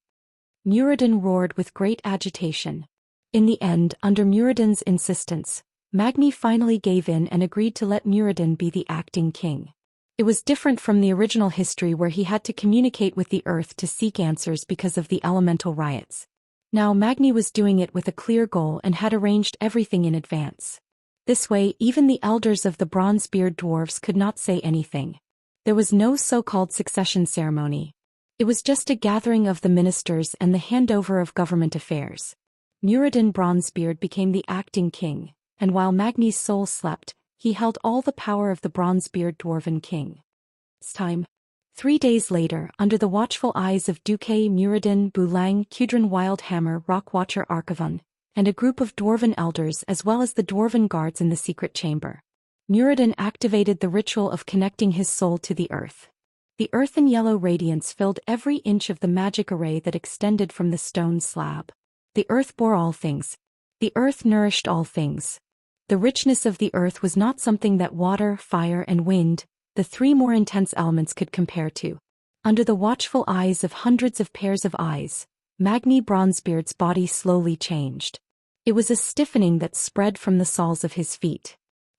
Muradin roared with great agitation. In the end, under Muradin's insistence, Magni finally gave in and agreed to let Muradin be the acting king. It was different from the original history where he had to communicate with the earth to seek answers because of the elemental riots. Now Magni was doing it with a clear goal and had arranged everything in advance. This way, even the elders of the Bronzebeard dwarves could not say anything. There was no so-called succession ceremony. It was just a gathering of the ministers and the handover of government affairs. Muradin Bronzebeard became the acting king, and while Magni's soul slept, he held all the power of the Bronzebeard dwarven king. It's time. 3 days later, under the watchful eyes of Duque, Muradin, Bulang, Kudrin Wildhammer, Rockwatcher Arkavan, and a group of dwarven elders as well as the dwarven guards in the secret chamber, Muradin activated the ritual of connecting his soul to the earth. The earth and yellow radiance filled every inch of the magic array that extended from the stone slab. The earth bore all things. The earth nourished all things. The richness of the earth was not something that water, fire, and wind, the 3 more intense elements, could compare to. Under the watchful eyes of hundreds of pairs of eyes, Magni Bronzebeard's body slowly changed. It was a stiffening that spread from the soles of his feet.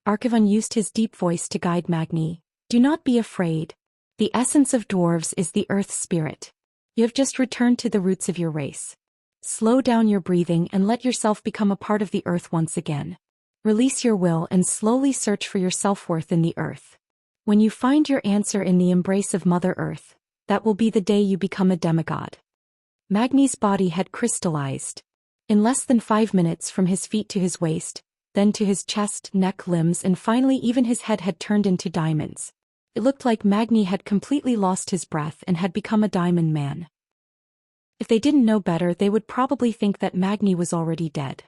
Arkavan used his deep voice to guide Magni. Do not be afraid. The essence of dwarves is the earth spirit. You have just returned to the roots of your race. Slow down your breathing and let yourself become a part of the earth once again. Release your will and slowly search for your self-worth in the earth. When you find your answer in the embrace of Mother Earth, that will be the day you become a demigod. Magni's body had crystallized. In less than 5 minutes, from his feet to his waist, then to his chest, neck, limbs, and finally even his head had turned into diamonds. It looked like Magni had completely lost his breath and had become a diamond man. If they didn't know better, they would probably think that Magni was already dead.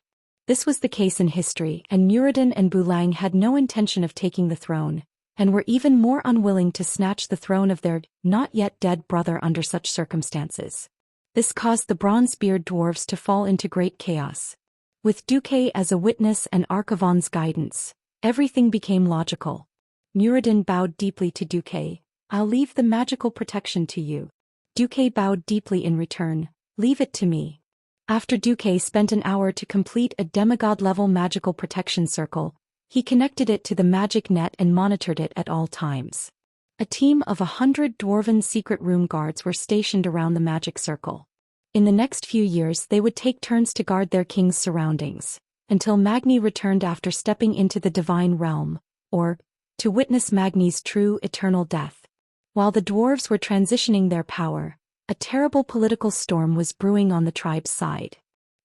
This was the case in history, and Muradin and Bulang had no intention of taking the throne, and were even more unwilling to snatch the throne of their not-yet-dead brother under such circumstances. This caused the Bronzebeard dwarves to fall into great chaos. With Duque as a witness and Arkavan's guidance, everything became logical. Muradin bowed deeply to Duque. I'll leave the magical protection to you. Duque bowed deeply in return. Leave it to me. After Duque spent an hour to complete a demigod-level magical protection circle, he connected it to the magic net and monitored it at all times. A team of 100 dwarven secret room guards were stationed around the magic circle. In the next few years they would take turns to guard their king's surroundings, until Magni returned after stepping into the divine realm, or to witness Magni's true eternal death. While the dwarves were transitioning their power, a terrible political storm was brewing on the tribe's side.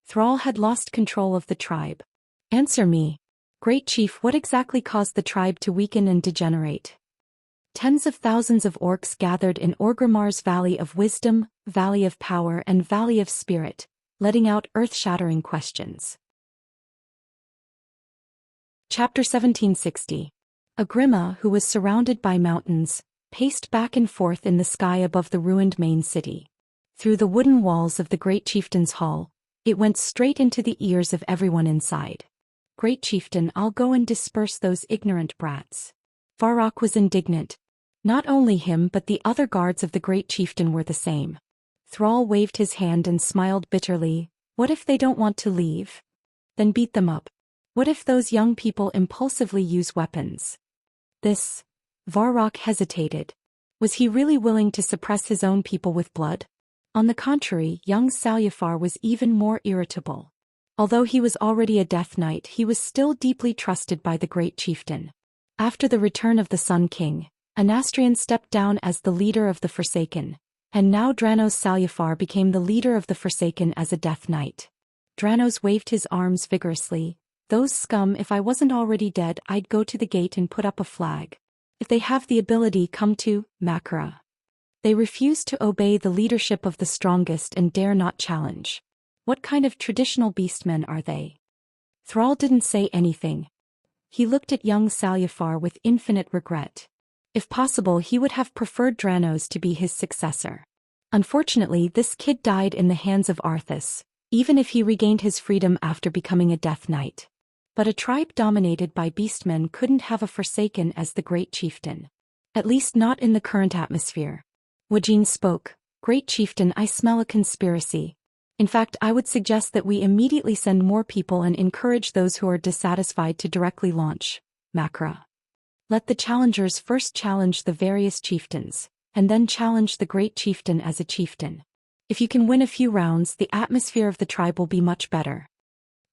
Thrall had lost control of the tribe. Answer me. Great Chief, what exactly caused the tribe to weaken and degenerate? Tens of thousands of orcs gathered in Orgrimmar's Valley of Wisdom, Valley of Power and Valley of Spirit, letting out earth-shattering questions. Chapter 1760. Agrima, who was surrounded by mountains, paced back and forth in the sky above the ruined main city. Through the wooden walls of the Great Chieftain's hall, it went straight into the ears of everyone inside. Great Chieftain, I'll go and disperse those ignorant brats. Varrock was indignant. Not only him but the other guards of the Great Chieftain were the same. Thrall waved his hand and smiled bitterly. What if they don't want to leave? Then beat them up. What if those young people impulsively use weapons? Varrock hesitated. Was he really willing to suppress his own people with blood? On the contrary, young Salyafar was even more irritable. Although he was already a Death Knight, he was still deeply trusted by the Great Chieftain. After the return of the Sun King, Anastrian stepped down as the leader of the Forsaken, and now Dranos Salyafar became the leader of the Forsaken as a Death Knight. Dranos waved his arms vigorously. Those scum, if I wasn't already dead, I'd go to the gate and put up a flag. If they have the ability, come to Makara. They refuse to obey the leadership of the strongest and dare not challenge. What kind of traditional beastmen are they? Thrall didn't say anything. He looked at young Salyafar with infinite regret. If possible, he would have preferred Dranos to be his successor. Unfortunately, this kid died in the hands of Arthas, even if he regained his freedom after becoming a Death Knight. But a tribe dominated by beastmen couldn't have a Forsaken as the Great Chieftain. At least not in the current atmosphere. Wajin spoke. Great Chieftain, I smell a conspiracy. In fact, I would suggest that we immediately send more people and encourage those who are dissatisfied to directly launch Makara. Let the challengers first challenge the various chieftains, and then challenge the Great Chieftain as a chieftain. If you can win a few rounds, the atmosphere of the tribe will be much better.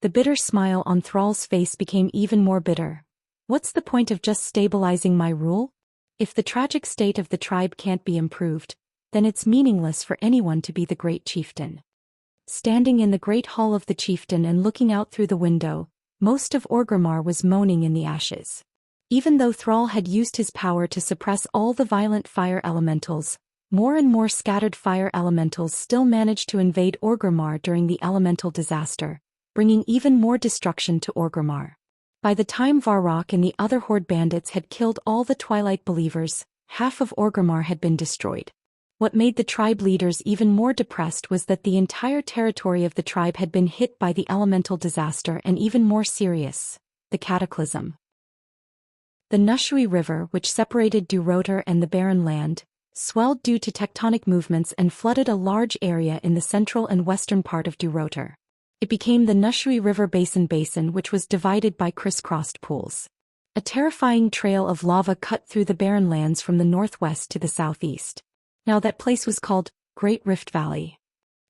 The bitter smile on Thrall's face became even more bitter. What's the point of just stabilizing my rule? If the tragic state of the tribe can't be improved, then it's meaningless for anyone to be the Great Chieftain. Standing in the great hall of the chieftain and looking out through the window, most of Orgrimmar was moaning in the ashes. Even though Thrall had used his power to suppress all the violent fire elementals, more and more scattered fire elementals still managed to invade Orgrimmar during the elemental disaster, bringing even more destruction to Orgrimmar. By the time Varrock and the other Horde bandits had killed all the Twilight Believers, half of Orgrimmar had been destroyed. What made the tribe leaders even more depressed was that the entire territory of the tribe had been hit by the elemental disaster, and even more serious, the cataclysm. The Nushui River, which separated Durotar and the Barren Land, swelled due to tectonic movements and flooded a large area in the central and western part of Durotar. It became the Nushui River Basin, which was divided by crisscrossed pools. A terrifying trail of lava cut through the Barren Lands from the northwest to the southeast. Now that place was called Great Rift Valley.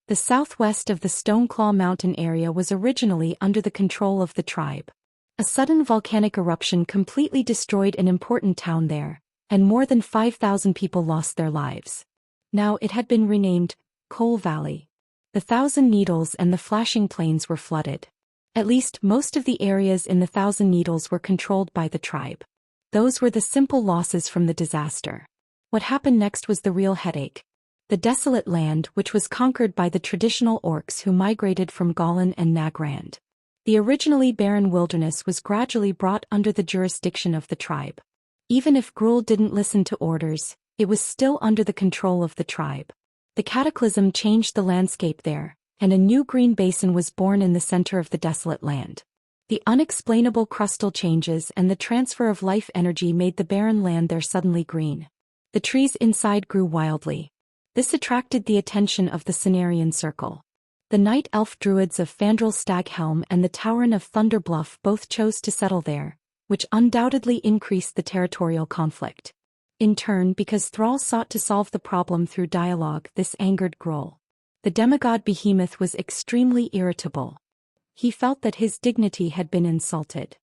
The southwest of the Stoneclaw Mountain area was originally under the control of the tribe. A sudden volcanic eruption completely destroyed an important town there, and more than 5,000 people lost their lives. Now it had been renamed Coal Valley. The Thousand Needles and the Flashing Plains were flooded. At least most of the areas in the Thousand Needles were controlled by the tribe. Those were the simple losses from the disaster. What happened next was the real headache. The desolate land, which was conquered by the traditional orcs who migrated from Galan and Nagrand. The originally barren wilderness was gradually brought under the jurisdiction of the tribe. Even if Gruul didn't listen to orders, it was still under the control of the tribe. The cataclysm changed the landscape there, and a new green basin was born in the center of the desolate land. The unexplainable crustal changes and the transfer of life energy made the barren land there suddenly green. The trees inside grew wildly. This attracted the attention of the Cenarian Circle. The Night Elf Druids of Fandral Staghelm and the Tauren of Thunderbluff both chose to settle there, which undoubtedly increased the territorial conflict. In turn, because Thrall sought to solve the problem through dialogue, this angered Grohl. The demigod behemoth was extremely irritable. He felt that his dignity had been insulted.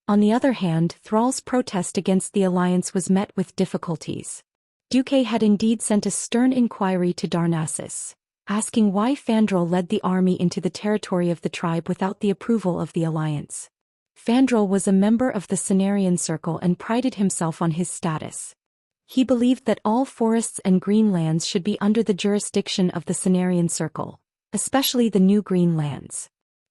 On the other hand, Thrall's protest against the alliance was met with difficulties. Duque had indeed sent a stern inquiry to Darnassus, asking why Fandral led the army into the territory of the tribe without the approval of the alliance. Fandral was a member of the Cenarian Circle and prided himself on his status. He believed that all forests and green lands should be under the jurisdiction of the Cenarian Circle, especially the new green lands.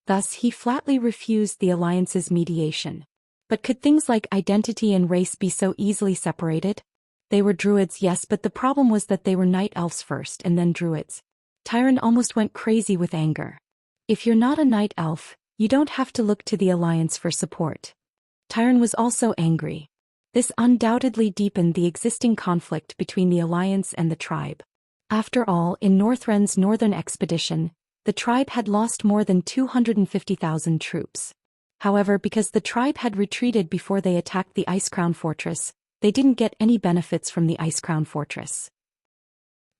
Thus he flatly refused the alliance's mediation. But could things like identity and race be so easily separated? They were druids, yes, but the problem was that they were night elves first and then druids. Tyron almost went crazy with anger. If you're not a night elf, you don't have to look to the alliance for support. Tyron was also angry. This undoubtedly deepened the existing conflict between the alliance and the tribe. After all, in Northren's northern expedition, the tribe had lost more than 250,000 troops. However, because the tribe had retreated before they attacked the Icecrown Fortress, they didn't get any benefits from the Icecrown Fortress.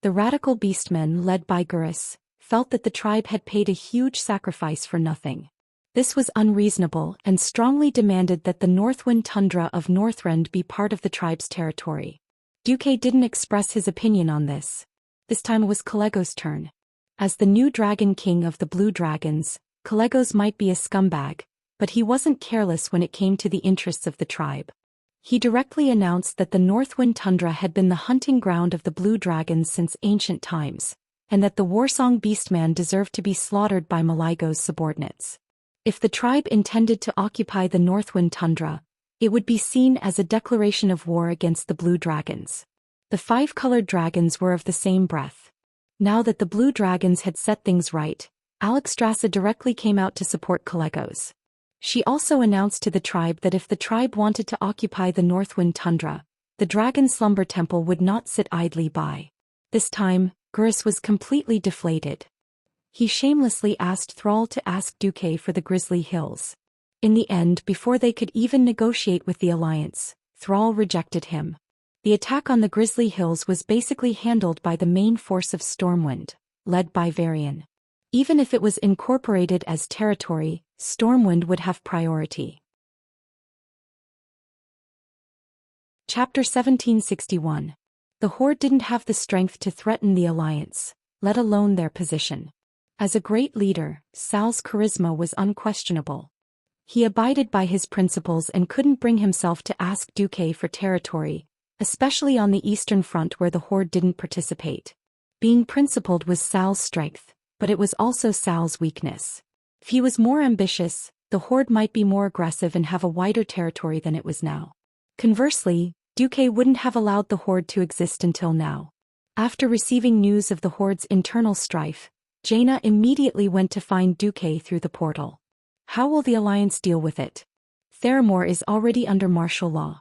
The radical beastmen, led by Gurus, felt that the tribe had paid a huge sacrifice for nothing. This was unreasonable and strongly demanded that the Northwind Tundra of Northrend be part of the tribe's territory. Duque didn't express his opinion on this. This time it was Kalego's turn. As the new Dragon King of the Blue Dragons, Kalegos might be a scumbag, but he wasn't careless when it came to the interests of the tribe. He directly announced that the Northwind Tundra had been the hunting ground of the Blue Dragons since ancient times, and that the Warsong Beastman deserved to be slaughtered by Maligo's subordinates. If the tribe intended to occupy the Northwind Tundra, it would be seen as a declaration of war against the Blue Dragons. The five-colored dragons were of the same breath. Now that the Blue Dragons had set things right, Alexstrasza directly came out to support Kalegos. She also announced to the tribe that if the tribe wanted to occupy the Northwind Tundra, the Dragon Slumber Temple would not sit idly by. This time, Gurus was completely deflated. He shamelessly asked Thrall to ask Duque for the Grizzly Hills. In the end, before they could even negotiate with the alliance, Thrall rejected him. The attack on the Grizzly Hills was basically handled by the main force of Stormwind, led by Varian. Even if it was incorporated as territory, Stormwind would have priority. Chapter 1761. The Horde didn't have the strength to threaten the alliance, let alone their position. As a great leader, Sal's charisma was unquestionable. He abided by his principles and couldn't bring himself to ask Duque for territory, especially on the Eastern Front where the Horde didn't participate. Being principled was Sal's strength, but it was also Sal's weakness. If he was more ambitious, the Horde might be more aggressive and have a wider territory than it was now. Conversely, Duque wouldn't have allowed the Horde to exist until now. After receiving news of the Horde's internal strife, Jaina immediately went to find Duque through the portal. How will the alliance deal with it? Theramore is already under martial law.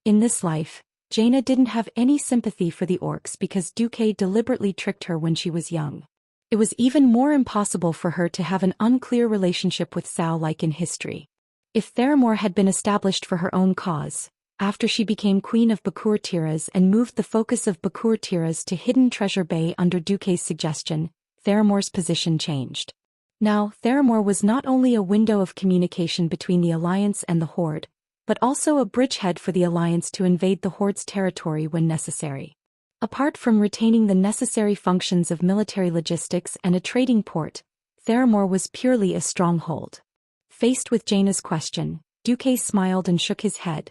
In this life, Jaina didn't have any sympathy for the orcs because Duque deliberately tricked her when she was young. It was even more impossible for her to have an unclear relationship with Sal like in history. If Theramore had been established for her own cause, after she became Queen of Bakur Tiras and moved the focus of Bakur Tiras to Hidden Treasure Bay under Duque's suggestion, Theramore's position changed. Now, Theramore was not only a window of communication between the Alliance and the Horde, but also a bridgehead for the Alliance to invade the Horde's territory when necessary. Apart from retaining the necessary functions of military logistics and a trading port, Theramore was purely a stronghold. Faced with Jaina's question, Duque smiled and shook his head.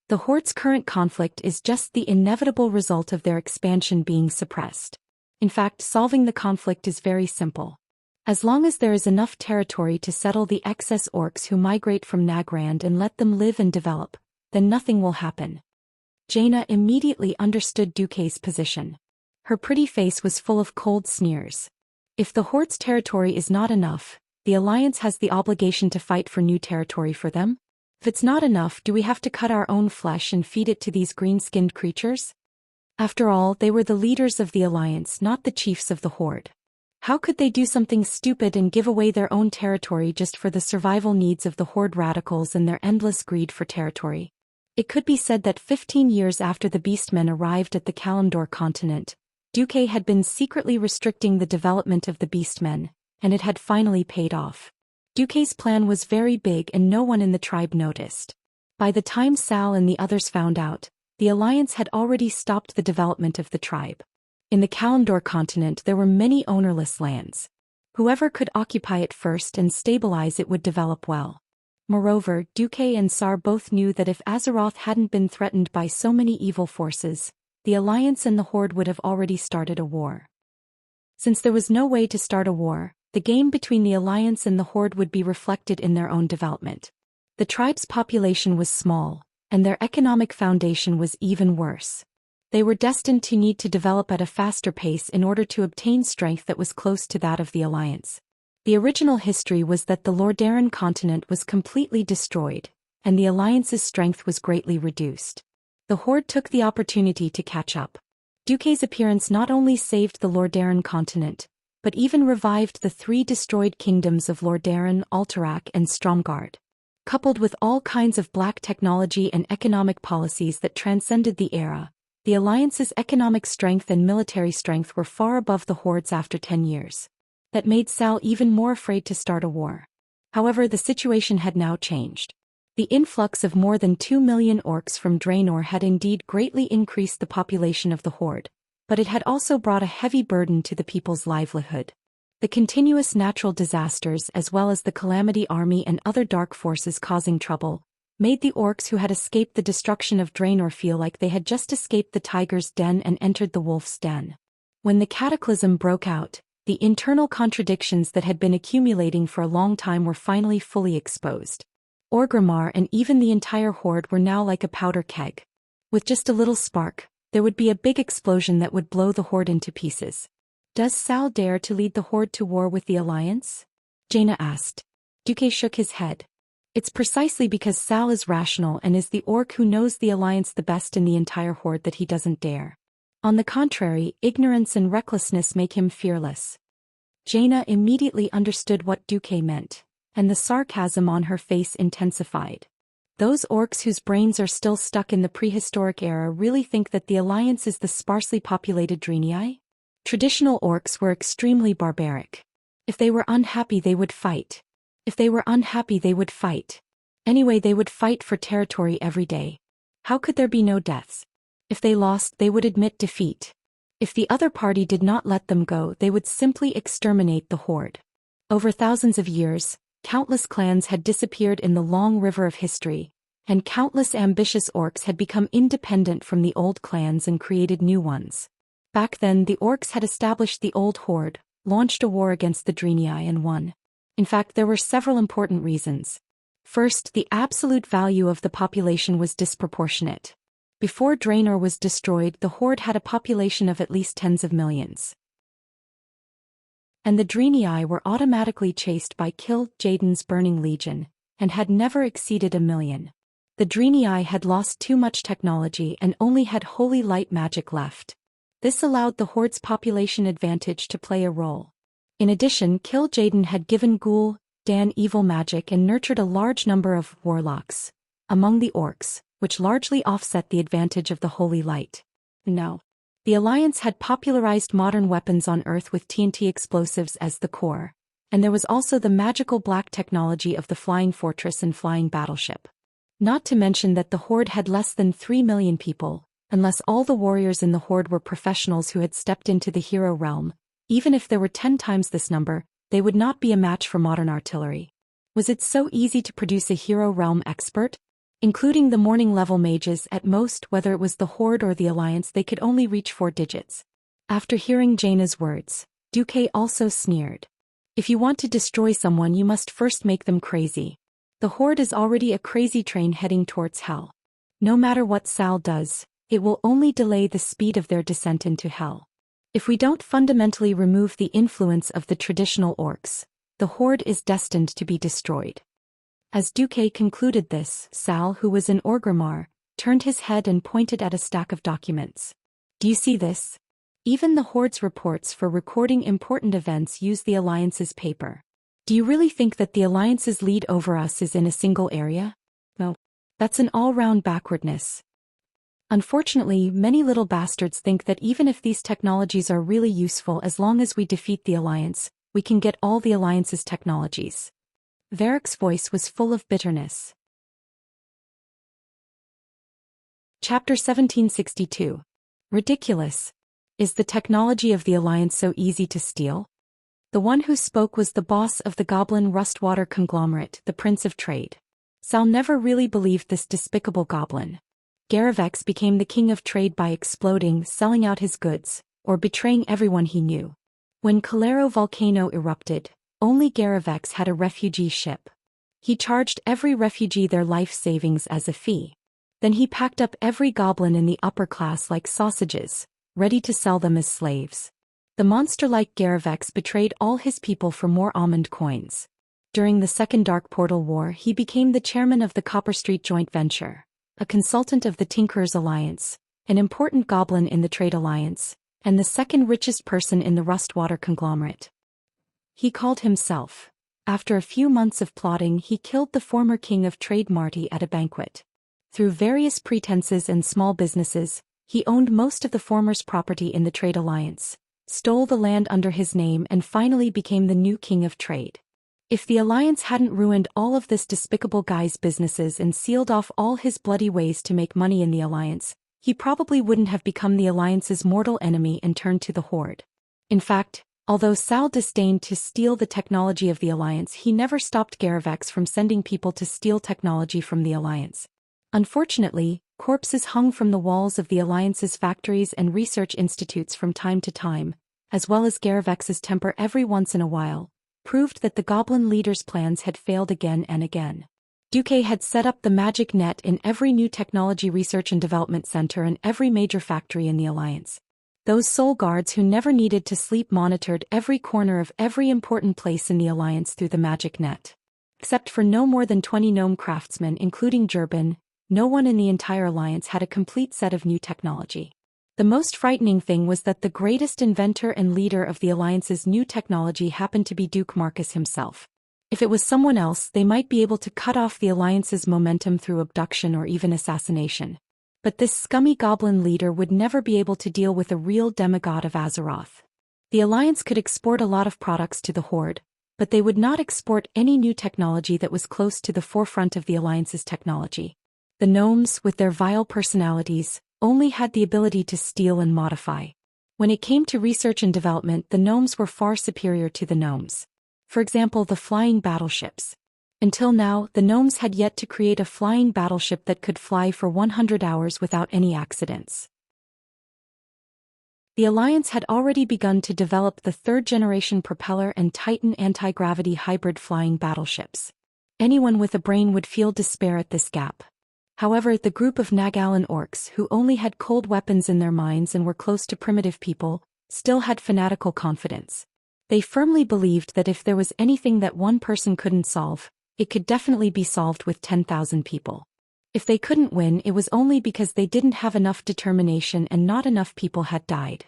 The Horde's current conflict is just the inevitable result of their expansion being suppressed. In fact, solving the conflict is very simple. As long as there is enough territory to settle the excess orcs who migrate from Nagrand and let them live and develop, then nothing will happen. Jaina immediately understood Duque's position. Her pretty face was full of cold sneers. If the Horde's territory is not enough, the Alliance has the obligation to fight for new territory for them? If it's not enough, do we have to cut our own flesh and feed it to these green-skinned creatures? After all, they were the leaders of the alliance, not the chiefs of the horde. How could they do something stupid and give away their own territory just for the survival needs of the horde radicals and their endless greed for territory? It could be said that 15 years after the beastmen arrived at the Kalimdor continent, Duque had been secretly restricting the development of the beastmen, and it had finally paid off. Duque's plan was very big and no one in the tribe noticed. By the time Sal and the others found out, the alliance had already stopped the development of the tribe. In the Kalimdor continent there were many ownerless lands. Whoever could occupy it first and stabilize it would develop well. Moreover, Duque and Sar both knew that if Azeroth hadn't been threatened by so many evil forces, the alliance and the horde would have already started a war. Since there was no way to start a war, the game between the alliance and the horde would be reflected in their own development. The tribe's population was small, and their economic foundation was even worse. They were destined to need to develop at a faster pace in order to obtain strength that was close to that of the alliance. The original history was that the Lordaeron continent was completely destroyed, and the alliance's strength was greatly reduced. The horde took the opportunity to catch up. Duque's appearance not only saved the Lordaeron continent, but even revived the 3 destroyed kingdoms of Lordaeron, Alterac, and Stromgarde. Coupled with all kinds of black technology and economic policies that transcended the era, the alliance's economic strength and military strength were far above the horde's after 10 years. That made Sal even more afraid to start a war. However, the situation had now changed. The influx of more than 2 million orcs from Draenor had indeed greatly increased the population of the horde, but it had also brought a heavy burden to the people's livelihood. The continuous natural disasters as well as the Calamity Army and other dark forces causing trouble, made the orcs who had escaped the destruction of Draenor feel like they had just escaped the tiger's den and entered the wolf's den. When the cataclysm broke out, the internal contradictions that had been accumulating for a long time were finally fully exposed. Orgrimmar and even the entire horde were now like a powder keg. With just a little spark, there would be a big explosion that would blow the horde into pieces. Does Sal dare to lead the horde to war with the alliance? Jaina asked. Duque shook his head. It's precisely because Sal is rational and is the orc who knows the alliance the best in the entire horde that he doesn't dare. On the contrary, ignorance and recklessness make him fearless. Jaina immediately understood what Duque meant, and the sarcasm on her face intensified. Those orcs whose brains are still stuck in the prehistoric era really think that the alliance is the sparsely populated Draenei? Traditional orcs were extremely barbaric. If they were unhappy they would fight. If they were unhappy they would fight. Anyway, they would fight for territory every day. How could there be no deaths? If they lost, they would admit defeat. If the other party did not let them go, they would simply exterminate the horde. Over thousands of years, countless clans had disappeared in the long river of history, and countless ambitious orcs had become independent from the old clans and created new ones. Back then, the orcs had established the old horde, launched a war against the Draenei and won. In fact, there were several important reasons. First, the absolute value of the population was disproportionate. Before Draenor was destroyed, the horde had a population of at least tens of millions. And the Draenei were automatically chased by Kil'jaeden's Burning Legion, and had never exceeded 1 million. The Draenei had lost too much technology and only had holy light magic left. This allowed the horde's population advantage to play a role. In addition, Kil'jaeden had given Dan evil magic and nurtured a large number of warlocks among the orcs, which largely offset the advantage of the holy light. No. The Alliance had popularized modern weapons on Earth with TNT explosives as the core, and there was also the magical black technology of the flying fortress and flying battleship. Not to mention that the Horde had less than 3 million people, unless all the warriors in the Horde were professionals who had stepped into the hero realm. Even if there were 10 times this number, they would not be a match for modern artillery. Was it so easy to produce a hero realm expert? Including the morning level mages, at most, whether it was the Horde or the Alliance, they could only reach 4 digits. After hearing Jaina's words, Duque also sneered. If you want to destroy someone, you must first make them crazy. The Horde is already a crazy train heading towards hell. No matter what Sal does, it will only delay the speed of their descent into hell. If we don't fundamentally remove the influence of the traditional orcs, the Horde is destined to be destroyed. As Duque concluded this, Sal, who was in Orgrimmar, turned his head and pointed at a stack of documents. Do you see this? Even the Horde's reports for recording important events use the Alliance's paper. Do you really think that the Alliance's lead over us is in a single area? No. That's an all-round backwardness. Unfortunately, many little bastards think that even if these technologies are really useful, as long as we defeat the Alliance, we can get all the Alliance's technologies. Varric's voice was full of bitterness. Chapter 1762. Ridiculous. Is the technology of the Alliance so easy to steal? The one who spoke was the boss of the Goblin Rustwater conglomerate, the Prince of Trade. Sal never really believed this despicable goblin. Garavex became the king of trade by exploding, selling out his goods, or betraying everyone he knew. When Calero Volcano erupted, only Garavex had a refugee ship. He charged every refugee their life savings as a fee. Then he packed up every goblin in the upper class like sausages, ready to sell them as slaves. The monster-like Garavex betrayed all his people for more almond coins. During the Second Dark Portal War, he became the chairman of the Copper Street Joint Venture, a consultant of the Tinkerers Alliance, an important goblin in the Trade Alliance, and the second richest person in the Rustwater conglomerate. He called himself. After a few months of plotting, he killed the former king of trade Marty at a banquet. Through various pretenses and small businesses, he owned most of the former's property in the Trade Alliance, stole the land under his name, and finally became the new king of trade. If the Alliance hadn't ruined all of this despicable guy's businesses and sealed off all his bloody ways to make money in the Alliance, he probably wouldn't have become the Alliance's mortal enemy and turned to the Horde. In fact, although Sal disdained to steal the technology of the Alliance, he never stopped Garavex from sending people to steal technology from the Alliance. Unfortunately, corpses hung from the walls of the Alliance's factories and research institutes from time to time, as well as Garavex's temper every once in a while, proved that the goblin leader's plans had failed again and again. Duque had set up the magic net in every new technology research and development center and every major factory in the Alliance. Those soul guards who never needed to sleep monitored every corner of every important place in the Alliance through the magic net. Except for no more than 20 gnome craftsmen, including Jurbin, no one in the entire Alliance had a complete set of new technology. The most frightening thing was that the greatest inventor and leader of the Alliance's new technology happened to be Duke Marcus himself. If it was someone else, they might be able to cut off the Alliance's momentum through abduction or even assassination. But this scummy goblin leader would never be able to deal with a real demigod of Azeroth. The Alliance could export a lot of products to the Horde, but they would not export any new technology that was close to the forefront of the Alliance's technology. The gnomes, with their vile personalities, only had the ability to steal and modify. When it came to research and development, the gnomes were far superior to the gnomes. For example, the flying battleships. Until now, the gnomes had yet to create a flying battleship that could fly for 100 hours without any accidents. The Alliance had already begun to develop the third-generation propeller and Titan anti-gravity hybrid flying battleships. Anyone with a brain would feel despair at this gap. However, the group of Nagalan orcs, who only had cold weapons in their minds and were close to primitive people, still had fanatical confidence. They firmly believed that if there was anything that one person couldn't solve, it could definitely be solved with 10,000 people. If they couldn't win, it was only because they didn't have enough determination and not enough people had died.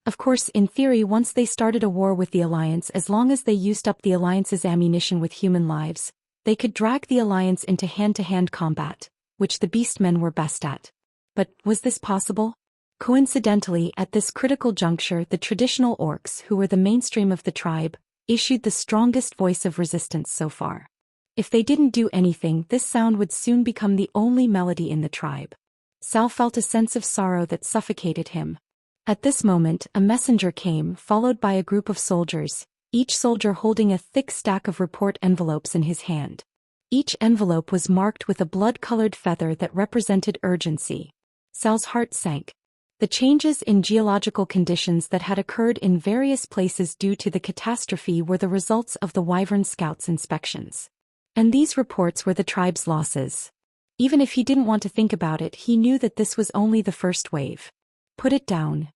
Of course, in theory, once they started a war with the Alliance, as long as they used up the Alliance's ammunition with human lives, they could drag the Alliance into hand-to-hand combat, which the beastmen were best at. But was this possible? Coincidentally, at this critical juncture, the traditional orcs, who were the mainstream of the tribe, issued the strongest voice of resistance so far. If they didn't do anything, this sound would soon become the only melody in the tribe. Sal felt a sense of sorrow that suffocated him. At this moment, a messenger came, followed by a group of soldiers, each soldier holding a thick stack of report envelopes in his hand. Each envelope was marked with a blood-colored feather that represented urgency. Sal's heart sank. The changes in geological conditions that had occurred in various places due to the catastrophe were the results of the Wyvern Scouts' inspections. And these reports were the tribe's losses. Even if he didn't want to think about it, he knew that this was only the first wave. Put it down.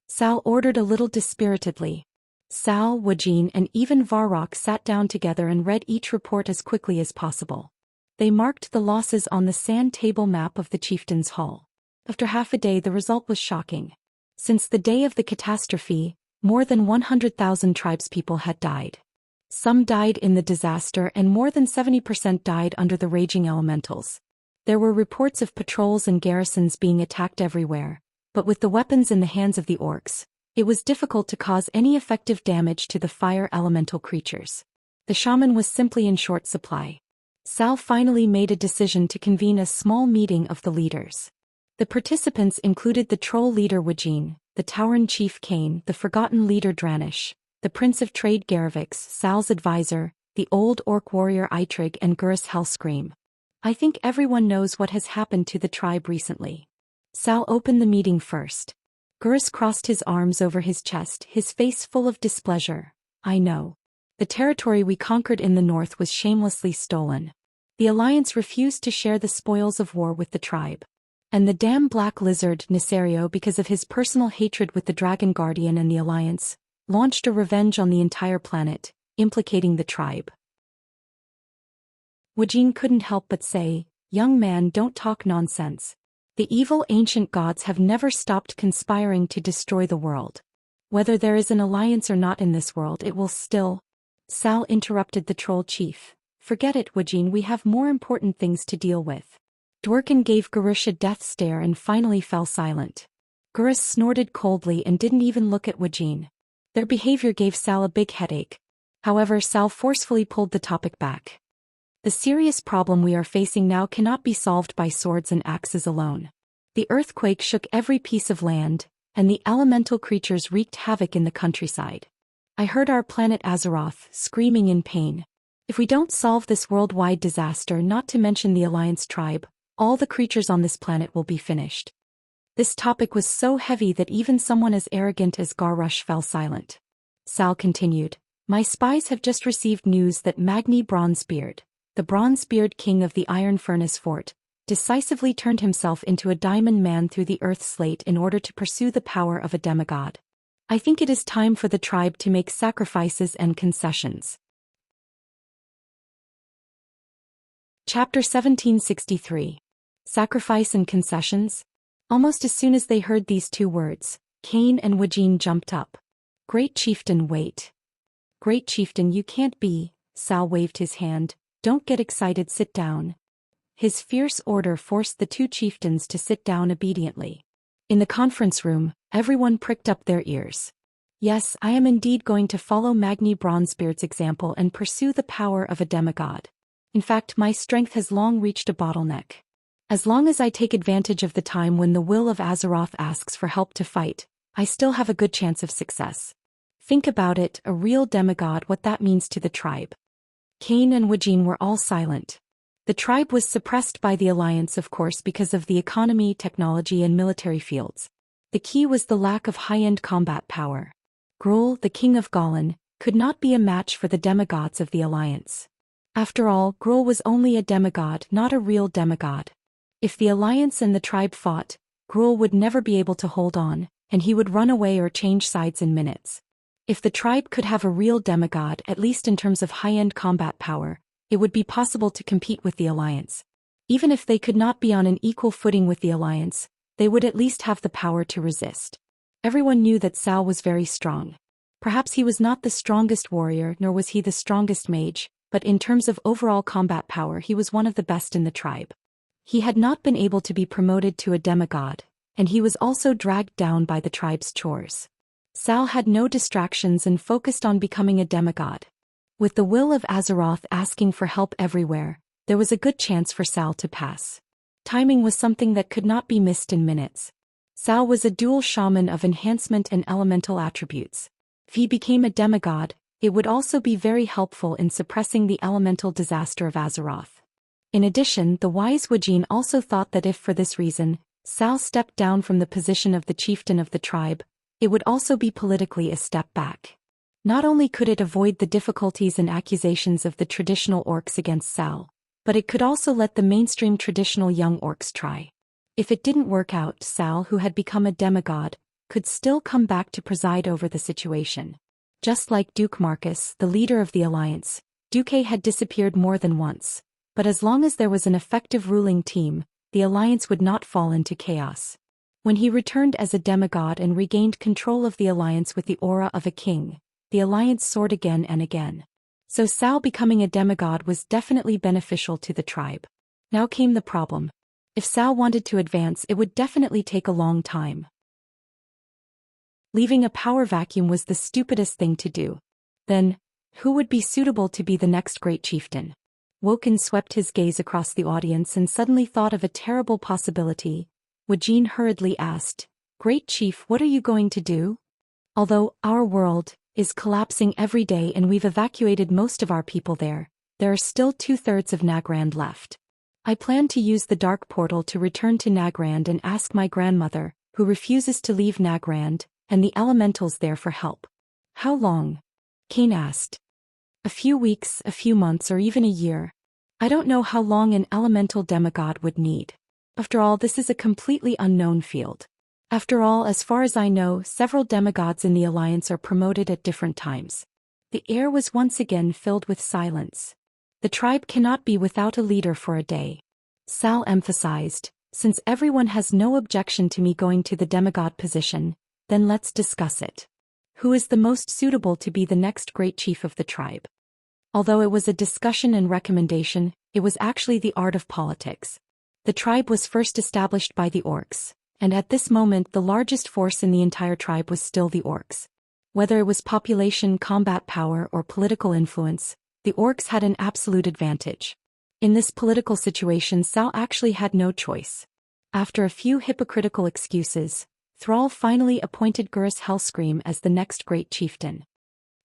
Sal ordered a little dispiritedly. Sal, Wajin, and even Varrock sat down together and read each report as quickly as possible. They marked the losses on the sand table map of the chieftain's hall. After half a day, the result was shocking. Since the day of the catastrophe, more than 100,000 tribespeople had died. Some died in the disaster and more than 70% died under the raging elementals. There were reports of patrols and garrisons being attacked everywhere, but with the weapons in the hands of the orcs, it was difficult to cause any effective damage to the fire elemental creatures. The shaman was simply in short supply. Cao finally made a decision to convene a small meeting of the leaders. The participants included the troll leader Wuxia, the Tauren chief Cain, the forgotten leader Dranish, the prince of trade Garavix, Cao's advisor, the old orc warrior Eitrig and Gurus Hellscream. I think everyone knows what has happened to the tribe recently. Cao opened the meeting first. Gurus crossed his arms over his chest, his face full of displeasure. I know. The territory we conquered in the north was shamelessly stolen. The alliance refused to share the spoils of war with the tribe. And the damn black lizard Nisario, because of his personal hatred with the Dragon Guardian and the alliance, launched a revenge on the entire planet, implicating the tribe. Wuxia couldn't help but say, "Young man, don't talk nonsense. The evil ancient gods have never stopped conspiring to destroy the world. Whether there is an alliance or not in this world, it will still—" Cao interrupted the troll chief. "Forget it, Wuxia, we have more important things to deal with." Dworkin gave Gurus a death stare and finally fell silent. Gurus snorted coldly and didn't even look at Wuxia. Their behavior gave Cao a big headache. However, Cao forcefully pulled the topic back. The serious problem we are facing now cannot be solved by swords and axes alone. The earthquake shook every piece of land, and the elemental creatures wreaked havoc in the countryside. I heard our planet Azeroth screaming in pain. If we don't solve this worldwide disaster, not to mention the Alliance tribe, all the creatures on this planet will be finished. This topic was so heavy that even someone as arrogant as Garrush fell silent. Cao continued, "My spies have just received news that Magni Bronzebeard, the Bronzebeard king of the Iron Furnace Fort, decisively turned himself into a diamond man through the earth slate in order to pursue the power of a demigod. I think it is time for the tribe to make sacrifices and concessions." Chapter 1763. Sacrifice and Concessions? Almost as soon as they heard these two words, Cain and Wuxia jumped up. "Great chieftain, wait. Great chieftain, you can't be," Cao waved his hand. "Don't get excited, sit down." His fierce order forced the two chieftains to sit down obediently. In the conference room, everyone pricked up their ears. "Yes, I am indeed going to follow Magni Bronzebeard's example and pursue the power of a demigod. In fact, my strength has long reached a bottleneck. As long as I take advantage of the time when the will of Azeroth asks for help to fight, I still have a good chance of success. Think about it, a real demigod, what that means to the tribe." Cain and Wuxia were all silent. The tribe was suppressed by the alliance, of course, because of the economy, technology and military fields. The key was the lack of high-end combat power. Gruul, the king of Golan, could not be a match for the demigods of the alliance. After all, Gruul was only a demigod, not a real demigod. If the alliance and the tribe fought, Gruul would never be able to hold on, and he would run away or change sides in minutes. If the tribe could have a real demigod, at least in terms of high-end combat power, it would be possible to compete with the alliance. Even if they could not be on an equal footing with the alliance, they would at least have the power to resist. Everyone knew that Cao was very strong. Perhaps he was not the strongest warrior, nor was he the strongest mage, but in terms of overall combat power he was one of the best in the tribe. He had not been able to be promoted to a demigod, and he was also dragged down by the tribe's chores. Cao had no distractions and focused on becoming a demigod. With the will of Azeroth asking for help everywhere, there was a good chance for Cao to pass. Timing was something that could not be missed in minutes. Cao was a dual shaman of enhancement and elemental attributes. If he became a demigod, it would also be very helpful in suppressing the elemental disaster of Azeroth. In addition, the wise Wuxia also thought that if for this reason, Cao stepped down from the position of the chieftain of the tribe, it would also be politically a step back. Not only could it avoid the difficulties and accusations of the traditional orcs against Cao, but it could also let the mainstream traditional young orcs try. If it didn't work out, Cao, who had become a demigod, could still come back to preside over the situation. Just like Duke Marcus, the leader of the alliance, Duque had disappeared more than once, but as long as there was an effective ruling team, the alliance would not fall into chaos. When he returned as a demigod and regained control of the alliance with the aura of a king, the alliance soared again and again. So Zhou becoming a demigod was definitely beneficial to the tribe. Now came the problem. If Zhou wanted to advance, it would definitely take a long time. Leaving a power vacuum was the stupidest thing to do. Then, who would be suitable to be the next great chieftain? Woken swept his gaze across the audience and suddenly thought of a terrible possibility. Wuxia hurriedly asked, "Great Chief, what are you going to do? Although our world is collapsing every day and we've evacuated most of our people there are still 2/3 of Nagrand left. I plan to use the dark portal to return to Nagrand and ask my grandmother, who refuses to leave Nagrand, and the elementals there for help." "How long?" Kane asked. "A few weeks, a few months, or even a year. I don't know how long an elemental demigod would need. After all, this is a completely unknown field. After all, as far as I know, several demigods in the Alliance are promoted at different times." The air was once again filled with silence. The tribe cannot be without a leader for a day. Zhou emphasized, "Since everyone has no objection to me going to the demigod position, then let's discuss it. Who is the most suitable to be the next great chief of the tribe?" Although it was a discussion and recommendation, it was actually the art of politics. The tribe was first established by the orcs, and at this moment the largest force in the entire tribe was still the orcs. Whether it was population, combat power, or political influence, the orcs had an absolute advantage. In this political situation, Zhou actually had no choice. After a few hypocritical excuses, Thrall finally appointed Gurus Hellscream as the next great chieftain.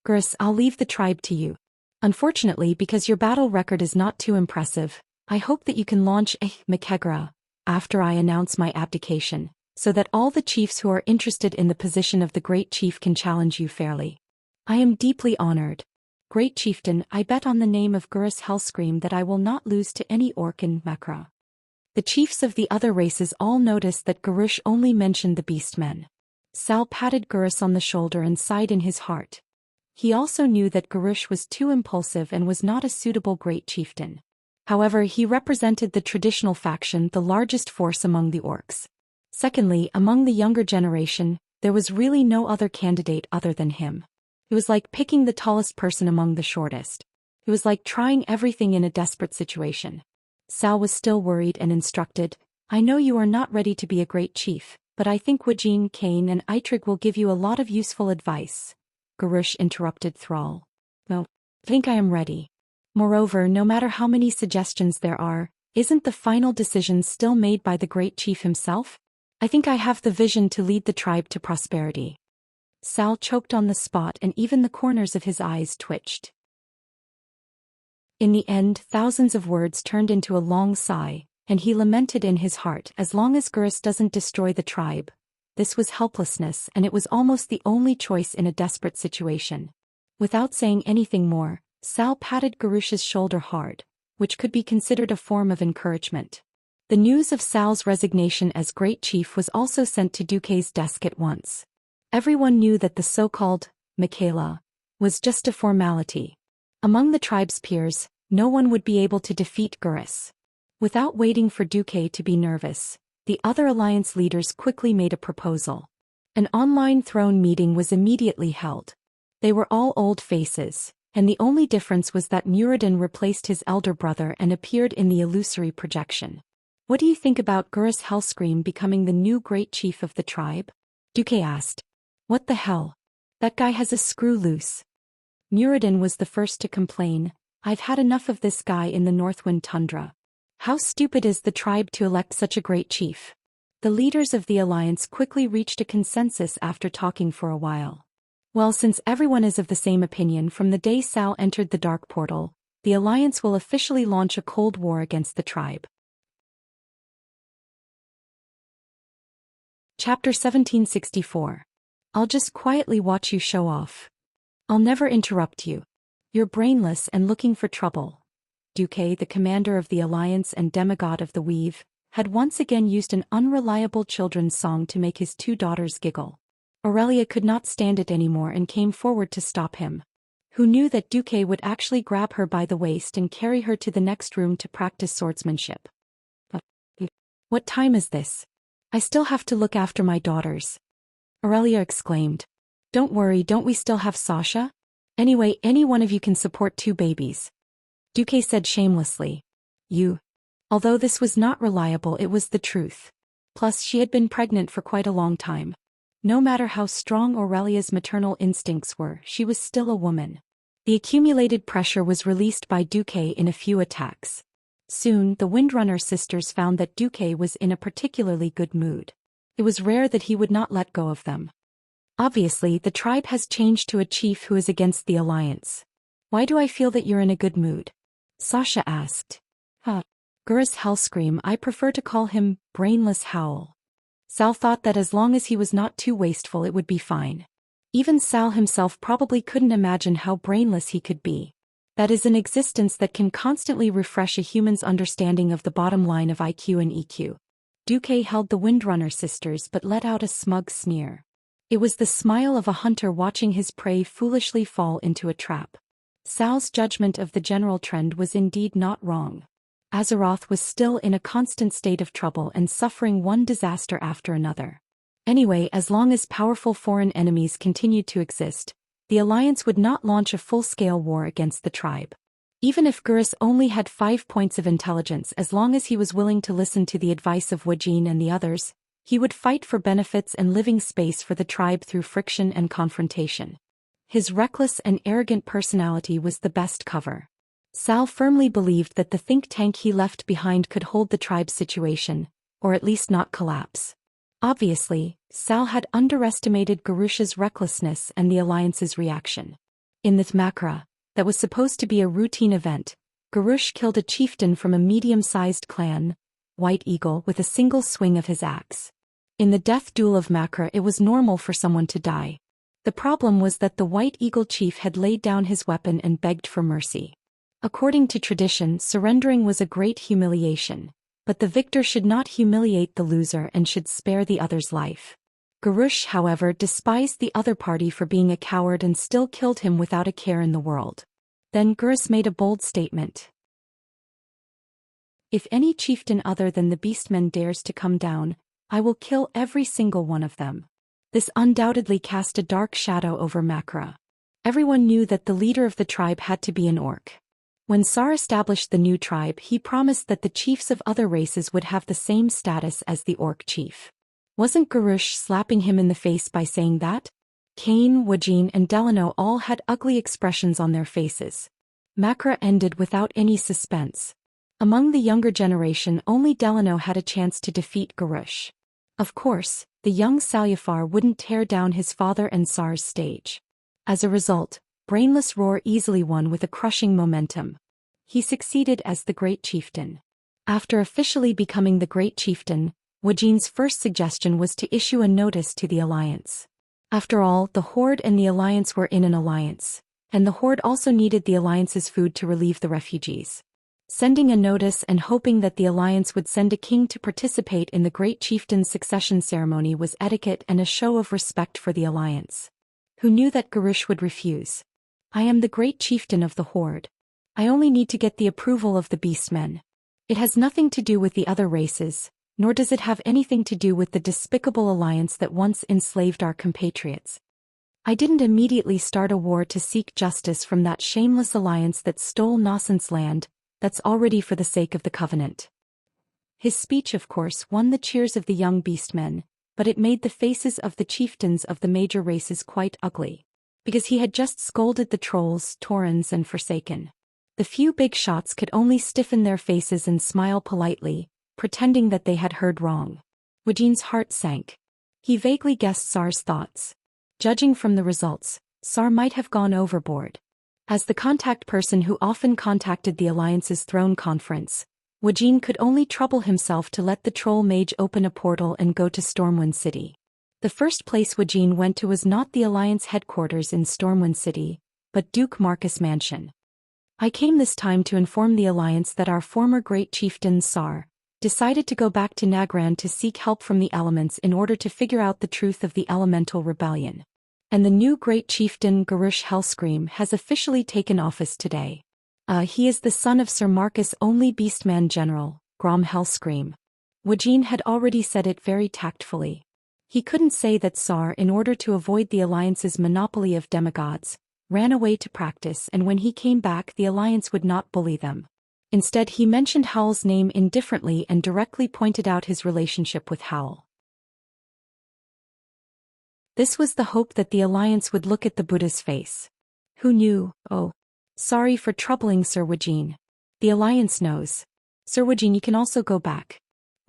"Gurus, I'll leave the tribe to you. Unfortunately, because your battle record is not too impressive, I hope that you can launch a Makegra after I announce my abdication, so that all the chiefs who are interested in the position of the great chief can challenge you fairly." "I am deeply honored. Great chieftain, I bet on the name of Gurus Hellscream that I will not lose to any orc in Makra." The chiefs of the other races all noticed that Garush only mentioned the beastmen. Zhou patted Gurus on the shoulder and sighed in his heart. He also knew that Garush was too impulsive and was not a suitable great chieftain. However, he represented the traditional faction, the largest force among the orcs. Secondly, among the younger generation, there was really no other candidate other than him. It was like picking the tallest person among the shortest. It was like trying everything in a desperate situation. Zhou was still worried and instructed, "I know you are not ready to be a great chief, but I think Wuxia, Kane, and Eitrig will give you a lot of useful advice." Garush interrupted Thrall. "No, I think I am ready. Moreover, no matter how many suggestions there are, isn't the final decision still made by the great chief himself? I think I have the vision to lead the tribe to prosperity." Zhou choked on the spot and even the corners of his eyes twitched. In the end, thousands of words turned into a long sigh, and he lamented in his heart, "As long as Gurus doesn't destroy the tribe." This was helplessness, and it was almost the only choice in a desperate situation. Without saying anything more, Zhou patted Garush's shoulder hard, which could be considered a form of encouragement. The news of Zhao's resignation as great chief was also sent to Duque's desk at once. Everyone knew that the so-called Michaela was just a formality. Among the tribe's peers, no one would be able to defeat Gurus. Without waiting for Duque to be nervous, the other alliance leaders quickly made a proposal. An online throne meeting was immediately held. They were all old faces, and the only difference was that Muradin replaced his elder brother and appeared in the illusory projection. "What do you think about Gurus Hellscream becoming the new great chief of the tribe?" Duque asked. "What the hell? That guy has a screw loose." Muradin was the first to complain, "I've had enough of this guy in the Northwind Tundra. How stupid is the tribe to elect such a great chief?" The leaders of the alliance quickly reached a consensus after talking for a while. "Well, since everyone is of the same opinion, from the day Zhou entered the dark portal, the alliance will officially launch a cold war against the tribe." Chapter 1764. "I'll just quietly watch you show off. I'll never interrupt you. You're brainless and looking for trouble." Duque, the commander of the alliance and demigod of the weave, had once again used an unreliable children's song to make his two daughters giggle. Aurelia could not stand it anymore and came forward to stop him. Who knew that Duque would actually grab her by the waist and carry her to the next room to practice swordsmanship? "What time is this?" I still have to look after my daughters. Aurelia exclaimed. Don't worry, don't we still have Sasha? Anyway, any one of you can support 2 babies. Duque said shamelessly. You. Although this was not reliable, it was the truth. Plus, she had been pregnant for quite a long time. No matter how strong Aurelia's maternal instincts were, she was still a woman. The accumulated pressure was released by Duque in a few attacks. Soon, the Windrunner sisters found that Duque was in a particularly good mood. It was rare that he would not let go of them. Obviously, the tribe has changed to a chief who is against the alliance. Why do I feel that you're in a good mood? Sasha asked. Gurus Hellscream, I prefer to call him Brainless Howl. Sal thought that as long as he was not too wasteful it would be fine. Even Sal himself probably couldn't imagine how brainless he could be. That is an existence that can constantly refresh a human's understanding of the bottom line of IQ and EQ. Duque held the Windrunner sisters but let out a smug sneer. It was the smile of a hunter watching his prey foolishly fall into a trap. Sal's judgment of the general trend was indeed not wrong. Azeroth was still in a constant state of trouble and suffering one disaster after another. Anyway, as long as powerful foreign enemies continued to exist, the Alliance would not launch a full-scale war against the tribe. Even if Gurus only had 5 points of intelligence, as long as he was willing to listen to the advice of Wujin and the others, he would fight for benefits and living space for the tribe through friction and confrontation. His reckless and arrogant personality was the best cover. Sal firmly believed that the think tank he left behind could hold the tribe's situation, or at least not collapse. Obviously, Sal had underestimated Garush's recklessness and the Alliance's reaction. In the Thmakra, that was supposed to be a routine event, Garush killed a chieftain from a medium-sized clan, White Eagle, with a single swing of his axe. In the death duel of Makra, it was normal for someone to die. The problem was that the White Eagle chief had laid down his weapon and begged for mercy. According to tradition, surrendering was a great humiliation, but the victor should not humiliate the loser and should spare the other's life. Garush, however, despised the other party for being a coward and still killed him without a care in the world. Then Gurus made a bold statement. If any chieftain other than the beastmen dares to come down, I will kill every single one of them. This undoubtedly cast a dark shadow over Makra. Everyone knew that the leader of the tribe had to be an orc. When Sar established the new tribe, he promised that the chiefs of other races would have the same status as the orc chief. Wasn't Garush slapping him in the face by saying that? Kane, Wujin, and Delano all had ugly expressions on their faces. Makra ended without any suspense. Among the younger generation, only Delano had a chance to defeat Garush. Of course, the young Salyafar wouldn't tear down his father and Sar's stage. As a result, Brainless Roar easily won with a crushing momentum. He succeeded as the Great Chieftain. After officially becoming the Great Chieftain, Wujin's first suggestion was to issue a notice to the Alliance. After all, the Horde and the Alliance were in an alliance, and the Horde also needed the Alliance's food to relieve the refugees. Sending a notice and hoping that the Alliance would send a king to participate in the Great Chieftain's succession ceremony was etiquette and a show of respect for the Alliance. Who knew that Garush would refuse? I am the Great Chieftain of the Horde. I only need to get the approval of the Beastmen. It has nothing to do with the other races, nor does it have anything to do with the despicable alliance that once enslaved our compatriots. I didn't immediately start a war to seek justice from that shameless alliance that stole Nascent's land, that's already for the sake of the Covenant. His speech, of course, won the cheers of the young beastmen, but it made the faces of the chieftains of the major races quite ugly. Because he had just scolded the trolls, Taurens, and Forsaken. The few big shots could only stiffen their faces and smile politely, pretending that they had heard wrong. Wujin's heart sank. He vaguely guessed Sar's thoughts. Judging from the results, Sar might have gone overboard. As the contact person who often contacted the Alliance's throne conference, Wujin could only trouble himself to let the troll mage open a portal and go to Stormwind City. The first place Wujin went to was not the Alliance headquarters in Stormwind City, but Duke Marcus Mansion. I came this time to inform the Alliance that our former Great Chieftain Sar decided to go back to Nagran to seek help from the elements in order to figure out the truth of the Elemental Rebellion. And the new Great Chieftain Garush Hellscream has officially taken office today. He is the son of Sir Marcus' only Beastman General, Grom Hellscream. Wujin had already said it very tactfully. He couldn't say that Tsar, in order to avoid the alliance's monopoly of demigods, ran away to practice, and when he came back the alliance would not bully them. Instead, he mentioned Howl's name indifferently and directly pointed out his relationship with Howl. This was the hope that the alliance would look at the Buddha's face. Who knew? Oh, sorry for troubling Sir Wujin. The alliance knows. Sir Wujin, you can also go back.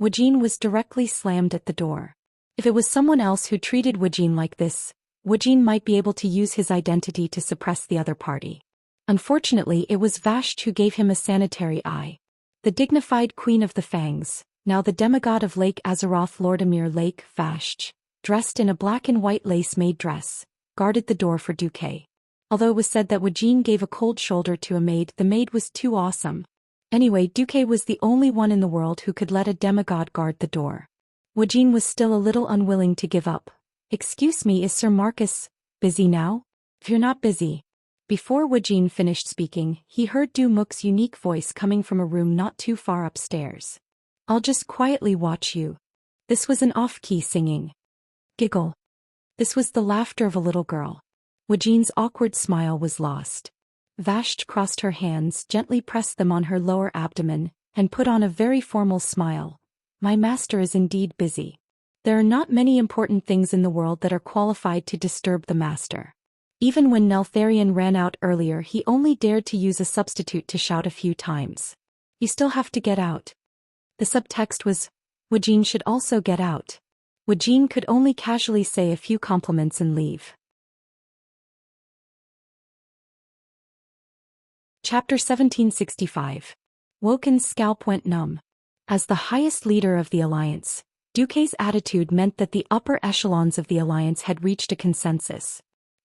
Wujin was directly slammed at the door. If it was someone else who treated Wujin like this, Wujin might be able to use his identity to suppress the other party. Unfortunately, it was Vashti who gave him a sanitary eye. The dignified queen of the Fangs, now the demigod of Lake Azeroth, Lord Emir Lake Vashti, dressed in a black and white lace-made dress, guarded the door for Duque. Although it was said that Wujin gave a cold shoulder to a maid, the maid was too awesome. Anyway, Duque was the only one in the world who could let a demigod guard the door. Wujin was still a little unwilling to give up. Excuse me, is Sir Marcus busy now? If you're not busy. Before Wujin finished speaking, he heard Du Muk's unique voice coming from a room not too far upstairs. I'll just quietly watch you. This was an off-key singing. Giggle. This was the laughter of a little girl. Wujin's awkward smile was lost. Vashti crossed her hands, gently pressed them on her lower abdomen, and put on a very formal smile. My master is indeed busy. There are not many important things in the world that are qualified to disturb the master. Even when Neltharion ran out earlier, he only dared to use a substitute to shout a few times. You still have to get out. The subtext was, Wujin should also get out. Wujin could only casually say a few compliments and leave. Chapter 1765. Woken's scalp went numb. As the highest leader of the alliance, Duque's attitude meant that the upper echelons of the alliance had reached a consensus.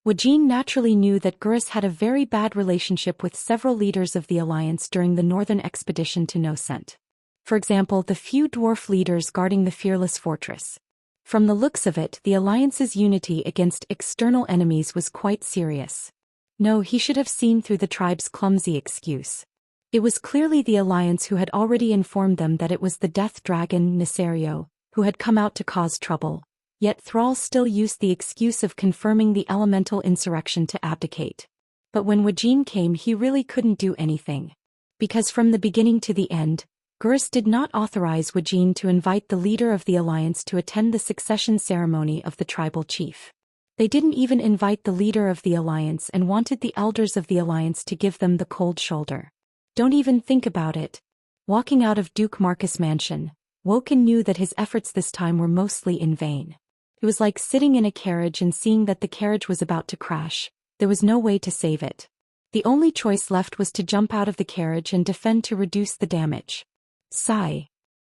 Wujin naturally knew that Gurus had a very bad relationship with several leaders of the alliance during the northern expedition to Nocent. For example, the few dwarf leaders guarding the fearless fortress. From the looks of it, the alliance's unity against external enemies was quite serious. No, he should have seen through the tribe's clumsy excuse. It was clearly the alliance who had already informed them that it was the death dragon, Nesario, who had come out to cause trouble. Yet Thrall still used the excuse of confirming the elemental insurrection to abdicate. But when Wujin came, he really couldn't do anything. Because from the beginning to the end, Gurus did not authorize Wujin to invite the leader of the alliance to attend the succession ceremony of the tribal chief. They didn't even invite the leader of the alliance and wanted the elders of the alliance to give them the cold shoulder. Don't even think about it. Walking out of Duke Marcus' mansion, Woken knew that his efforts this time were mostly in vain. It was like sitting in a carriage and seeing that the carriage was about to crash. There was no way to save it. The only choice left was to jump out of the carriage and defend to reduce the damage. Sigh.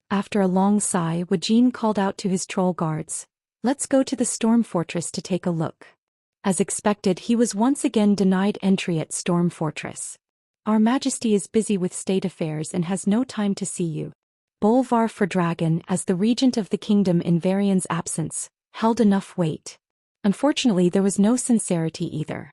After a long sigh, Wujin called out to his troll guards. Let's go to the Storm Fortress to take a look. As expected, he was once again denied entry at Storm Fortress. Our Majesty is busy with state affairs and has no time to see you. Bolvar for Dragon, as the regent of the kingdom in Varian's absence, held enough weight. Unfortunately, there was no sincerity either.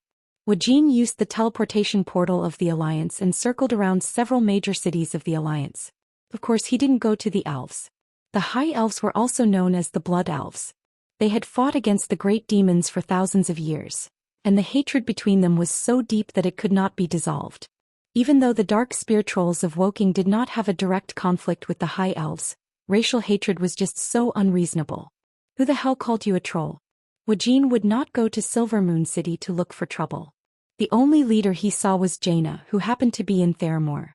Wujin used the teleportation portal of the Alliance and circled around several major cities of the Alliance. Of course, he didn't go to the elves. The High Elves were also known as the Blood Elves. They had fought against the great demons for thousands of years, and the hatred between them was so deep that it could not be dissolved. Even though the dark spear trolls of Woking did not have a direct conflict with the High Elves, racial hatred was just so unreasonable. Who the hell called you a troll? Wujin would not go to Silvermoon City to look for trouble. The only leader he saw was Jaina, who happened to be in Theramore.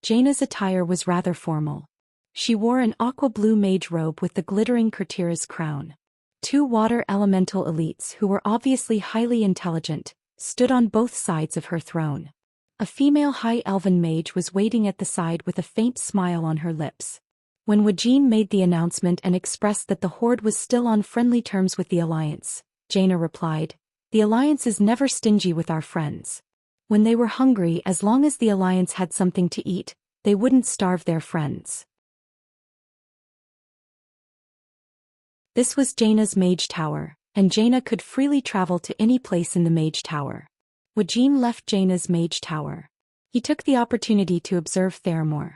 Jaina's attire was rather formal. She wore an aqua-blue mage robe with the glittering courtier's crown. Two water elemental elites who were obviously highly intelligent stood on both sides of her throne. A female high elven mage was waiting at the side with a faint smile on her lips. When Wujin made the announcement and expressed that the Horde was still on friendly terms with the Alliance, Jaina replied, "The Alliance is never stingy with our friends. When they were hungry, as long as the Alliance had something to eat, they wouldn't starve their friends." This was Jaina's Mage Tower, and Jaina could freely travel to any place in the Mage Tower. Wujin left Jaina's Mage Tower. He took the opportunity to observe Theramore.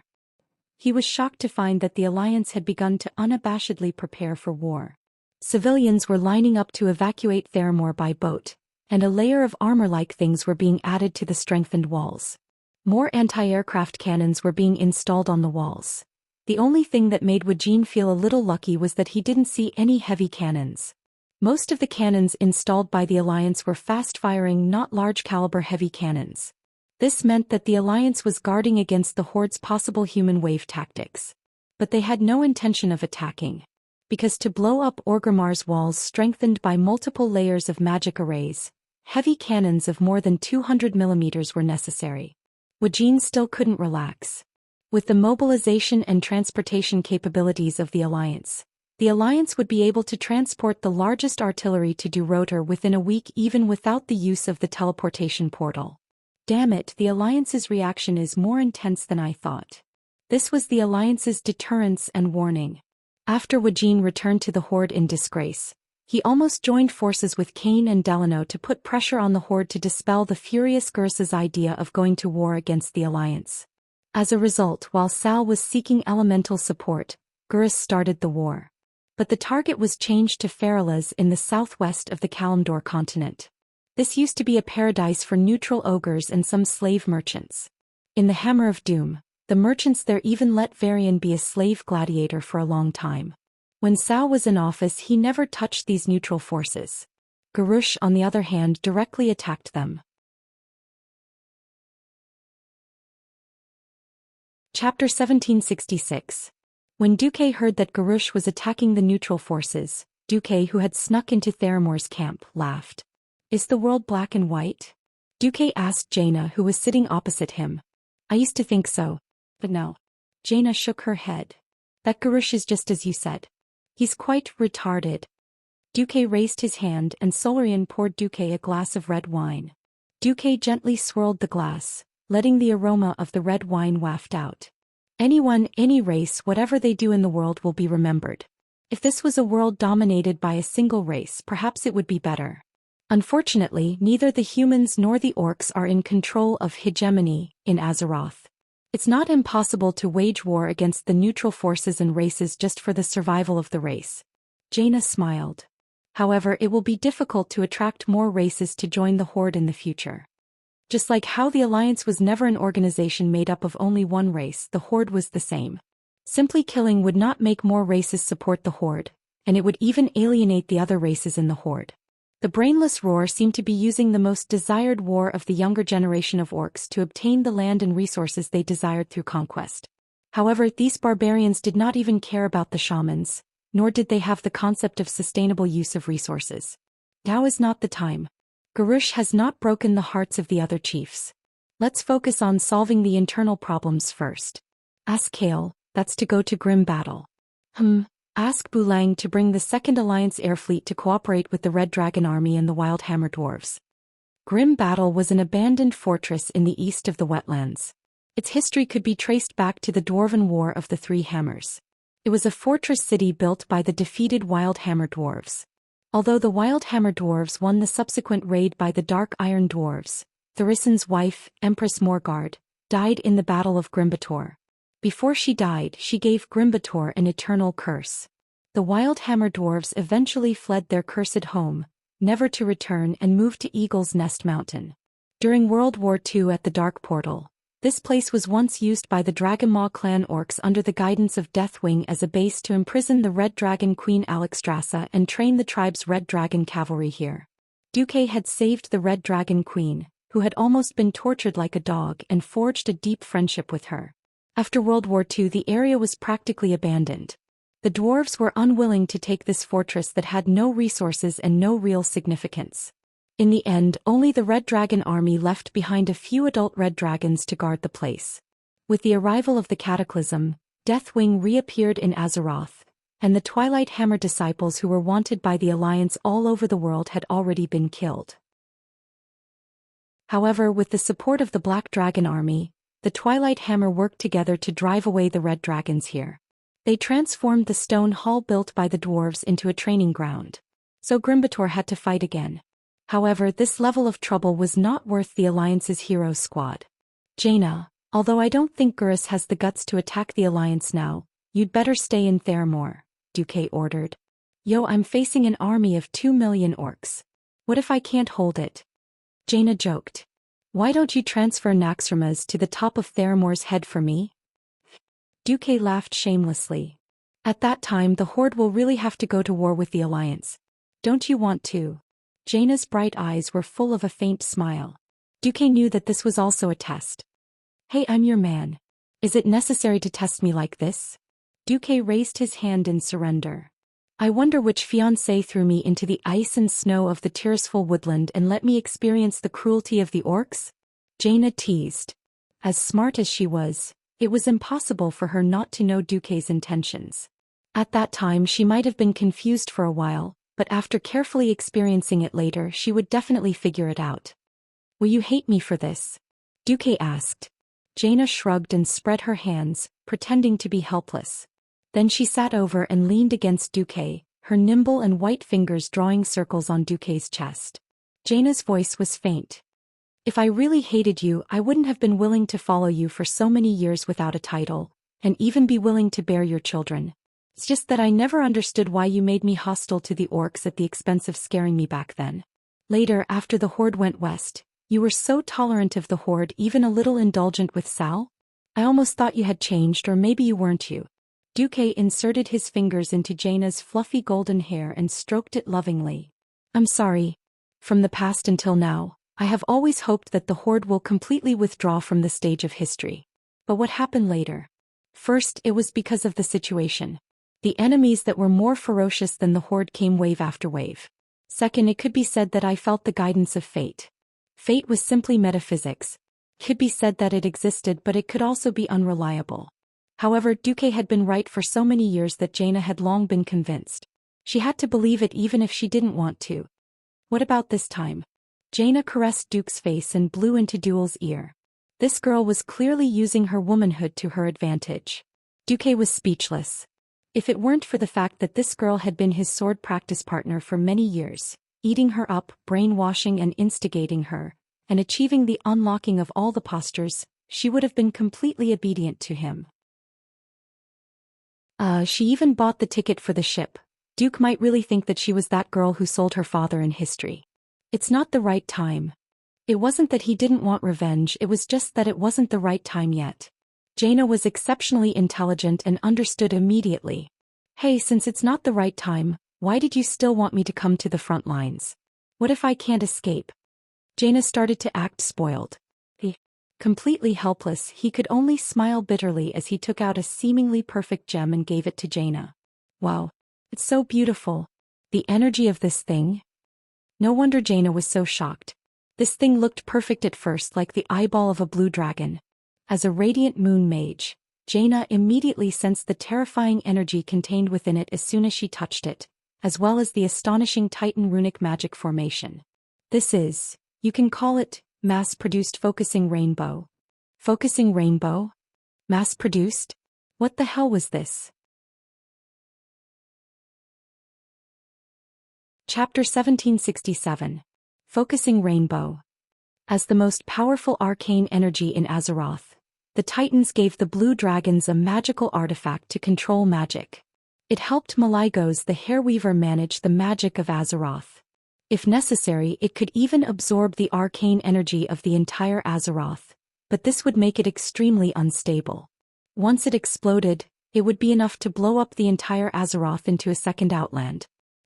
he was shocked to find that the alliance had begun to unabashedly prepare for war. Civilians were lining up to evacuate Theramore by boat, and a layer of armor-like things were being added to the strengthened walls. More anti-aircraft cannons were being installed on the walls. The only thing that made Wuxia feel a little lucky was that he didn't see any heavy cannons. Most of the cannons installed by the Alliance were fast-firing, not large-caliber heavy cannons. This meant that the Alliance was guarding against the Horde's possible human wave tactics. But they had no intention of attacking. Because to blow up Orgrimmar's walls strengthened by multiple layers of magic arrays, heavy cannons of more than 200 millimeters were necessary. Wuxia still couldn't relax. With the mobilization and transportation capabilities of the Alliance would be able to transport the largest artillery to Durotor within a week even without the use of the teleportation portal. Damn it, the Alliance's reaction is more intense than I thought. This was the Alliance's deterrence and warning. After Wuxia returned to the Horde in disgrace, he almost joined forces with Kane and Delano to put pressure on the Horde to dispel the furious Gursa's idea of going to war against the Alliance. As a result, while Sal was seeking elemental support, Gurus started the war. But the target was changed to Faralas in the southwest of the Kalimdor continent. This used to be a paradise for neutral ogres and some slave merchants. In the Hammer of Doom, the merchants there even let Varian be a slave gladiator for a long time. When Sal was in office, he never touched these neutral forces. Garush, on the other hand, directly attacked them. Chapter 1766. When Duque heard that Garush was attacking the neutral forces, Duque, who had snuck into Theramore's camp, laughed. Is the world black and white? Duque asked Jaina, who was sitting opposite him. I used to think so. But no. Jaina shook her head. That Garush is just as you said. He's quite retarded. Duque raised his hand and Solarian poured Duque a glass of red wine. Duque gently swirled the glass, letting the aroma of the red wine waft out. Anyone, any race, whatever they do in the world will be remembered. If this was a world dominated by a single race, perhaps it would be better. Unfortunately, neither the humans nor the orcs are in control of hegemony in Azeroth. It's not impossible to wage war against the neutral forces and races just for the survival of the race. Jaina smiled. However, it will be difficult to attract more races to join the Horde in the future. Just like how the Alliance was never an organization made up of only one race, the Horde was the same. Simply killing would not make more races support the Horde, and it would even alienate the other races in the Horde. The brainless Roar seemed to be using the most desired war of the younger generation of orcs to obtain the land and resources they desired through conquest. However, these barbarians did not even care about the shamans, nor did they have the concept of sustainable use of resources. Now is not the time. Garush has not broken the hearts of the other chiefs. Let's focus on solving the internal problems first. Ask Kale, that's to go to grim battle. Ask Bulang to bring the Second Alliance air fleet to cooperate with the Red Dragon Army and the Wild Hammer Dwarves. Grim Battle was an abandoned fortress in the east of the wetlands. Its history could be traced back to the Dwarven War of the Three Hammers. It was a fortress city built by the defeated Wild Hammer Dwarves. Although the Wild Hammer Dwarves won the subsequent raid by the Dark Iron Dwarves, Tharisan's wife, Empress Morgard, died in the Battle of Grimbator. Before she died, she gave Grimbator an eternal curse. The Wild Hammer Dwarves eventually fled their cursed home, never to return, and moved to Eagle's Nest Mountain. During World War II at the Dark Portal, this place was once used by the Dragonmaw clan orcs under the guidance of Deathwing as a base to imprison the Red Dragon Queen Alexstrasza and train the tribe's Red Dragon cavalry here. Duque had saved the Red Dragon Queen, who had almost been tortured like a dog, and forged a deep friendship with her. After World War II, the area was practically abandoned. The dwarves were unwilling to take this fortress that had no resources and no real significance. In the end, only the Red Dragon army left behind a few adult red dragons to guard the place. With the arrival of the Cataclysm, Deathwing reappeared in Azeroth, and the Twilight Hammer disciples who were wanted by the Alliance all over the world had already been killed. However, with the support of the Black Dragon army, the Twilight Hammer worked together to drive away the red dragons here. They transformed the stone hall built by the dwarves into a training ground. So Grimbator had to fight again. However, this level of trouble was not worth the Alliance's hero squad. Jaina, Although I don't think Gurus has the guts to attack the Alliance now, you'd better stay in Theramore, Duque ordered. Yo, I'm facing an army of 2 million orcs. What if I can't hold it? Jaina joked. Why don't you transfer Naxxramas to the top of Theramore's head for me? Duque laughed shamelessly. At that time the Horde will really have to go to war with the Alliance. Don't you want to? Jaina's bright eyes were full of a faint smile. Duque knew that this was also a test. Hey, I'm your man. Is it necessary to test me like this? Duque raised his hand in surrender. I wonder which fiancé threw me into the ice and snow of the Tirisful woodland and let me experience the cruelty of the orcs? Jaina teased. As smart as she was, it was impossible for her not to know Duque's intentions. At that time she might have been confused for a while, but after carefully experiencing it later she would definitely figure it out. Will you hate me for this? Duque asked. Jaina shrugged and spread her hands, pretending to be helpless. Then she sat over and leaned against Duque, her nimble and white fingers drawing circles on Duque's chest. Jaina's voice was faint. If I really hated you, I wouldn't have been willing to follow you for so many years without a title, and even be willing to bear your children. It's just that I never understood why you made me hostile to the orcs at the expense of scaring me back then. Later, after the Horde went west, you were so tolerant of the Horde, even a little indulgent with Sal? I almost thought you had changed, or maybe you weren't you. Duque inserted his fingers into Jaina's fluffy golden hair and stroked it lovingly. I'm sorry. From the past until now, I have always hoped that the Horde will completely withdraw from the stage of history. But what happened later? First, it was because of the situation. The enemies that were more ferocious than the Horde came wave after wave. Second, it could be said that I felt the guidance of fate. Fate was simply metaphysics. It could be said that it existed, but it could also be unreliable. However, Duque had been right for so many years that Jaina had long been convinced. She had to believe it even if she didn't want to. What about this time? Jaina caressed Duke's face and blew into Duel's ear. This girl was clearly using her womanhood to her advantage. Duque was speechless. If it weren't for the fact that this girl had been his sword practice partner for many years, eating her up, brainwashing and instigating her, and achieving the unlocking of all the postures, she would have been completely obedient to him. She even bought the ticket for the ship. Duke might really think that she was that girl who sold her father in history. It's not the right time. It wasn't that he didn't want revenge, it was just that it wasn't the right time yet. Jaina was exceptionally intelligent and understood immediately. Hey, since it's not the right time, why did you still want me to come to the front lines? What if I can't escape? Jaina started to act spoiled. Completely helpless, he could only smile bitterly as he took out a seemingly perfect gem and gave it to Jaina. Wow. It's so beautiful. The energy of this thing. No wonder Jaina was so shocked. This thing looked perfect at first, like the eyeball of a blue dragon. As a radiant moon mage, Jaina immediately sensed the terrifying energy contained within it as soon as she touched it, as well as the astonishing Titan runic magic formation. This is, you can call it, mass-produced focusing rainbow. Focusing rainbow? Mass-produced? What the hell was this? Chapter 1767. Focusing Rainbow. As the most powerful arcane energy in Azeroth, the Titans gave the Blue Dragons a magical artifact to control magic. It helped Maligos the Hairweaver manage the magic of Azeroth. If necessary, it could even absorb the arcane energy of the entire Azeroth, but this would make it extremely unstable. Once it exploded, it would be enough to blow up the entire Azeroth into a second Outland.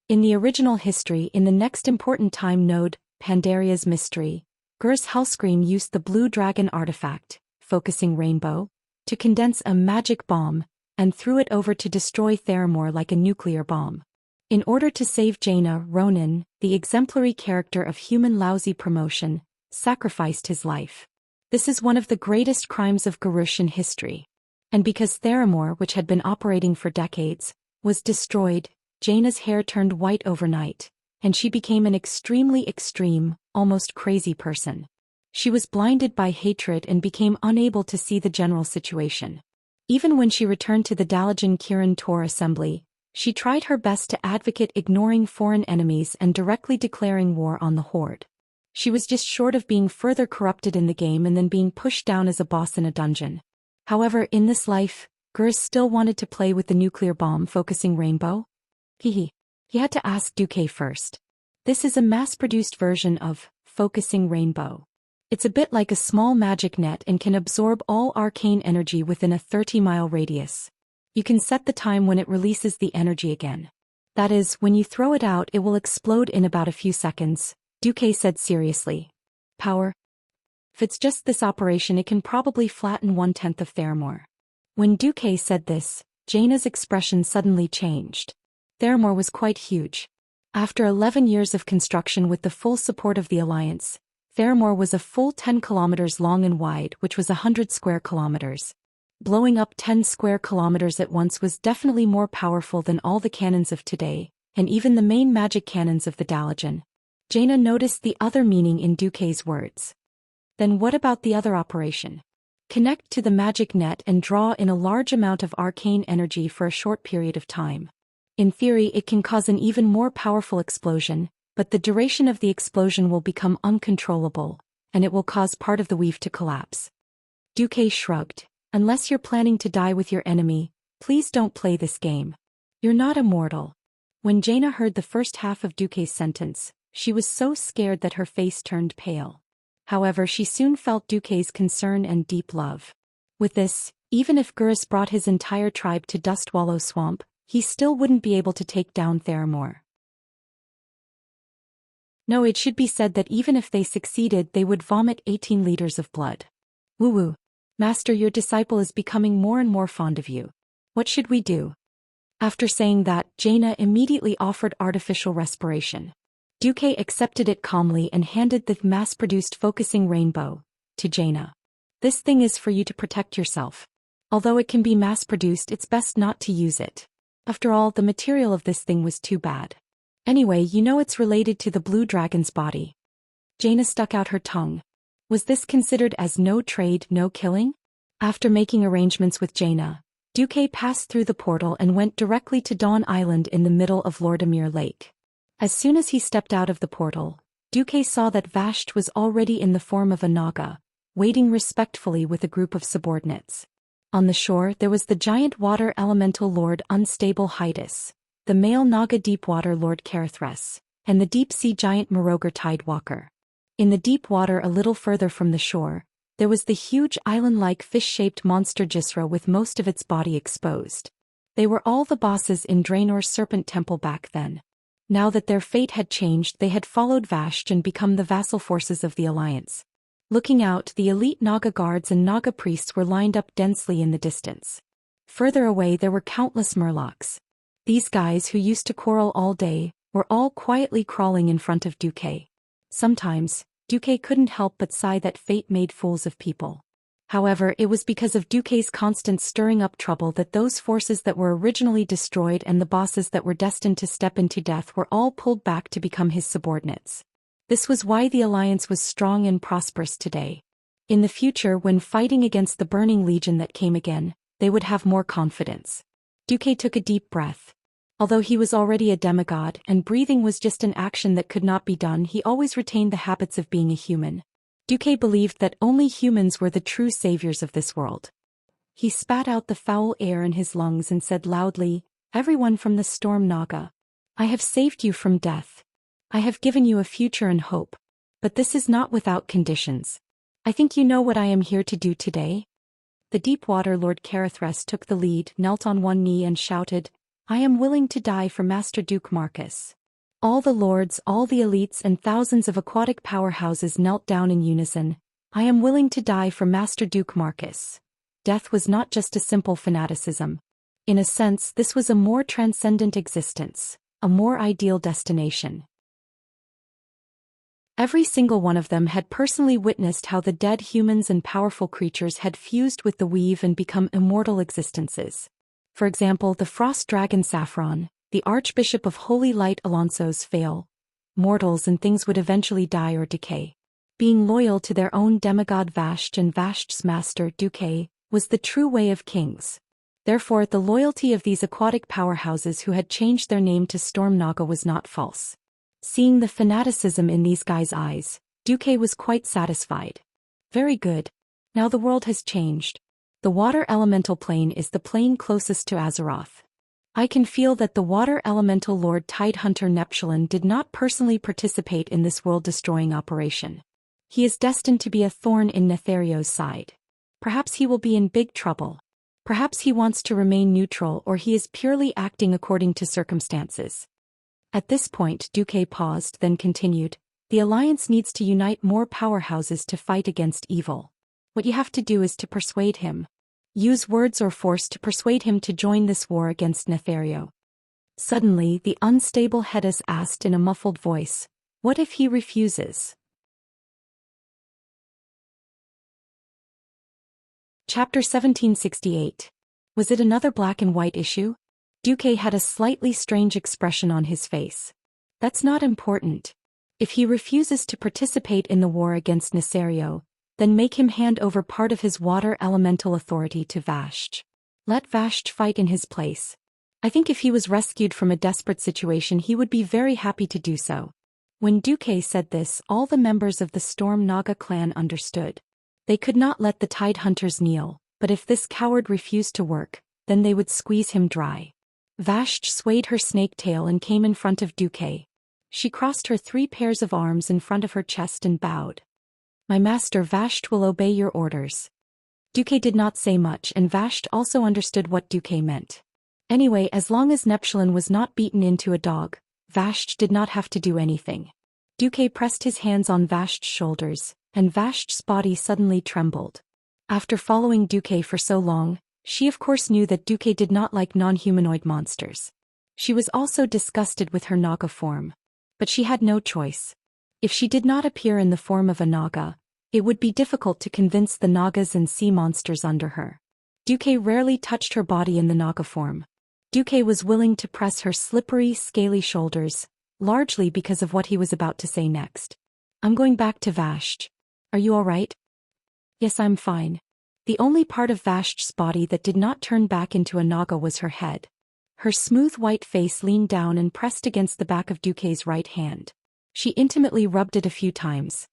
In the original history, in the next important time node, Pandaria's Mystery, Gur's Hellscream used the Blue Dragon artifact, Focusing Rainbow, to condense a magic bomb, and threw it over to destroy Theramore like a nuclear bomb. In order to save Jaina, Ronan, the exemplary character of human lousy promotion, sacrificed his life. This is one of the greatest crimes of Garrosh in history. And because Theramore, which had been operating for decades, was destroyed, Jaina's hair turned white overnight, and she became an extremely extreme, almost crazy person. She was blinded by hatred and became unable to see the general situation. Even when she returned to the Dalajan Kirin Tor assembly, she tried her best to advocate ignoring foreign enemies and directly declaring war on the Horde. She was just short of being further corrupted in the game and then being pushed down as a boss in a dungeon. However, in this life, Gurs still wanted to play with the nuclear bomb focusing rainbow. He had to ask Duque first. This is a mass-produced version of focusing rainbow. It's a bit like a small magic net and can absorb all arcane energy within a 30-mile radius. You can set the time when it releases the energy again. That is, when you throw it out it will explode in about a few seconds, Duque said seriously. Power? If it's just this operation it can probably flatten 1/10 of Theramore. When Duque said this, Jaina's expression suddenly changed. Theramore was quite huge. After 11 years of construction with the full support of the Alliance, Theramore was a full 10 kilometers long and wide, which was 100 square kilometers. Blowing up 10 square kilometers at once was definitely more powerful than all the cannons of today, and even the main magic cannons of the Dalajan. Jaina noticed the other meaning in Duque's words. Then what about the other operation? Connect to the magic net and draw in a large amount of arcane energy for a short period of time. In theory it can cause an even more powerful explosion, but the duration of the explosion will become uncontrollable, and it will cause part of the weave to collapse. Duque shrugged. Unless you're planning to die with your enemy, please don't play this game. You're not immortal. When Jaina heard the first half of Duque's sentence, she was so scared that her face turned pale. However, she soon felt Duque's concern and deep love. With this, even if Gurs brought his entire tribe to Dustwallow Swamp, he still wouldn't be able to take down Theramore. No, it should be said that even if they succeeded they would vomit 18 liters of blood. Woo-woo. Master, your disciple is becoming more and more fond of you. What should we do? After saying that, Jaina immediately offered artificial respiration. Duque accepted it calmly and handed the mass-produced focusing rainbow to Jaina. This thing is for you to protect yourself. Although it can be mass-produced, it's best not to use it. After all, the material of this thing was too bad. Anyway, you know it's related to the blue dragon's body. Jaina stuck out her tongue. Was this considered as no trade, no killing? After making arrangements with Jaina, Duque passed through the portal and went directly to Dawn Island in the middle of Lordamere Lake. As soon as he stepped out of the portal, Duque saw that Vasht was already in the form of a Naga, waiting respectfully with a group of subordinates. On the shore there was the giant water elemental Lord Unstable Hydus, the male Naga Deepwater Lord Karithres, and the deep-sea giant Morogar Tidewalker. In the deep water a little further from the shore, there was the huge island-like fish-shaped monster Jisra with most of its body exposed. They were all the bosses in Draenor's Serpent Temple back then. Now that their fate had changed, they had followed Vasht and become the vassal forces of the Alliance. Looking out, the elite Naga guards and Naga priests were lined up densely in the distance. Further away there were countless Murlocs. These guys, who used to quarrel all day, were all quietly crawling in front of Duque. Sometimes, Duque couldn't help but sigh that fate made fools of people. However, it was because of Duque's constant stirring up trouble that those forces that were originally destroyed and the bosses that were destined to step into death were all pulled back to become his subordinates. This was why the Alliance was strong and prosperous today. In the future, when fighting against the Burning Legion that came again, they would have more confidence. Duque took a deep breath. Although he was already a demigod and breathing was just an action that could not be done, he always retained the habits of being a human. Duque believed that only humans were the true saviors of this world. He spat out the foul air in his lungs and said loudly, "Everyone from the Storm Naga, I have saved you from death. I have given you a future and hope. But this is not without conditions. I think you know what I am here to do today?" The Deepwater Lord Karithres took the lead, knelt on one knee and shouted, "I am willing to die for Master Duke Marcus." All the lords, all the elites and thousands of aquatic powerhouses knelt down in unison. "I am willing to die for Master Duke Marcus." Death was not just a simple fanaticism. In a sense, this was a more transcendent existence, a more ideal destination. Every single one of them had personally witnessed how the dead humans and powerful creatures had fused with the weave and become immortal existences. For example, the frost dragon Saffron, the Archbishop of Holy Light Alonso's Fail. Mortals and things would eventually die or decay. Being loyal to their own demigod Vasht and Vasht's master Duque was the true way of kings. Therefore, the loyalty of these aquatic powerhouses who had changed their name to Storm Naga was not false. Seeing the fanaticism in these guys' eyes, Duque was quite satisfied. Very good. Now the world has changed. The water elemental plane is the plane closest to Azeroth. I can feel that the water elemental Lord Tidehunter Neptulin did not personally participate in this world-destroying operation. He is destined to be a thorn in Netherio's side. Perhaps he will be in big trouble. Perhaps he wants to remain neutral, or he is purely acting according to circumstances. At this point, Duque paused, then continued, "The Alliance needs to unite more powerhouses to fight against evil. What you have to do is to persuade him. Use words or force to persuade him to join this war against Netherio." Suddenly, the unstable Hedis asked in a muffled voice, "What if he refuses?" Chapter 1768. Was it another black and white issue? Duque had a slightly strange expression on his face. That's not important. If he refuses to participate in the war against Netherio, then make him hand over part of his water elemental authority to Vashj. Let Vashj fight in his place. I think if he was rescued from a desperate situation he would be very happy to do so. When Duque said this, all the members of the Storm Naga clan understood. They could not let the Tidehunters kneel, but if this coward refused to work, then they would squeeze him dry. Vashj swayed her snake tail and came in front of Duque. She crossed her 3 pairs of arms in front of her chest and bowed. "My master Vashj will obey your orders." Duque did not say much, and Vashj also understood what Duque meant. Anyway, as long as Neptulin was not beaten into a dog, Vashj did not have to do anything. Duque pressed his hands on Vashj's shoulders, and Vashj's body suddenly trembled. After following Duque for so long, she of course knew that Duque did not like non-humanoid monsters. She was also disgusted with her Naga form. But she had no choice. If she did not appear in the form of a Naga, it would be difficult to convince the Nagas and sea monsters under her. Duque rarely touched her body in the Naga form. Duque was willing to press her slippery, scaly shoulders, largely because of what he was about to say next. "I'm going back to Vashj. Are you all right?" "Yes, I'm fine." The only part of Vashj's body that did not turn back into a Naga was her head. Her smooth white face leaned down and pressed against the back of Duque's right hand. She intimately rubbed it a few times.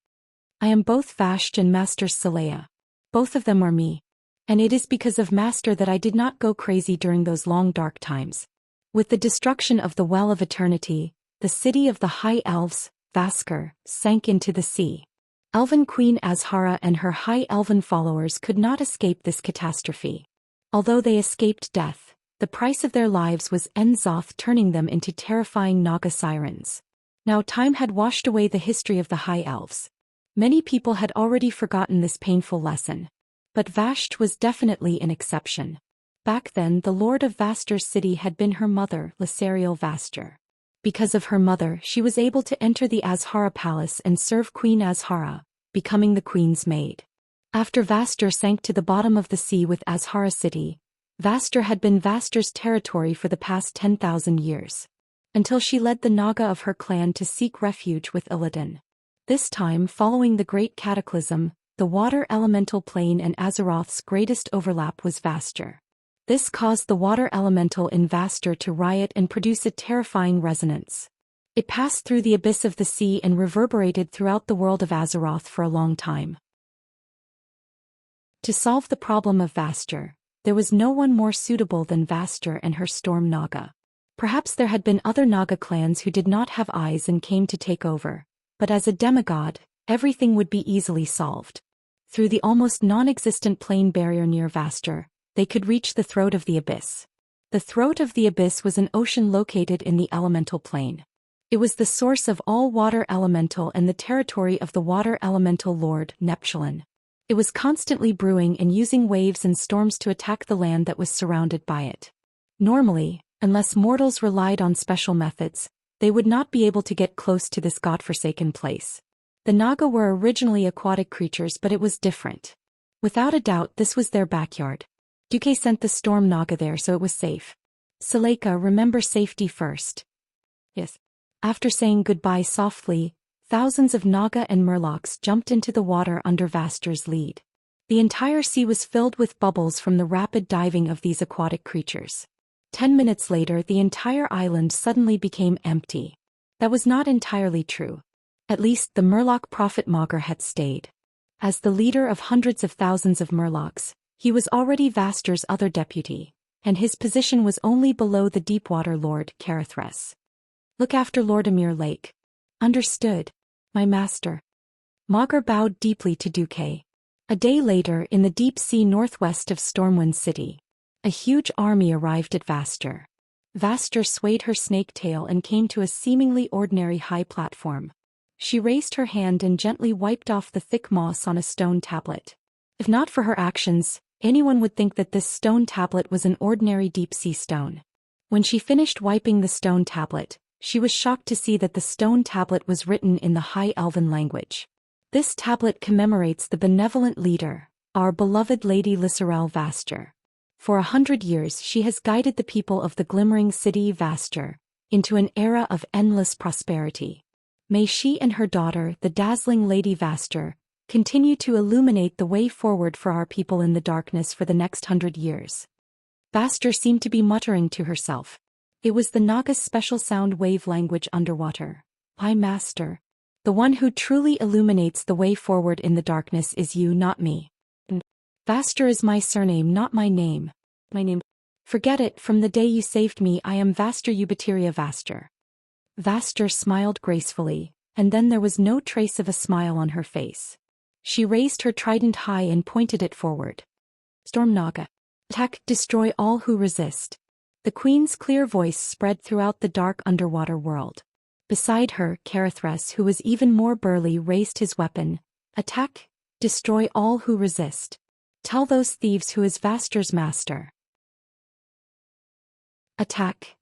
"I am both Vashj and Master Saleya. Both of them are me. And it is because of Master that I did not go crazy during those long dark times. With the destruction of the Well of Eternity, the city of the High Elves, Vaskar, sank into the sea. Elven Queen Azhara and her High Elven followers could not escape this catastrophe. Although they escaped death, the price of their lives was Enzoth turning them into terrifying Naga sirens. Now time had washed away the history of the High Elves. Many people had already forgotten this painful lesson. But Vashj was definitely an exception. Back then the Lord of Vastar's city had been her mother, Lasariel Vastar. Because of her mother she was able to enter the Azhara palace and serve Queen Azhara, becoming the queen's maid. After Vastar sank to the bottom of the sea with Azhara city, Vastar had been Vastar's territory for the past 10,000 years. Until she led the Naga of her clan to seek refuge with Illidan. This time, following the Great Cataclysm, the water elemental plane and Azeroth's greatest overlap was Vastar. This caused the water elemental in Vastar to riot and produce a terrifying resonance. It passed through the abyss of the sea and reverberated throughout the world of Azeroth for a long time. To solve the problem of Vastar, there was no one more suitable than Vastar and her Storm Naga. Perhaps there had been other Naga clans who did not have eyes and came to take over, but as a demigod, everything would be easily solved. Through the almost non-existent plane barrier near Vastar, they could reach the throat of the abyss. The throat of the abyss was an ocean located in the elemental plane. It was the source of all water elemental and the territory of the water elemental lord, Neptulin. It was constantly brewing and using waves and storms to attack the land that was surrounded by it. Normally, unless mortals relied on special methods, they would not be able to get close to this godforsaken place. The Naga were originally aquatic creatures, but it was different. Without a doubt, this was their backyard. Duque sent the Storm Naga there so it was safe. "Suleika, remember safety first." "Yes." After saying goodbye softly, thousands of Naga and Murlocs jumped into the water under Vastar's lead. The entire sea was filled with bubbles from the rapid diving of these aquatic creatures. 10 minutes later, the entire island suddenly became empty. That was not entirely true. At least the Murloc prophet Mogr had stayed. As the leader of hundreds of thousands of Murlocs, he was already Vaster's other deputy, and his position was only below the Deepwater Lord Carithres. Look after Lord Amir Lake. Understood, my master. Mogr bowed deeply to Duque. A day later, in the deep sea northwest of Stormwind City, a huge army arrived at Vaster. Vaster swayed her snake tail and came to a seemingly ordinary high platform. She raised her hand and gently wiped off the thick moss on a stone tablet. If not for her actions, anyone would think that this stone tablet was an ordinary deep-sea stone. When she finished wiping the stone tablet, she was shocked to see that the stone tablet was written in the High Elven language. This tablet commemorates the benevolent leader, our beloved Lady Lisserel Vaster. For 100 years she has guided the people of the glimmering city Vaster into an era of endless prosperity. May she and her daughter, the dazzling Lady Vaster, continue to illuminate the way forward for our people in the darkness for the next 100 years. Vaster seemed to be muttering to herself. It was the Naga's special sound wave language underwater. My master. The one who truly illuminates the way forward in the darkness is you, not me. Vaster is my surname, not my name. My name. Forget it, from the day you saved me I am Vaster Eubateria Vaster. Vaster smiled gracefully, and then there was no trace of a smile on her face. She raised her trident high and pointed it forward. Storm Naga. Attack, destroy all who resist. The queen's clear voice spread throughout the dark underwater world. Beside her, Carithres, who was even more burly, raised his weapon. Attack, destroy all who resist. Tell those thieves who is Vaster's master. Attack.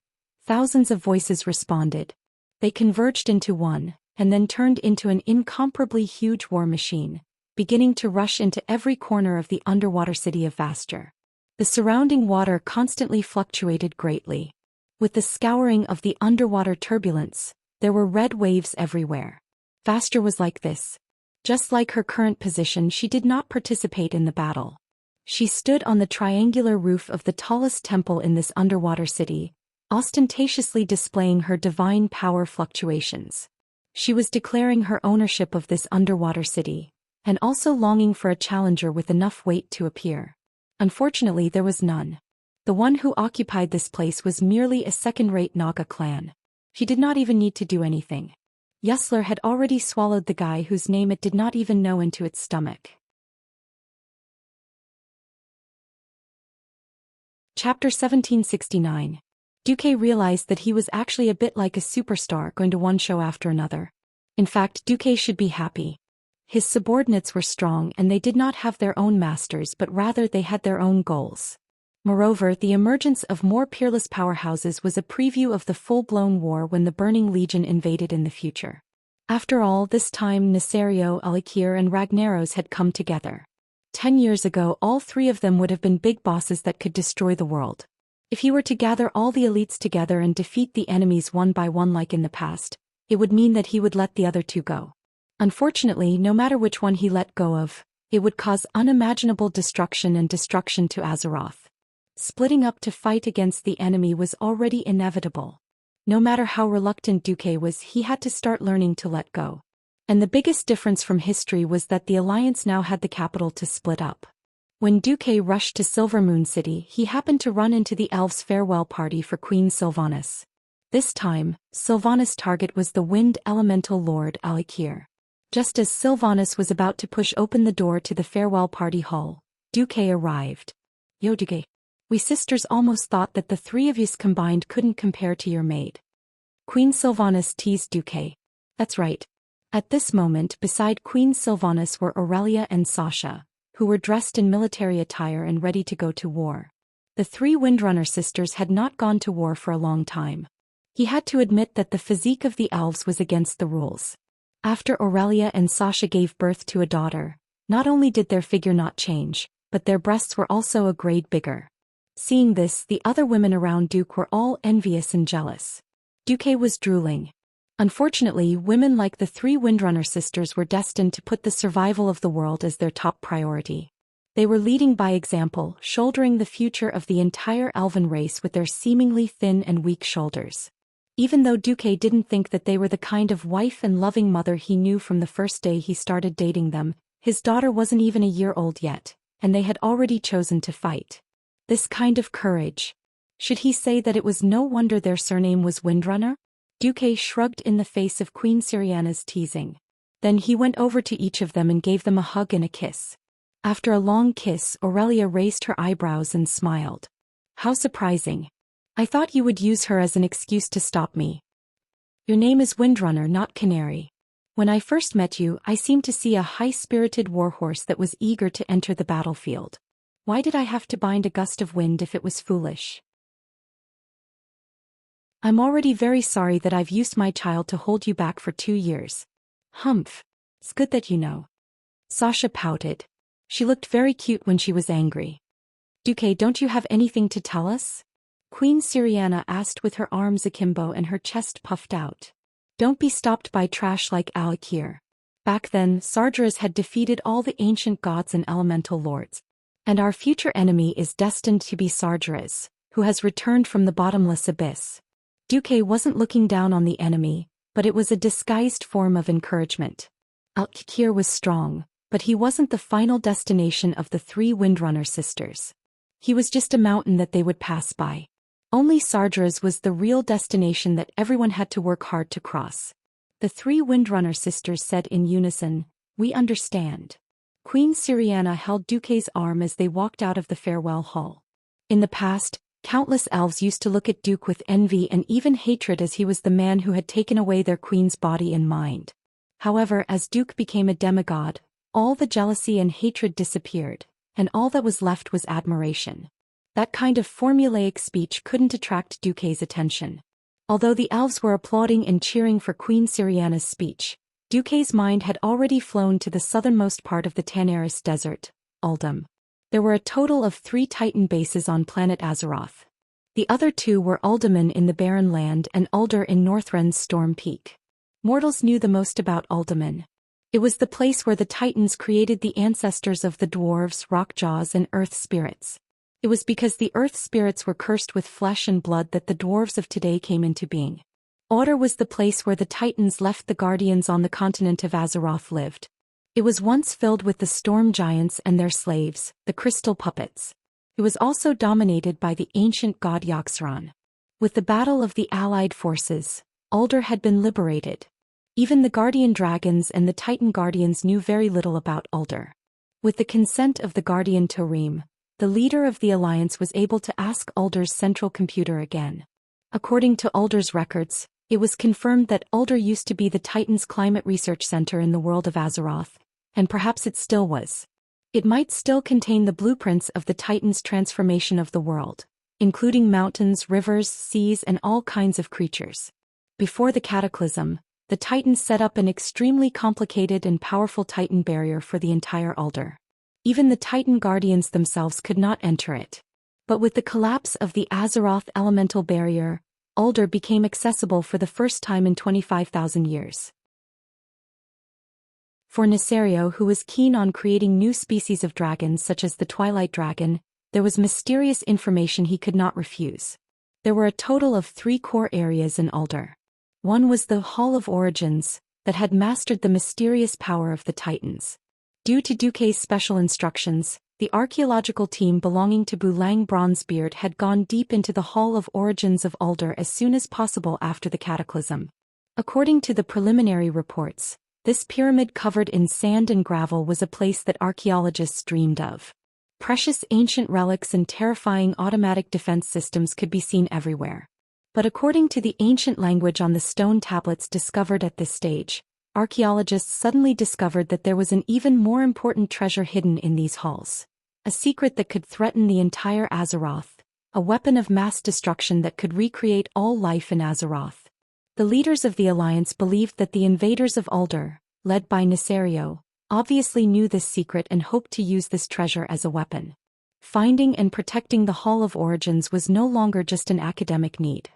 Thousands of voices responded. They converged into one, and then turned into an incomparably huge war machine, beginning to rush into every corner of the underwater city of Vaster. The surrounding water constantly fluctuated greatly. With the scouring of the underwater turbulence, there were red waves everywhere. Vaster was like this. Just like her current position, she did not participate in the battle. She stood on the triangular roof of the tallest temple in this underwater city, ostentatiously displaying her divine power fluctuations. She was declaring her ownership of this underwater city, and also longing for a challenger with enough weight to appear. Unfortunately, there was none. The one who occupied this place was merely a second-rate Naga clan. She did not even need to do anything. Yusler had already swallowed the guy whose name it did not even know into its stomach. Chapter 1769. Duque realized that he was actually a bit like a superstar going to one show after another. In fact, Duque should be happy. His subordinates were strong and they did not have their own masters, but rather they had their own goals. Moreover, the emergence of more peerless powerhouses was a preview of the full-blown war when the Burning Legion invaded in the future. After all, this time Nesario, Alikir and Ragnaros had come together. 10 years ago, all three of them would have been big bosses that could destroy the world. If he were to gather all the elites together and defeat the enemies one by one like in the past, it would mean that he would let the other two go. Unfortunately, no matter which one he let go of, it would cause unimaginable destruction and destruction to Azeroth. Splitting up to fight against the enemy was already inevitable. No matter how reluctant Duque was, he had to start learning to let go. And the biggest difference from history was that the Alliance now had the capital to split up. When Duque rushed to Silvermoon City, he happened to run into the elves' farewell party for Queen Sylvanas. This time, Sylvanas' target was the Wind Elemental Lord Alikir. Just as Sylvanas was about to push open the door to the farewell party hall, Duque arrived. Yo Duque. We sisters almost thought that the three of yous combined couldn't compare to your maid. Queen Sylvanas teased Duque. That's right. At this moment, beside Queen Sylvanas were Aurelia and Sasha, who were dressed in military attire and ready to go to war. The three Windrunner sisters had not gone to war for a long time. He had to admit that the physique of the elves was against the rules. After Aurelia and Sasha gave birth to a daughter, not only did their figure not change, but their breasts were also a grade bigger. Seeing this, the other women around Duke were all envious and jealous. Duque was drooling. Unfortunately, women like the three Windrunner sisters were destined to put the survival of the world as their top priority. They were leading by example, shouldering the future of the entire elven race with their seemingly thin and weak shoulders. Even though Duque didn't think that they were the kind of wife and loving mother he knew from the first day he started dating them, his daughter wasn't even a year old yet, and they had already chosen to fight. This kind of courage. Should he say that it was no wonder their surname was Windrunner? Duque shrugged in the face of Queen Siriana's teasing. Then he went over to each of them and gave them a hug and a kiss. After a long kiss, Aurelia raised her eyebrows and smiled. How surprising. I thought you would use her as an excuse to stop me. Your name is Windrunner, not Canary. When I first met you, I seemed to see a high-spirited warhorse that was eager to enter the battlefield. Why did I have to bind a gust of wind if it was foolish? I'm already very sorry that I've used my child to hold you back for 2 years. Humph. It's good that you know. Sasha pouted. She looked very cute when she was angry. Duque, don't you have anything to tell us? Queen Siriana asked with her arms akimbo and her chest puffed out. Don't be stopped by trash like Alakir. Back then, Sargeras had defeated all the ancient gods and elemental lords. And our future enemy is destined to be Sargeras, who has returned from the bottomless abyss. Duque wasn't looking down on the enemy, but it was a disguised form of encouragement. Alakir was strong, but he wasn't the final destination of the 3 Windrunner sisters. He was just a mountain that they would pass by. Only Sargeras was the real destination that everyone had to work hard to cross. The 3 Windrunner sisters said in unison, "We understand." Queen Siriana held Duque's arm as they walked out of the farewell hall. In the past, countless elves used to look at Duque with envy and even hatred as he was the man who had taken away their queen's body and mind. However, as Duque became a demigod, all the jealousy and hatred disappeared, and all that was left was admiration. That kind of formulaic speech couldn't attract Duque's attention. Although the elves were applauding and cheering for Queen Siriana's speech, Duque's mind had already flown to the southernmost part of the Tanaris desert, Uldum. There were a total of 3 Titan bases on planet Azeroth. The other 2 were Uldaman in the Barren Land and Uldur in Northrend's Storm Peak. Mortals knew the most about Uldaman. It was the place where the Titans created the ancestors of the dwarves, rockjaws, and earth spirits. It was because the earth spirits were cursed with flesh and blood that the dwarves of today came into being. Uldur was the place where the Titans left the guardians on the continent of Azeroth lived. It was once filled with the storm giants and their slaves, the crystal puppets. It was also dominated by the ancient god Yaxaran. With the battle of the allied forces, Uldur had been liberated. Even the guardian dragons and the Titan guardians knew very little about Uldur. With the consent of the guardian Tarim, the leader of the alliance was able to ask Uldur's central computer again. According to Uldur's records, it was confirmed that Uldur used to be the Titans' climate research center in the world of Azeroth, and perhaps it still was. It might still contain the blueprints of the Titans' transformation of the world, including mountains, rivers, seas, and all kinds of creatures. Before the cataclysm, the Titans set up an extremely complicated and powerful Titan barrier for the entire Uldur. Even the Titan Guardians themselves could not enter it. But with the collapse of the Azeroth elemental barrier, Uldur became accessible for the first time in 25,000 years. For Nesario, who was keen on creating new species of dragons such as the Twilight Dragon, there was mysterious information he could not refuse. There were a total of 3 core areas in Uldur. One was the Hall of Origins, that had mastered the mysterious power of the Titans. Due to Duque's special instructions, the archaeological team belonging to Bulang Bronzebeard had gone deep into the Hall of Origins of Uldur as soon as possible after the cataclysm. According to the preliminary reports, this pyramid covered in sand and gravel was a place that archaeologists dreamed of. Precious ancient relics and terrifying automatic defense systems could be seen everywhere. But according to the ancient language on the stone tablets discovered at this stage, archaeologists suddenly discovered that there was an even more important treasure hidden in these halls. A secret that could threaten the entire Azeroth, a weapon of mass destruction that could recreate all life in Azeroth. The leaders of the Alliance believed that the invaders of Uldur, led by Nesario, obviously knew this secret and hoped to use this treasure as a weapon. Finding and protecting the Hall of Origins was no longer just an academic need.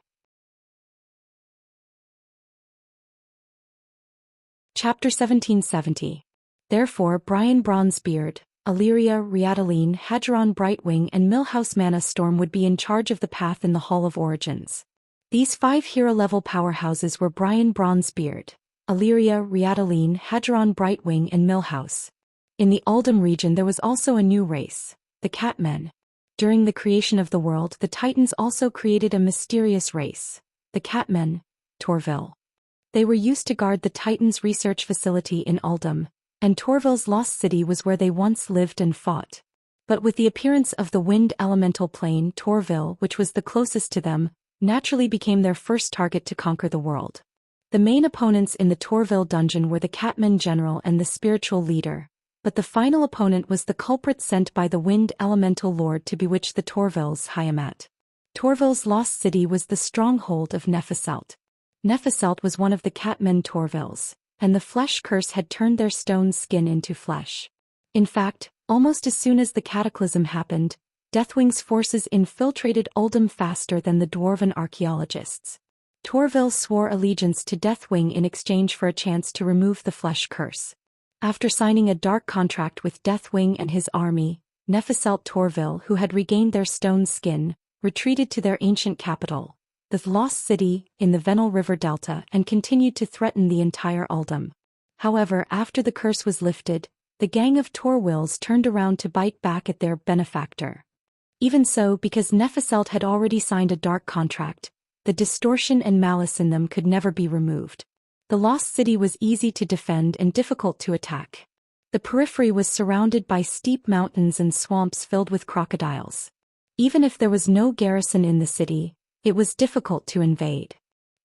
Chapter 1770. Therefore Brian Bronzebeard, Illyria, Riadaline, Hadron Brightwing and Millhouse Mana Storm would be in charge of the path in the Hall of Origins. These 5 hero-level powerhouses were Brian Bronzebeard, Illyria, Riataline, Hadron Brightwing and Millhouse. In the Uldum region there was also a new race, the Catmen. During the creation of the world the Titans also created a mysterious race, the Catmen, Torville. They were used to guard the Titans' research facility in Uldum, and Torville's lost city was where they once lived and fought. But with the appearance of the wind elemental plane, Torville, which was the closest to them, naturally became their first target to conquer the world. The main opponents in the Torville dungeon were the Catman General and the spiritual leader, but the final opponent was the culprit sent by the wind elemental lord to bewitch the Torvilles, Hiamat. Torville's lost city was the stronghold of Nephiselt. Nephiselt was one of the Catmen Torvilles, and the flesh curse had turned their stone skin into flesh. In fact, almost as soon as the cataclysm happened, Deathwing's forces infiltrated Uldum faster than the dwarven archaeologists. Torville swore allegiance to Deathwing in exchange for a chance to remove the flesh curse. After signing a dark contract with Deathwing and his army, Nephiselt Torville, who had regained their stone skin, retreated to their ancient capital, the lost city, in the Venel River Delta, and continued to threaten the entire Uldum. However, after the curse was lifted, the gang of Torwills turned around to bite back at their benefactor. Even so, because Nephiselt had already signed a dark contract, the distortion and malice in them could never be removed. The lost city was easy to defend and difficult to attack. The periphery was surrounded by steep mountains and swamps filled with crocodiles. Even if there was no garrison in the city, it was difficult to invade.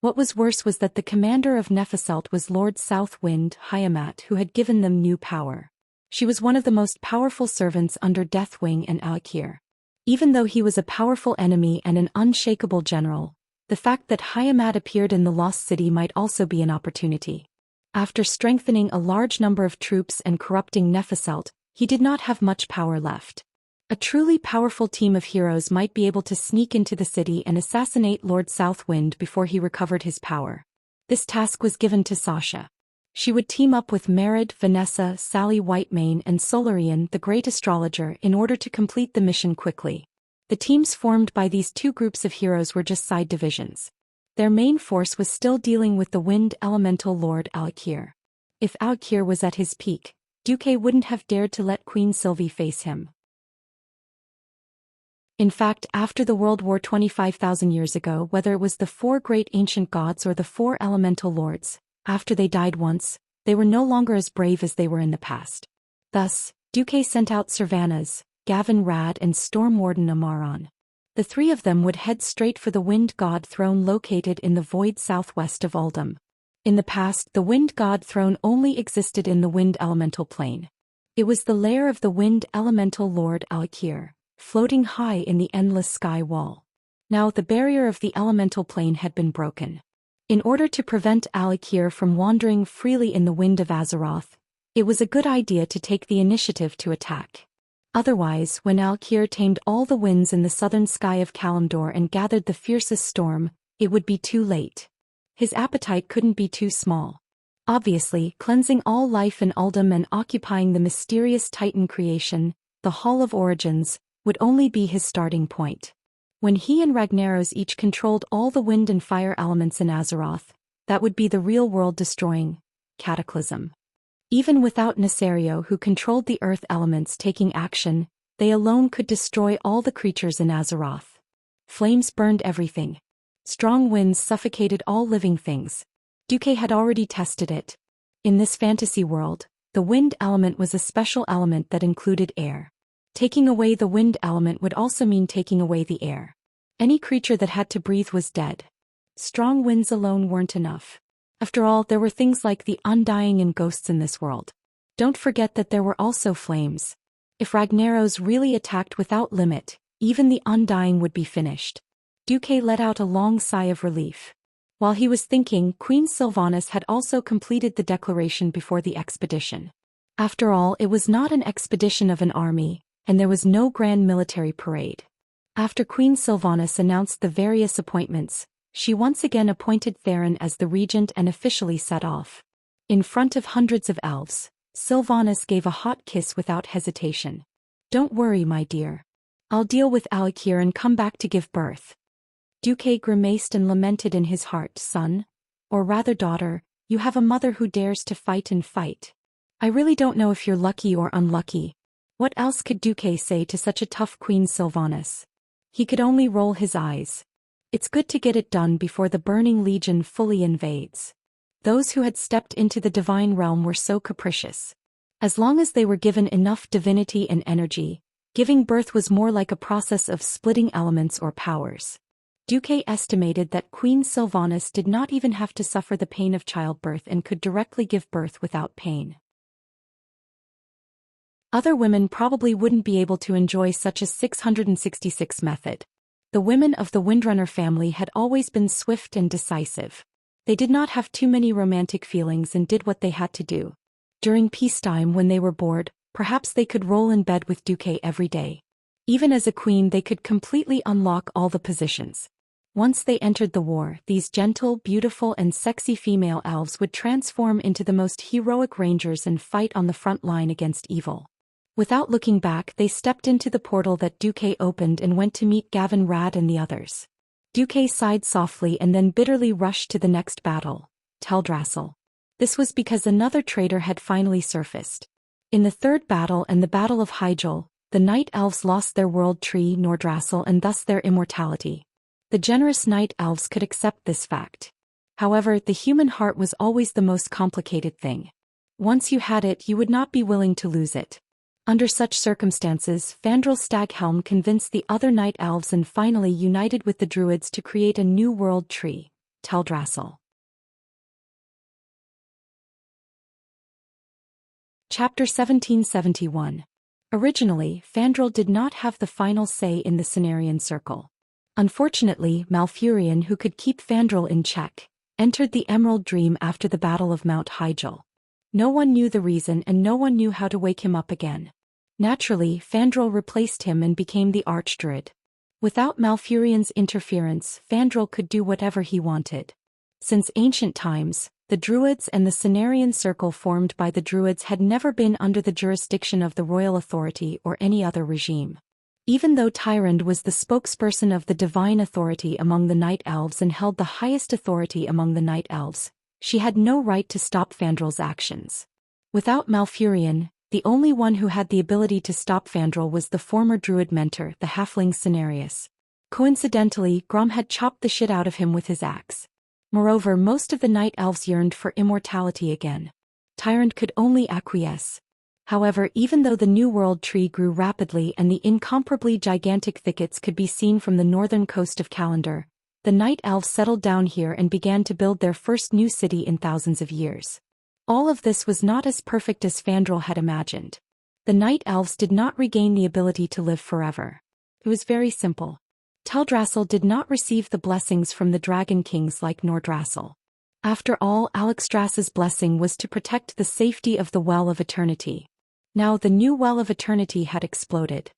What was worse was that the commander of Nephiselt was Lord Southwind, Hiamat, who had given them new power. She was one of the most powerful servants under Deathwing and Alkir. Even though he was a powerful enemy and an unshakable general, the fact that Hiamat appeared in the lost city might also be an opportunity. After strengthening a large number of troops and corrupting Nephiselt, he did not have much power left. A truly powerful team of heroes might be able to sneak into the city and assassinate Lord Southwind before he recovered his power. This task was given to Sasha. She would team up with Merid, Vanessa, Sally Whitemane and Solarian, the great astrologer, in order to complete the mission quickly. The teams formed by these two groups of heroes were just side divisions. Their main force was still dealing with the wind elemental lord Alkir. If Alkir was at his peak, Duque wouldn't have dared to let Queen Sylvie face him. In fact, after the World War 25,000 years ago, whether it was the 4 great ancient gods or the 4 elemental lords, after they died once, they were no longer as brave as they were in the past. Thus, Duque sent out Servanas, Gavin Rad and Stormwarden Amaron. The 3 of them would head straight for the Wind God Throne located in the void southwest of Uldum. In the past, the Wind God Throne only existed in the Wind Elemental Plane. It was the lair of the Wind Elemental Lord Alkir, floating high in the endless sky wall. Now the barrier of the Elemental Plane had been broken. In order to prevent Alkir from wandering freely in the wind of Azeroth, it was a good idea to take the initiative to attack. Otherwise, when Alkir tamed all the winds in the southern sky of Kalimdor and gathered the fiercest storm, it would be too late. His appetite couldn't be too small. Obviously, cleansing all life in Uldum and occupying the mysterious Titan creation, the Hall of Origins, would only be his starting point. When he and Ragnaros each controlled all the wind and fire elements in Azeroth, that would be the real world-destroying cataclysm. Even without Nesario, who controlled the earth elements taking action, they alone could destroy all the creatures in Azeroth. Flames burned everything. Strong winds suffocated all living things. Duque had already tested it. In this fantasy world, the wind element was a special element that included air. Taking away the wind element would also mean taking away the air. Any creature that had to breathe was dead. Strong winds alone weren't enough. After all, there were things like the Undying and ghosts in this world. Don't forget that there were also flames. If Ragnaros really attacked without limit, even the Undying would be finished. Duque let out a long sigh of relief. While he was thinking, Queen Sylvanas had also completed the declaration before the expedition. After all, it was not an expedition of an army, and there was no grand military parade. After Queen Sylvanas announced the various appointments, she once again appointed Theron as the regent and officially set off. In front of hundreds of elves, Sylvanas gave a hot kiss without hesitation. "Don't worry, my dear. I'll deal with Alkir and come back to give birth." Duque grimaced and lamented in his heart, "Son, or rather daughter, you have a mother who dares to fight and fight. I really don't know if you're lucky or unlucky." What else could Duque say to such a tough Queen Sylvanas? He could only roll his eyes. It's good to get it done before the Burning Legion fully invades. Those who had stepped into the divine realm were so capricious. As long as they were given enough divinity and energy, giving birth was more like a process of splitting elements or powers. Duque estimated that Queen Sylvanas did not even have to suffer the pain of childbirth and could directly give birth without pain. Other women probably wouldn't be able to enjoy such a 666 method. The women of the Windrunner family had always been swift and decisive. They did not have too many romantic feelings and did what they had to do. During peacetime when they were bored, perhaps they could roll in bed with Duque every day. Even as a queen they could completely unlock all the positions. Once they entered the war, these gentle, beautiful and sexy female elves would transform into the most heroic rangers and fight on the front line against evil. Without looking back, they stepped into the portal that Duque opened and went to meet Gavin Rad and the others. Duque sighed softly and then bitterly rushed to the next battle, Teldrassil. This was because another traitor had finally surfaced. In the third battle and the Battle of Hyjal, the Night Elves lost their world tree Nordrassil and thus their immortality. The generous Night Elves could accept this fact. However, the human heart was always the most complicated thing. Once you had it, you would not be willing to lose it. Under such circumstances, Fandral Staghelm convinced the other Night Elves and finally united with the Druids to create a new world tree, Teldrassil. Chapter 1771. Originally, Fandral did not have the final say in the Cenarian Circle. Unfortunately, Malfurion, who could keep Fandral in check, entered the Emerald Dream after the Battle of Mount Hyjal. No one knew the reason and no one knew how to wake him up again. Naturally, Fandral replaced him and became the Archdruid. Without Malfurion's interference, Fandral could do whatever he wanted. Since ancient times, the Druids and the Cenarian Circle formed by the Druids had never been under the jurisdiction of the royal authority or any other regime. Even though Tyrande was the spokesperson of the divine authority among the Night Elves and held the highest authority among the Night Elves, she had no right to stop Fandral's actions. Without Malfurion, the only one who had the ability to stop Fandral was the former Druid mentor, the halfling Cenarius. Coincidentally, Grom had chopped the shit out of him with his axe. Moreover, most of the Night Elves yearned for immortality again. Tyrande could only acquiesce. However, even though the New World Tree grew rapidly and the incomparably gigantic thickets could be seen from the northern coast of Kalandar, the Night Elves settled down here and began to build their first new city in thousands of years. All of this was not as perfect as Fandral had imagined. The Night Elves did not regain the ability to live forever. It was very simple. Teldrassil did not receive the blessings from the Dragon Kings like Nordrassil. After all, Alexstras's blessing was to protect the safety of the Well of Eternity. Now the new Well of Eternity had exploded.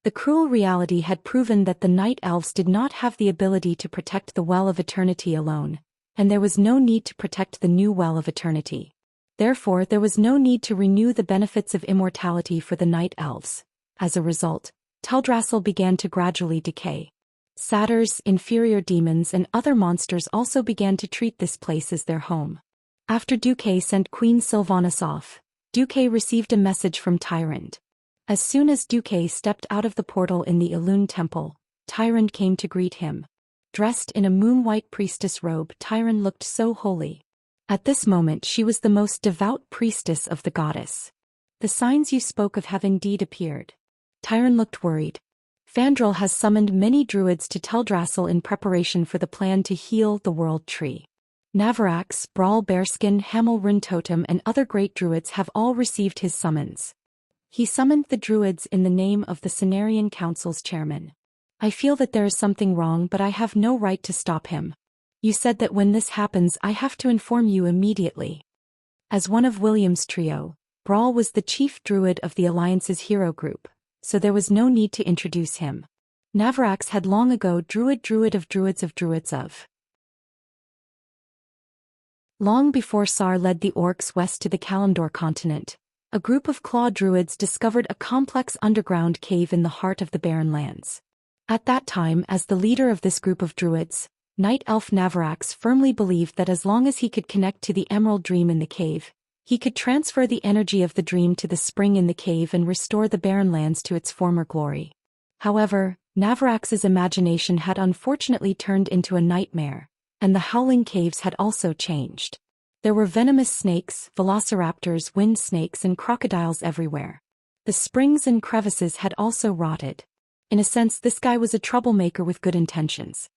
The cruel reality had proven that the Night Elves did not have the ability to protect the Well of Eternity alone, and there was no need to protect the new Well of Eternity. Therefore, there was no need to renew the benefits of immortality for the Night Elves. As a result, Teldrassil began to gradually decay. Satyrs, inferior demons and other monsters also began to treat this place as their home. After Duque sent Queen Sylvanas off, Duque received a message from Tyrande. As soon as Duque stepped out of the portal in the Elune Temple, Tyrande came to greet him. Dressed in a moon-white priestess robe, Tyrande looked so holy. At this moment she was the most devout priestess of the goddess. The signs you spoke of have indeed appeared. Tyrande looked worried. Fandral has summoned many druids to Teldrassil in preparation for the plan to heal the World Tree. Navarax, Brawl Bearskin, Hamel Runtotem and other great druids have all received his summons. He summoned the druids in the name of the Cenarian Council's chairman. I feel that there is something wrong, but I have no right to stop him. You said that when this happens I have to inform you immediately. As one of William's trio, Brawl was the chief druid of the Alliance's hero group, so there was no need to introduce him. Navarax had long ago druid of druids. Long before Sar led the orcs west to the Kalandor continent, a group of claw druids discovered a complex underground cave in the heart of the barren lands. At that time, as the leader of this group of druids, Night Elf Navarax firmly believed that as long as he could connect to the emerald dream in the cave, he could transfer the energy of the dream to the spring in the cave and restore the barren lands to its former glory. However, Navarax's imagination had unfortunately turned into a nightmare, and the howling caves had also changed. There were venomous snakes, velociraptors, wind snakes, and crocodiles everywhere. The springs and crevices had also rotted. In a sense, this guy was a troublemaker with good intentions.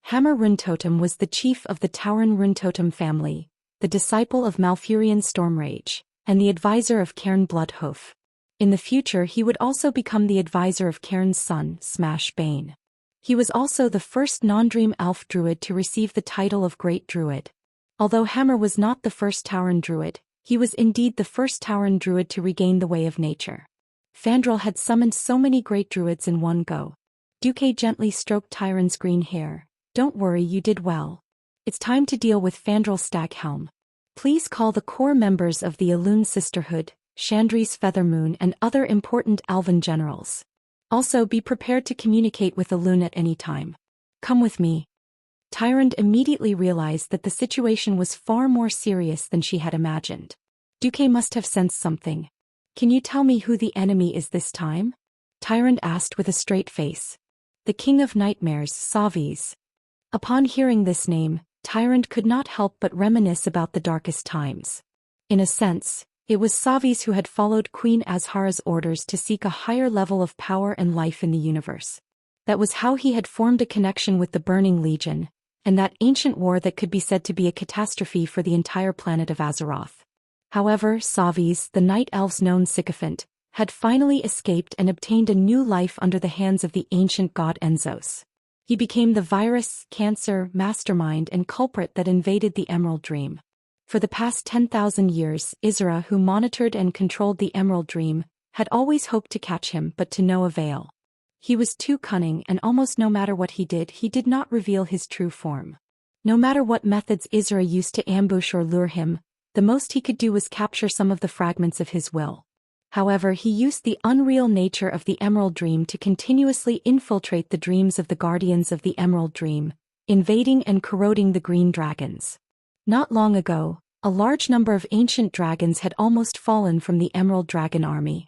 Hammer Runtotem was the chief of the Tauren Runtotem family, the disciple of Malfurion Stormrage, and the advisor of Cairn Bloodhoof. In the future he would also become the advisor of Cairn's son, Smash Bane. He was also the first non-dream elf druid to receive the title of Great Druid. Although Hammer was not the first Tauren druid, he was indeed the first Tauren druid to regain the way of nature. Fandral had summoned so many great druids in one go. Duque gently stroked Tyron's green hair. Don't worry, you did well. It's time to deal with Fandral Staghelm. Please call the core members of the Elune Sisterhood, Chandri's Feathermoon, and other important elven generals. Also be prepared to communicate with Elune at any time. Come with me. Tyrande immediately realized that the situation was far more serious than she had imagined. Duque must have sensed something. Can you tell me who the enemy is this time? Tyrande asked with a straight face. The King of Nightmares, Savi's. Upon hearing this name, Tyrande could not help but reminisce about the darkest times. In a sense, it was Savi's who had followed Queen Azhara's orders to seek a higher level of power and life in the universe. That was how he had formed a connection with the Burning Legion, and that ancient war that could be said to be a catastrophe for the entire planet of Azeroth. However, Savi's, the night elf's known sycophant, had finally escaped and obtained a new life under the hands of the ancient god Enzos. He became the virus, cancer, mastermind, and culprit that invaded the Emerald Dream. For the past 10,000 years, Isra, who monitored and controlled the Emerald Dream, had always hoped to catch him, but to no avail. He was too cunning, and almost no matter what he did not reveal his true form. No matter what methods Isra used to ambush or lure him, the most he could do was capture some of the fragments of his will. However, he used the unreal nature of the Emerald Dream to continuously infiltrate the dreams of the guardians of the Emerald Dream, invading and corroding the green dragons. Not long ago, a large number of ancient dragons had almost fallen from the Emerald Dragon army.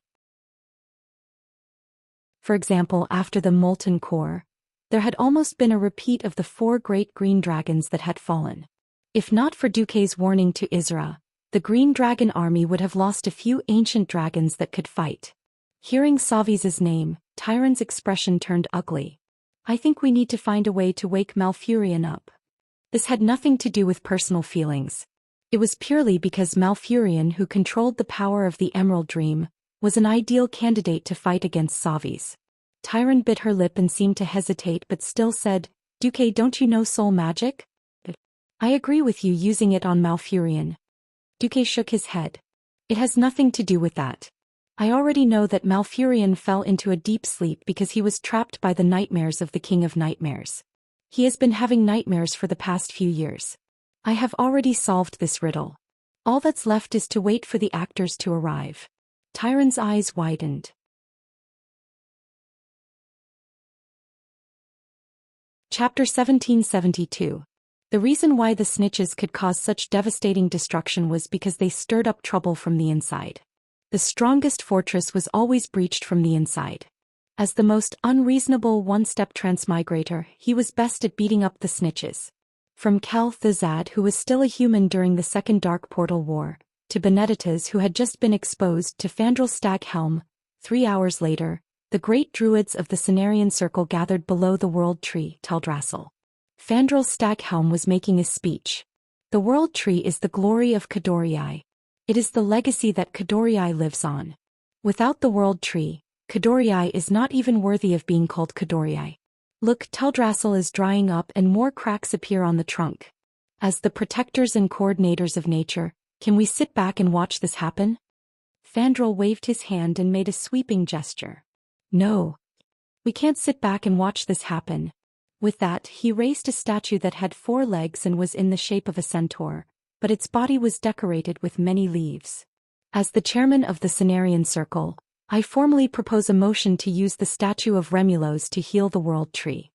For example, after the Molten Core, there had almost been a repeat of the 4 great green dragons that had fallen. If not for Duque's warning to Isra, the Green Dragon army would have lost a few ancient dragons that could fight. Hearing Savi's name, Tyrande's expression turned ugly. I think we need to find a way to wake Malfurion up. This had nothing to do with personal feelings. It was purely because Malfurion, who controlled the power of the Emerald Dream, was an ideal candidate to fight against Savi's. Tyrande bit her lip and seemed to hesitate but still said, Duque, don't you know soul magic? I agree with you using it on Malfurion. Duque shook his head. It has nothing to do with that. I already know that Malfurion fell into a deep sleep because he was trapped by the nightmares of the King of Nightmares. He has been having nightmares for the past few years. I have already solved this riddle. All that's left is to wait for the actors to arrive. Tyrande's eyes widened. Chapter 1772. The reason why the snitches could cause such devastating destruction was because they stirred up trouble from the inside. The strongest fortress was always breached from the inside. As the most unreasonable one-step transmigrator, he was best at beating up the snitches. From Kel Thazad, who was still a human during the Second Dark Portal War, to Benedictas, who had just been exposed, to Fandral Staghelm. 3 hours later, the great druids of the Cenarian Circle gathered below the World Tree, Teldrassil. Fandral Staghelm was making a speech. The World Tree is the glory of Kadorii. It is the legacy that Kadorii lives on. Without the World Tree, Kadorii is not even worthy of being called Kadorii. Look, Teldrassil is drying up and more cracks appear on the trunk. As the protectors and coordinators of nature, can we sit back and watch this happen? Fandral waved his hand and made a sweeping gesture. No. We can't sit back and watch this happen. With that, he raised a statue that had 4 legs and was in the shape of a centaur, but its body was decorated with many leaves. As the chairman of the Cenarian Circle, I formally propose a motion to use the statue of Remulose to heal the world tree.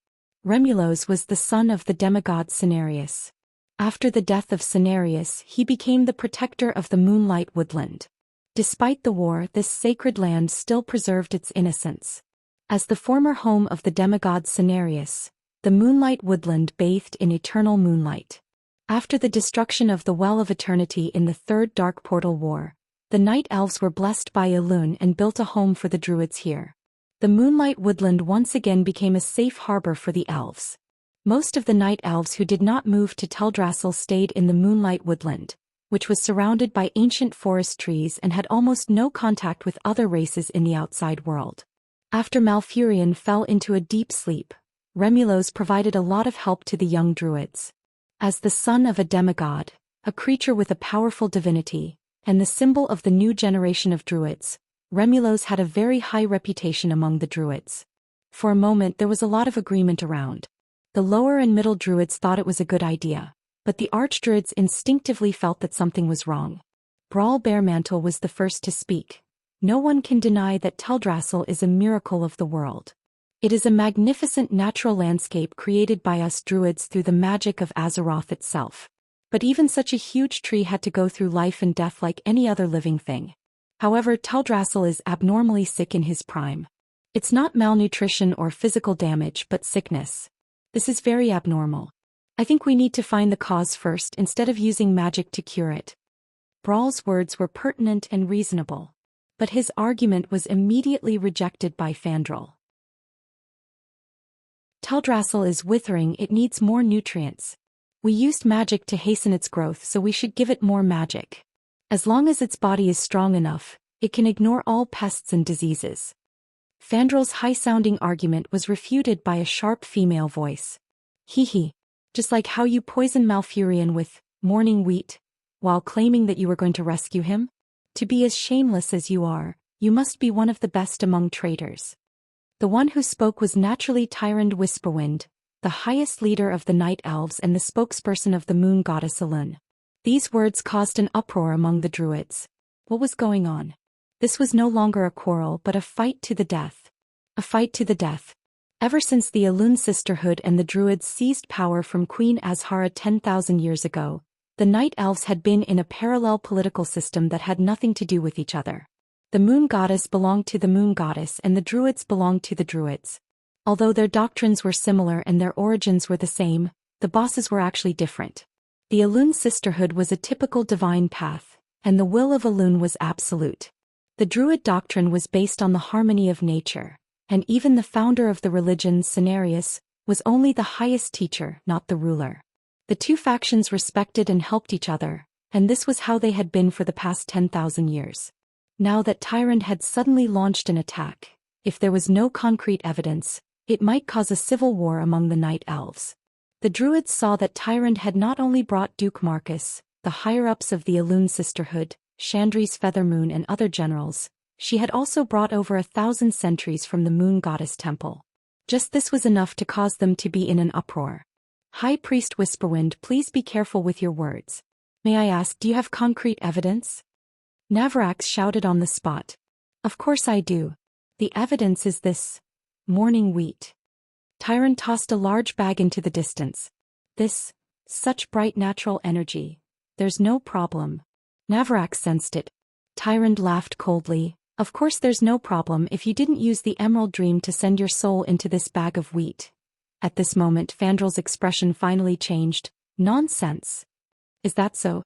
Remulose was the son of the demigod Cenarius. After the death of Cenarius, he became the protector of the Moonlight Woodland. Despite the war, this sacred land still preserved its innocence. As the former home of the demigod Cenarius, the Moonlight Woodland bathed in eternal moonlight. After the destruction of the Well of Eternity in the Third Dark Portal War, the Night Elves were blessed by Elune and built a home for the Druids here. The Moonlight Woodland once again became a safe harbor for the elves. Most of the Night Elves who did not move to Teldrassil stayed in the Moonlight Woodland, which was surrounded by ancient forest trees and had almost no contact with other races in the outside world. After Malfurion fell into a deep sleep, Remulose provided a lot of help to the young druids. As the son of a demigod, a creature with a powerful divinity, and the symbol of the new generation of druids, Remulose had a very high reputation among the druids. For a moment there was a lot of agreement around. The lower and middle druids thought it was a good idea, but the archdruids instinctively felt that something was wrong. Brawl Bearmantle was the first to speak. No one can deny that Teldrassil is a miracle of the world. It is a magnificent natural landscape created by us druids through the magic of Azeroth itself. But even such a huge tree had to go through life and death like any other living thing. However, Teldrassil is abnormally sick in his prime. It's not malnutrition or physical damage but sickness. This is very abnormal. I think we need to find the cause first instead of using magic to cure it. Brawl's words were pertinent and reasonable. But his argument was immediately rejected by Fandral. Teldrassil is withering, it needs more nutrients. We used magic to hasten its growth, so we should give it more magic. As long as its body is strong enough, it can ignore all pests and diseases. Fandral's high-sounding argument was refuted by a sharp female voice. Hee. Just like how you poisoned Malfurion with morning wheat, while claiming that you were going to rescue him? To be as shameless as you are, you must be one of the best among traitors. The one who spoke was naturally Tyrande Whisperwind, the highest leader of the Night Elves and the spokesperson of the moon goddess Elune. These words caused an uproar among the druids. What was going on? This was no longer a quarrel but a fight to the death. A fight to the death. Ever since the Elune Sisterhood and the druids seized power from Queen Azhara 10,000 years ago, the Night Elves had been in a parallel political system that had nothing to do with each other. The moon goddess belonged to the moon goddess and the druids belonged to the druids. Although their doctrines were similar and their origins were the same, the bosses were actually different. The Elune Sisterhood was a typical divine path, and the will of Elune was absolute. The druid doctrine was based on the harmony of nature, and even the founder of the religion, Cenarius, was only the highest teacher, not the ruler. The two factions respected and helped each other, and this was how they had been for the past 10,000 years. Now that Tyrande had suddenly launched an attack, if there was no concrete evidence, it might cause a civil war among the Night Elves. The druids saw that Tyrande had not only brought Duke Marcus, the higher-ups of the Elune Sisterhood, Chandri's Feathermoon and other generals, she had also brought over 1,000 sentries from the moon goddess temple. Just this was enough to cause them to be in an uproar. High Priest Whisperwind, please be careful with your words. May I ask, do you have concrete evidence? Navrax shouted on the spot. Of course I do. The evidence is this. Morning wheat. Tyrande tossed a large bag into the distance. This, such bright natural energy. There's no problem. Navrax sensed it. Tyrande laughed coldly. Of course there's no problem if you didn't use the Emerald Dream to send your soul into this bag of wheat. At this moment Fandral's expression finally changed. Nonsense. Is that so?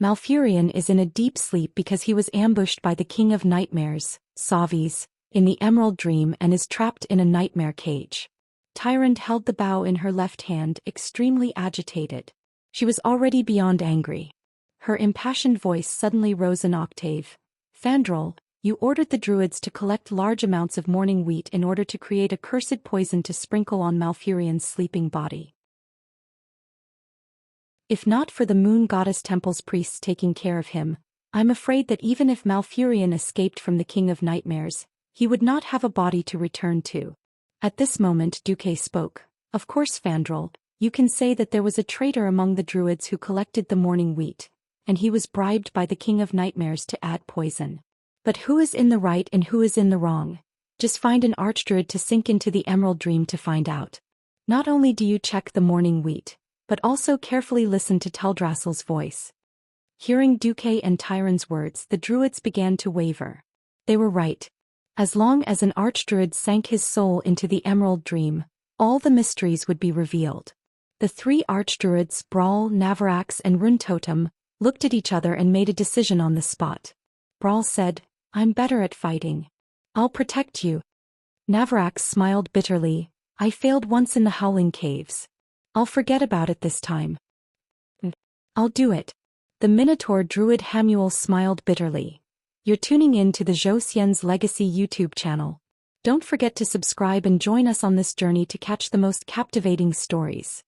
Malfurion is in a deep sleep because he was ambushed by the King of Nightmares, Savis, in the Emerald Dream and is trapped in a nightmare cage. Tyrande held the bow in her left hand, extremely agitated. She was already beyond angry. Her impassioned voice suddenly rose an octave. Fandral, you ordered the druids to collect large amounts of morning wheat in order to create a cursed poison to sprinkle on Malfurion's sleeping body. If not for the moon goddess temple's priests taking care of him, I'm afraid that even if Malfurion escaped from the King of Nightmares, he would not have a body to return to. At this moment Duque spoke. Of course Fandral, you can say that there was a traitor among the druids who collected the morning wheat, and he was bribed by the King of Nightmares to add poison. But who is in the right and who is in the wrong? Just find an archdruid to sink into the emerald dream to find out. Not only do you check the morning wheat, but also carefully listen to Teldrassil's voice. Hearing Duque and Tyron's words, the druids began to waver. They were right. As long as an archdruid sank his soul into the emerald dream, all the mysteries would be revealed. The three archdruids, Brawl, Navarax and Runetotem, looked at each other and made a decision on the spot. Brawl said, "I'm better at fighting. I'll protect you." Navarax smiled bitterly, "I failed once in the Howling Caves. I'll forget about it this time." "I'll do it." The Minotaur druid Hamuel smiled bitterly. You're tuning in to the Zhou Xian's Legacy YouTube channel. Don't forget to subscribe and join us on this journey to catch the most captivating stories.